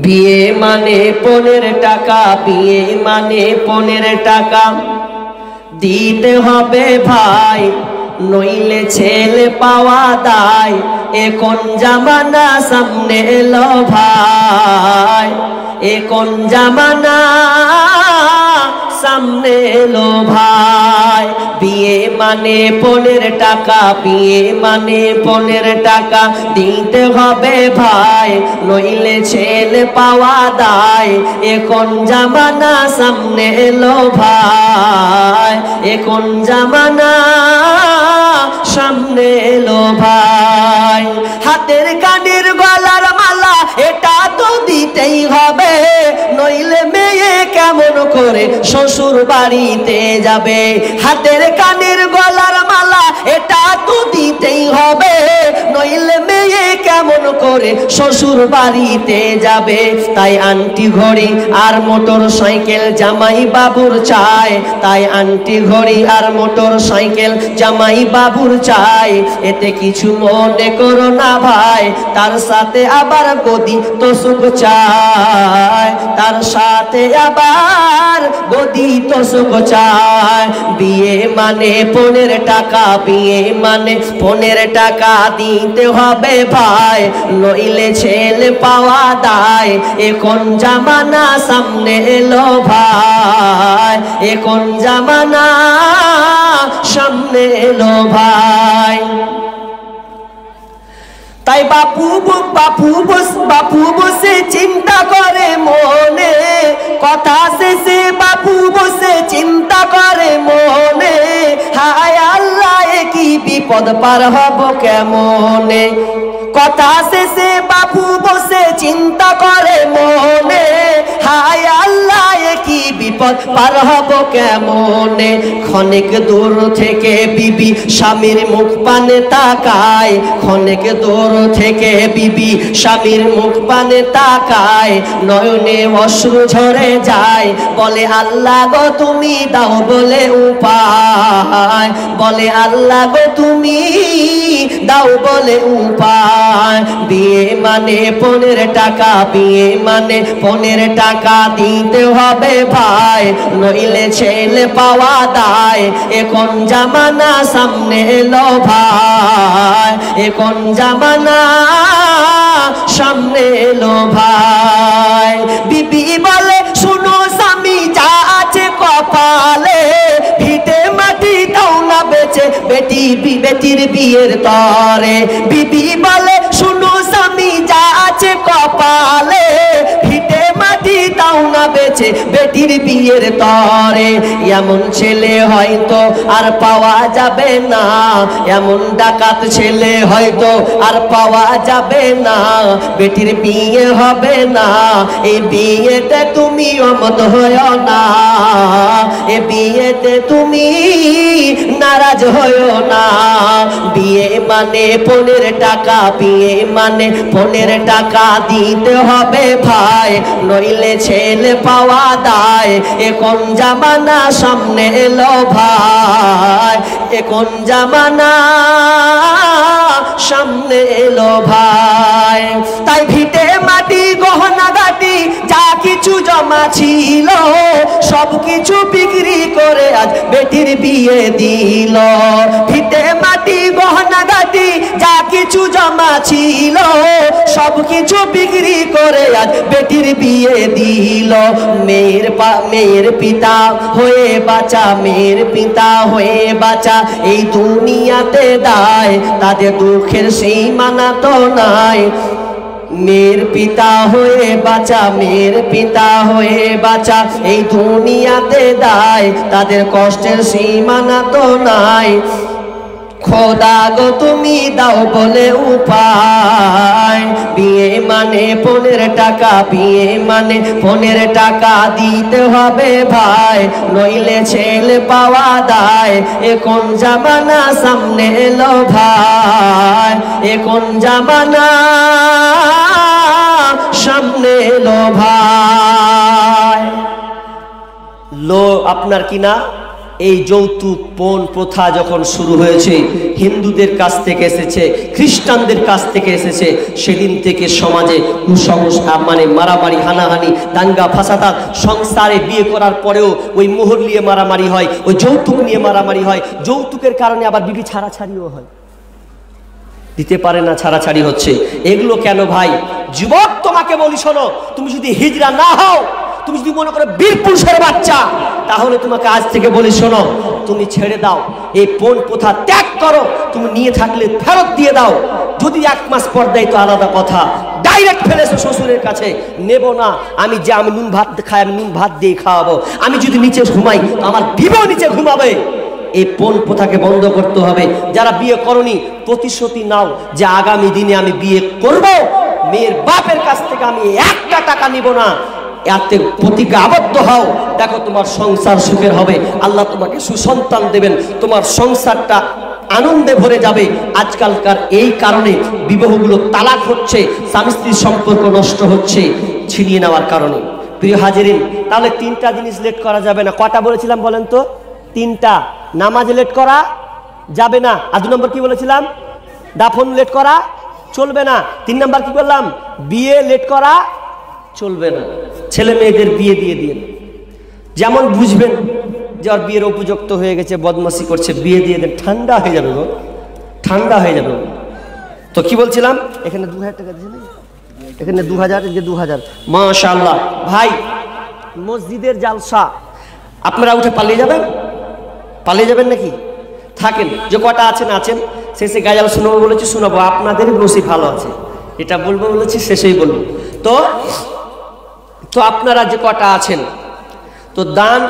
বিয়ে মানে 15 টাকা, বিয়ে মানে 15 টাকা দিতে হবে ভাই, নইলে ছেলে পাওয়া দায়। এখন জামানা সামনে এলো ভাই, এখন জামানা সামনে এলো ভাই। বিয়ে মানে 15 টাকা, বিয়ে মানে 15 টাকা দিতে হবে ভাই, নইলে ছেলে পাওয়া দায়। এখন জামানা সামনে এলো ভাই, এখন জামানা সামনে এলো ভাই। হাতের কানের গলার মালা এটা তো দিতেই হবে, নইলে মেয়ে কেমন করে শ্বশুর বাড়িতে যাবে। হাতের কানের গলার মালা এটা তো দিতেই হবে, নইলে মেয়ে কেমন করে শ্বশুর বাড়িতে যাবে। তাই আন্টি ঘড়ি আর মোটর সাইকেল জামাই বাবুর চাই, তাই আন্টি ঘড়ি আর মোটর সাইকেল জামাই বাবুর চাই। এতে কিছু মনে করো না ভাই, তার সাথে আবার গদি তোষক চাই, তার সাথে আবার গদি তোষক চাই। বিয়ে মানে 15 টাকা, বিয়ে মানে 15 টাকা দিতে হবে ভাই, নইলে ছেলে পাওয়া দায়। এখন জামানা সামনে এলো ভাই, এখন জামানা সামনে এলো ভাই। তাই বাপু বসে চিন্তা করে মনে, কথা শেষে বাপু বসে চিন্তা করে মনে, হায় আল্লাহ এ কি বিপদ পার হব কেমনে। কথা শেষে বাপু বসে চিন্তা করে মনে, হায় আল্লাহ এ কি বিপদ পার হব কেমনে। ক্ষণিক দূর থেকে বিবি স্বামীর মুখ পানে তাকায়, ক্ষণিক দূর থেকে বিবি স্বামীর মুখ পানে তাকায়, নয়নে অশ্রু ঝরে যায়, বলে আল্লাহ গো তুমি দাও বলে উপায়, বলে আল্লাহ গো তুমি দাও বলে উপায়। বিয়ে মানে 15 টাকা, বিয়ে মানে 15 টাকা দিতে হবে ভাই, নইলে ছেলে পাওয়া দায়। এখন জামানা সামনে এলো ভাই, এখন জামানা সামনে এলো ভাই। বিবি বলে শুনো স্বামী যা আছে কপালে, ভিটে মাটি দাও না বেচে বেটির বিয়ের তরে। বিবি বলে শুনো স্বামী যা আছে কপালে, ভিটে মাটি দাও না বেচে বেটির বিয়ের তরে। এমন ছেলে হয়তো আর পাওয়া যাবে না, এমন ডাকাত ছেলে হয়তো আর পাওয়া যাবে না, বেটির বিয়ে হবে না। এই বিয়েতে তুমি অমত হয়ো না, এ বিয়েতে তুমি নারাজ হয়ো না। বিয়ে মানে 15 টাকা, বিয়ে মানে 15 টাকা দিতে হবে ভাই, নইলে ছেলে পাওয়া দায়। এখন জামানা সামনে এলো ভাই, এখন জামানা সামনে এলো ভাই। তাই ভিটে মাটি গহনা গাটি যা কিছু জমা ছিল, সব কিছু বিক্রি করে আজ বেটির বিয়ে দিল। ভিটে মাটি গহনা গাটি যা কিছু জমা ছিল, সব কিছু বিক্রি করে আজ বেটির বিয়ে দিল। মেয়ের পিতা হয়ে বাঁচা, মেয়ের পিতা হয়ে বাঁচা এই দুনিয়াতে দায়, তাদের দুঃখের সীমানা তো নাই। মেয়ের পিতা হয়ে বাঁচা, মেয়ের পিতা হয়ে বাঁচা এই দুনিয়াতে দায়, তাদের কষ্টের সীমানা তো নাই। খোদা গো তুমি দাও বলে উপায়। বিয়ে মানে 15 টাকা, বিয়ে মানে 15 টাকা দিতে হবে ভাই, নইলে ছেলে পাওয়া দায়। এখন জামানা সামনে এলো ভাই, এখন জামানা সামনে এলো ভাই। আপনার কিনা এই যৌতুক পণ প্রথা যখন শুরু হয়েছে, হিন্দুদের কাছ থেকে এসেছে, খ্রিস্টানদের কাছ থেকে এসেছে, সেদিন থেকে সমাজে কুসংস্কার মানে মারামারি, হানাহানি, দাঙ্গা ফাসাদ, সংসারে বিয়ে করার পরেও ওই মোহর নিয়ে মারামারি হয়, ওই যৌতুক নিয়ে মারামারি হয়। যৌতুকের কারণে আবার বিবি ছাড়াছাড়িও হয়, দিতে পারে না, ছাড়াছাড়ি হচ্ছে। এগুলো কেন ভাই? যুবক তোমাকে বলি শোনো, তুমি যদি হিজড়া না হও, তুমি যদি মনে করো বীর পুরুষের বাচ্চা, তাহলে তোমাকে আজ থেকে বলি শোনো, তুমি ছেড়ে দাও, এই পণ প্রথা ত্যাগ করো। তুমি নিয়ে থাকলে ফেরত দিয়ে দাও, যদি 1 মাস পর দেয় তো আলাদা কথা, ডাইরেক্ট ফেলেছো শ্বশুরের কাছে, নেব না। আমি নুন ভাত খাই, আমি নুন ভাত দিয়ে খাওয়াবো। আমি যদি নিচে ঘুমাই আমার বিবো নিচে ঘুমাবে। এই পণ প্রথাকে বন্ধ করতে হবে। যারা বিয়ে করনি প্রতিশ্রুতি নাও যে আগামী দিনে আমি বিয়ে করব, মেয়ের বাপের কাছ থেকে আমি 1টা টাকা নিব না। এতে প্রতিজ্ঞা আবদ্ধ হও, দেখো তোমার সংসার সুখের হবে, আল্লাহ তোমাকে সুসন্তান দেবেন, তোমার সংসারটা আনন্দে ভরে যাবে। আজকালকার এই কারণে বিবাহগুলো তালাক হচ্ছে, স্বামী স্ত্রীর সম্পর্ক নষ্ট হচ্ছে ছিনিয়ে নেওয়ার কারণে। প্রিয় হাজিরিন, তাহলে তিনটা জিনিস লেট করা যাবে না। কটা বলেছিলাম বলেন তো? তিনটা। নামাজ লেট করা যাবে না। আর 2 নম্বর কি বলেছিলাম? দাফন লেট করা চলবে না। 3 নম্বর কি বললাম? বিয়ে লেট করা চলবে না। ছেলে মেয়েদের বিয়ে দিয়ে দিন, যেমন বুঝবেন যে ওর বিয়ের উপযুক্ত হয়ে গেছে, বদমাশি করছে, বিয়ে দিয়ে দেন, ঠান্ডা হয়ে যাবে গো, ঠান্ডা হয়ে যাবে। তো কি বলছিলাম? এখানে 2000 টাকা দিয়েছে না, এখানে 2000, যে 2000, মাশাআল্লাহ। ভাই, মসজিদের জালসা আপনারা উঠে পালিয়ে যাবেন? পালিয়ে যাবেন নাকি? থাকেন, যে কটা আছেন আছেন, শেষে গাজাল শোনাবো বলেছি, শোনাবো, আপনাদেরই নসিব ভালো আছে, এটা বলবো বলেছি, শেষেই বলবো। তো আপনারা যে কটা আছেন, তো দান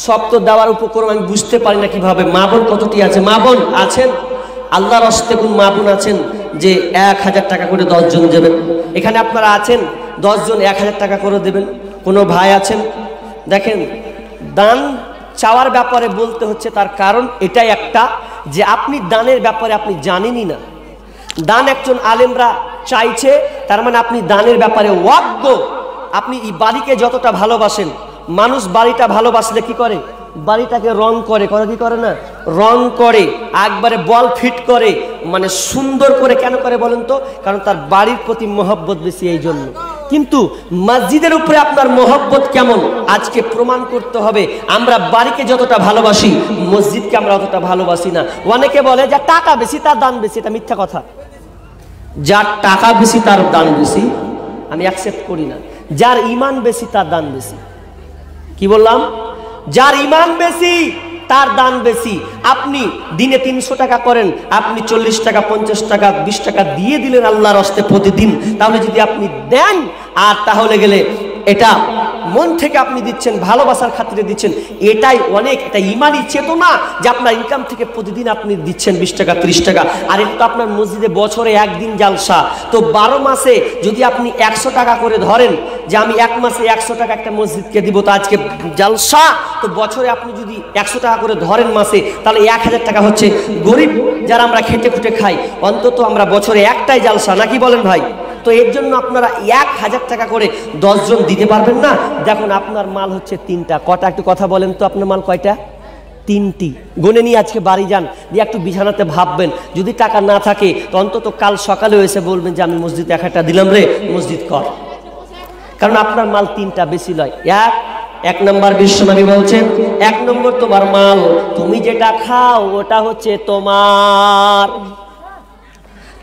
সব তো দেওয়ার উপক্রম আমি বুঝতে পারি না কিভাবে। মা বোন কতটি আছে? মা বোন আছেন আল্লাহর হস্তে, কোন মা বোন আছেন যে 1000 টাকা করে 10 জন দেবেন? এখানে আপনারা আছেন 10 জন 1000 টাকা করে দেবেন। কোনো ভাই আছেন? দেখেন, দান চাওয়ার ব্যাপারে বলতে হচ্ছে, তার কারণ এটাই একটা, যে আপনি দানের ব্যাপারে আপনি জানেনই না। দান একজন আলেমরা চাইছে, তার মানে আপনি দানের ব্যাপারে ওয়াজ্ঞ। আপনি এই বাড়িকে যতটা ভালোবাসেন, মানুষ বাড়িটা ভালোবাসলে কি করে? বাড়িটাকে রং করে, কি করে না? রং করে, একবারে বল ফিট করে, মানে সুন্দর করে। কেন করে বলেন তো? কারণ তার বাড়ির প্রতি মহব্বত বেশি, এই জন্য। কিন্তু মসজিদের উপরে আপনার মহব্বত কেমন, আজকে প্রমাণ করতে হবে। আমরা বাড়িকে যতটা ভালোবাসি, মসজিদকে আমরা অতটা ভালোবাসি না। অনেকে বলে যে টাকা বেশি তার দান বেশি, এটা মিথ্যা কথা। যার টাকা বেশি তার দান বেশি আমি অ্যাকসেপ্ট করি না। যার ঈমান বেশি তার দান বেশি। কি বললাম? যার ঈমান বেশি তার দান বেশি। আপনি দিনে 300 টাকা করেন, আপনি 40 টাকা, 50 টাকা, 20 টাকা দিয়ে দিলেন আল্লাহর হস্তে প্রতিদিন। তাহলে যদি আপনি দেন, আর তাহলে গেলে এটা মন থেকে আপনি দিচ্ছেন, ভালোবাসার খাতিরে দিচ্ছেন, এটাই অনেক। এটা ঈমানি চেতনা যে আপনার ইনকাম থেকে প্রতিদিন আপনি দিচ্ছেন 20 টাকা, 30 টাকা। আর এটা তো আপনার মসজিদে বছরে একদিন জালসা। তো 12 মাসে যদি আপনি 100 টাকা করে ধরেন, যে আমি 1 মাসে 100 টাকা একটা মসজিদকে দিব, তো আজকে জালসা, তো বছরে আপনি যদি 100 টাকা করে ধরেন মাসে, তাহলে 1000 টাকা হচ্ছে। গরিব যারা আমরা খেটে খুটে খাই, অন্তত আমরা বছরে একটাই জালসা, নাকি বলেন ভাই? তো এর জন্য আপনারা 1000 টাকা করে 10 জন দিতে পারবেন না? দেখুন, আপনার মাল হচ্ছে 3টা। কটা? একটু কথা বলেন তো, আপনার মাল কয়টা? 3টি। গুনে নিয়ে আজকে বাড়ি যান, দিয়ে একটু বিছানাতে ভাববেন। যদি টাকা না থাকে, তো অন্তত কাল সকালে এসে বলবেন যে আমি মসজিদে 1000 দিলাম রে, মসজিদ কর। কারণ আপনার মাল 3টা, বেশি নয়। 1 নম্বর বিশ্বনবী বলছেন, 1 নম্বর তোমার মাল, তুমি যেটা খাও ওটা হচ্ছে তোমার।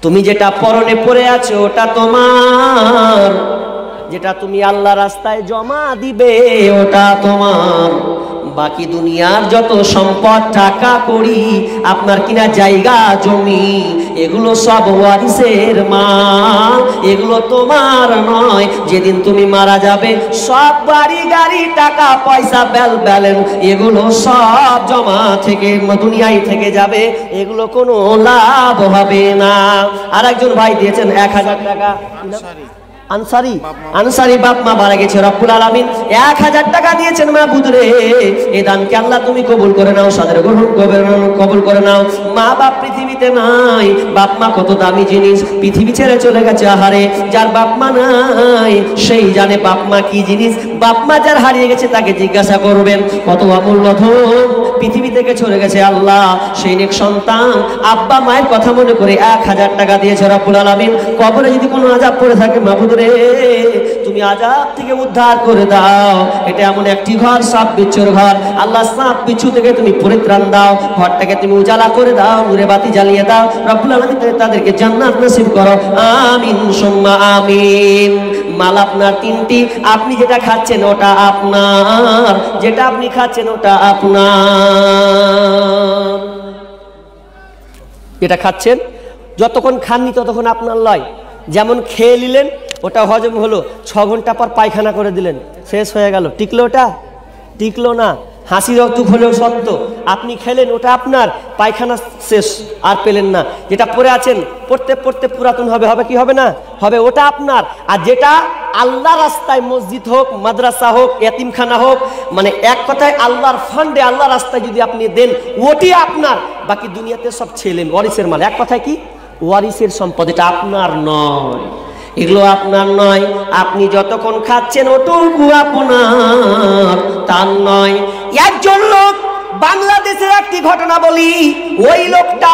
তুমি যেটা পরনে পরে আছো ওটা তোমার। যেটা তুমি আল্লাহ রাস্তায় জমা দিবে ওটা তোমার। বাকি দুনিয়ার যত সম্পদ, টাকা কড়ি, আপনার কিনা জায়গা জমি, এগুলো সব ওয়ারিসের মাল, এগুলো তোমার নয়। যেদিন তুমি মারা যাবে, সব বাড়ি গাড়ি, টাকা পয়সা, ব্যালেন্স, এগুলো সব জমা থেকে দুনিয়ায় থেকে যাবে, এগুলো কোনো লাভ হবে না। আর একজন ভাই দিয়েছেন 1000 টাকা, আনসারি বাপ মা মারা গেছে, রব্বুল আলামিন 1000 টাকা দিয়েছেন। মা বুদরে, এই দানকে আল্লাহ তুমি কবুল করে নাও, সাদরে কবুল করে নাও। মা বাপ পৃথিবীতে নাই, বাপ মা কত দামি জিনিস, পৃথিবী ছেড়ে চলে গেছে। আহারে, যার বাপ মা নাই সেই জানে বাপ মা কি জিনিস। বাপ মা যার হারিয়ে গেছে তাকে জিজ্ঞাসা করবেন, কত অমূল্য ধন পৃথিবী থেকে চলে গেছে। আল্লাহ সেই নেক সন্তান আব্বা মায়ের কথা মনে করে 1000 টাকা দিয়েছে রব্বুল আলামিন। কবরে যদি কোনো আযাব পড়ে থাকে, মাবুদ রে, তুমি আযাব থেকে উদ্ধার করে দাও। এটা এমন একটি ঘর, সাপ বিচ্ছুর ঘর। আল্লাহ সাপ বিচ্ছু থেকে তুমি পরিত্রাণ দাও, ঘরটাকে তুমি উজালা করে দাও, নূরে বাতি জ্বালিয়ে দাও। রব্বুল আলামিন তাদেরকে জান্নাত নসিব করো, আমিন সুম্মা আমিন। মাল আপনার 3টি, আপনি যেটা খাচ্ছেন ওটা আপনার, যেটা আপনি খাচ্ছেন ওটা আপনার। যেটা খাচ্ছেন, যতক্ষণ খাননি ততক্ষণ আপনার লয়। যেমন খেয়ে নিলেন, ওটা হজম হলো, 6 ঘন্টা পর পায়খানা করে দিলেন, শেষ হয়ে গেল। টিকলো? ওটা টিকলো না। হাসি রক্তুক হলেও সত্য, আপনি খেলেন, ওটা আপনার, পায়খানা শেষ, আর পেলেন না। যেটা পরে আছেন, পড়তে পড়তে পুরাতন হবে, কি হবে না হবে, ওটা আপনার। আর যেটা আল্লাহ রাস্তায় মসজিদ হোক, মাদ্রাসা হোক, এতিমখানা হোক, মানে এক কথায় আল্লাহর ফান্ডে আল্লাহ রাস্তায় যদি আপনি দেন, ওটি আপনার। বাকি দুনিয়াতে সব ছেলে ওয়ারিসের মাল। এক কথায় কি, ওয়ারিসের সম্পদ, এটা আপনার নয়, এগুলো আপনার নয়। আপনি যতক্ষণ খাচ্ছেন ওটুকু আপনার, তার নয়। একজন লোক, বাংলাদেশের একটি ঘটনা বলি, ওই লোকটা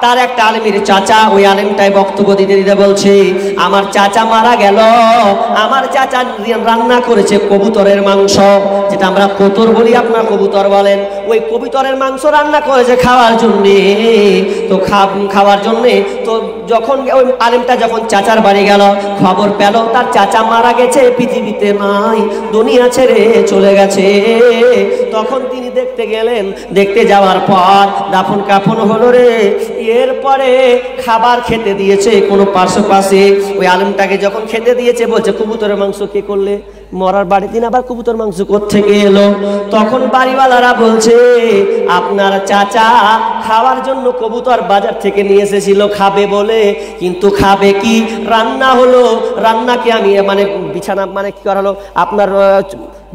তার একটা আলেমের চাচা, ওই আলেমটাই বক্তব্য দিতে দিতে বলছে, আমার চাচা মারা গেল, আমার চাচা রান্না করেছে কবুতরের মাংস, যেটা আমরা কোতর বলি, আপনার কবুতর বলেন, ওই কবুতরের মাংস রান্না করেছে খাওয়ার জন্যে। তো খাওয়ার জন্যে তো যখন ওই আলেমটা যখন চাচার বাড়ি গেল, খবর পেল তার চাচা মারা গেছে, পৃথিবীতে নাই, দুনিয়া ছেড়ে চলে গেছে। তখন তিনি দেখতে গেলেন, দেখতে যাওয়ার পর দাফন কাফন হলো রে। এরপরে খাবার খেতে দিয়েছে কোনো পাশে, ওই আলেমটাকে যখন খেতে দিয়েছে বলছে, কবুতরের মাংস কে করলে? মরার বাড়ি দিন আবার কবুতর মাংস কোত্থেকে এলো? তখন বাড়িওয়ালারা বলছে, আপনার চাচা খাওয়ার জন্য কবুতর বাজার থেকে নিয়ে এসেছিল খাবে বলে, কিন্তু খাবে কি, রান্না হলো, রান্নাকে আমি মানে বিছানা মানে কি করা হলো আপনার,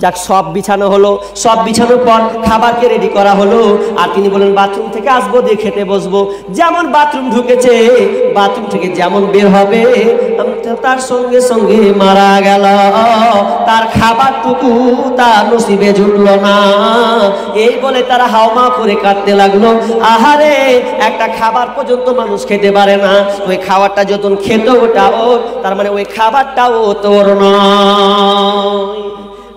যাক সব বিছানো হলো, সব বিছানোর পর খাবারকে রেডি করা হলো। আর তিনি বলেন বাথরুম থেকে আসবো, দিয়ে খেতে বসবো। যেমন বাথরুম ঢুকেছে, বাথরুম থেকে যেমন বের হবে, তার সঙ্গে সঙ্গে মারা গেল। তার খাবারটুকু তার নসিবে জুটলো না। এই বলে তারা হাওমা করে কাঁদতে লাগলো, আহারে, একটা খাবার পর্যন্ত মানুষ খেতে পারে না, ওই খাবারটা যতন খেত ওটা ওর, তার মানে ওই খাবারটাও তোর নয়।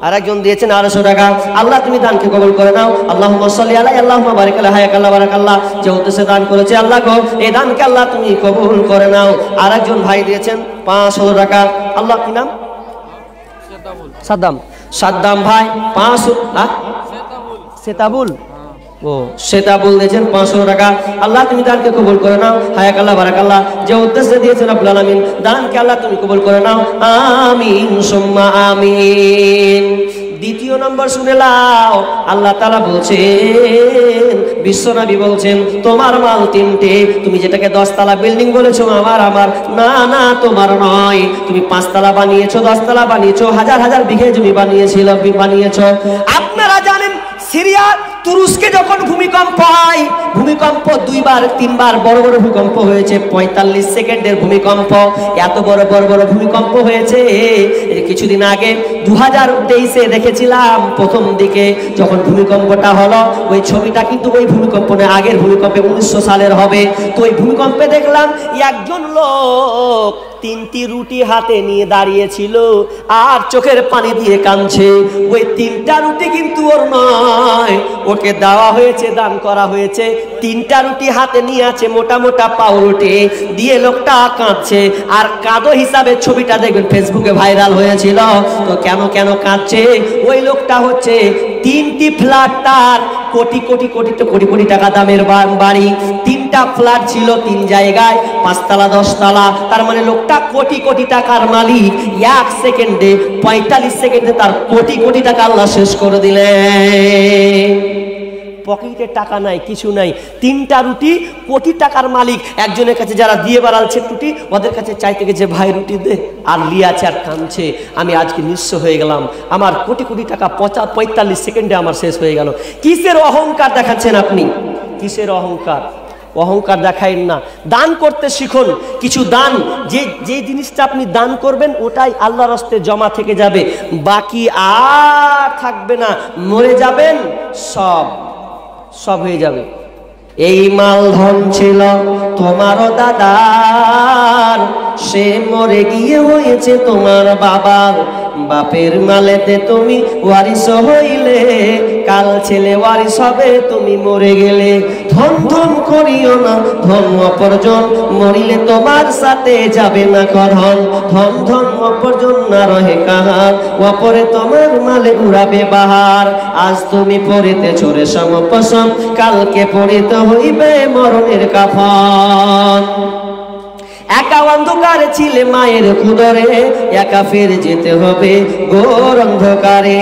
আর একজন দিয়েছেন 800 টাকা, আল্লাহ তুমি দানকে কবুল করে নাও, আল্লাহুম্মা সাল্লি আলাইহি আল্লাহুম্মা বারিক আলাইহি হায়াকাল্লাহ বারাকাল্লাহ। যে উদ্দেশ্যে দান করেছে, আল্লাহ গো এই দানকে আল্লাহ তুমি কবুল করে নাও। আর একজন ভাই দিয়েছেন 500 টাকা, আল্লাহ কি নাম? সাদ্দাম ভাই 500, সেতাবুল, ও সেতাবুল দিয়েছেন 500 টাকা, আল্লাহ তুমি দানকে কবুল করে নাও, হায়াকাল্লাহ বারাকাল্লাহ। যে উদ্দেশ্যে দিয়েছেন রব্বুল আলামিন, দানকে আল্লাহ তুমি কবুল করে নাও, আমিন সুম্মা আমিন। দ্বিতীয় নম্বর শুনে নাও, আল্লাহ তাআলা বলছেন, বিশ্বনবী বলছেন, তোমার মাল 3টে, তুমি যেটাকে 10 তলা বিল্ডিং বলেছো আমার, না না তোমার নয়, তুমি 5 তলা বানিয়েছো, 10 তলা বানিয়েছো, হাজার হাজার বিঘে জমি বানিয়েছো। আপনারা জানেন সিরিয়া তুরস্কে যখন ভূমিকম্প হয়, ভূমিকম্প 2বার 3বার বড় বড় ভূমিকম্প হয়েছে, 45 সেকেন্ডের ভূমিকম্প, এত বড় বড় ভূমিকম্প হয়েছে। কিছুদিন আগে 2023-এ দেখেছিলাম, প্রথম দিকে যখন ভূমিকম্পটা হলো, ওই ছবিটা কিন্তু ওই ভূমিকম্প নয়, আগের ভূমিকম্পে 1900 সালের হবে। তো ওই ভূমিকম্পে দেখলাম একজন লোক 3টি রুটি হাতে নিয়ে দাঁড়িয়েছিল আর চোখের পানি দিয়ে কাঁদছে। ওই 3টা রুটি কিন্তু ওর নয়, ওকে দেওয়া হয়েছে, দান করা হয়েছে। 3টা রুটি হাতে নিয়ে আছে, মোটা মোটা পাউরুটি দিয়ে লোকটা কাঁদছে। আর কাঁদো হিসাবে ছবিটা দেখবেন ফেসবুকে ভাইরাল হয়েছিল। তো কেন কাঁদছে? ওই লোকটা হচ্ছে 3টি ফ্ল্যাট, তার কোটি কোটি কোটি তো কোটি কোটি টাকা দামের বাড়ি, 3টা ফ্ল্যাট ছিল 3 জায়গায়, 5 তলা 10 তলা, তার মানে লোকটা কোটি কোটি টাকার মালিক। 1 সেকেন্ডে 45 সেকেন্ডে তার কোটি কোটি টাকা আল্লাহ শেষ করে দিলেন। পকেটে টাকা নাই, কিছু নাই, 3টা রুটি, কোটি টাকার মালিক। একজনের কাছে যারা দিয়ে বেড়াচ্ছে রুটি, ওদের কাছে চাইতে গেছে ভাই রুটি দে, আর লিয়াছে আর কাঁদছে, আমি আজকে নিঃস্ব হয়ে গেলাম, আমার কোটি কোটি টাকা 45 সেকেন্ডে আমার শেষ হয়ে গেল। কিসের অহংকার দেখাচ্ছেন আপনি? কিসের অহংকার? অহংকার দেখাইন না, দান করতে শিখুন। কিছু দান, যে জিনিসটা আপনি দান করবেন ওটাই আল্লাহর হস্তে জমা থেকে যাবে, বাকি আর থাকবে না, মরে যাবেন, সব হয়ে যাবে। এই মাল ধন ছিল তোমারও দাদার, সে মরে গিয়ে হয়েছে তোমার বাবার। বাপের মালেতে তুমি ওয়ারিস হইলে, কাল ছেলে ওয়ারিস হবে তুমি মরে গেলে। ধন ধন করিও না, ধন অপরজন, মরিলে তোমার সাথে যাবে না ধন। ধন ধন অপরজন না রহে কাহার, অপরে তোমার মালে উড়াবে বাহার। আজ তুমি পড়িতেছ রেশম পশম, কালকে পড়িতে হইবে মরণের কাফন। একা অন্ধকারে ছিলে মায়ের কুদরে, একা ফিরে যেতে হবে ঘোর অন্ধকারে।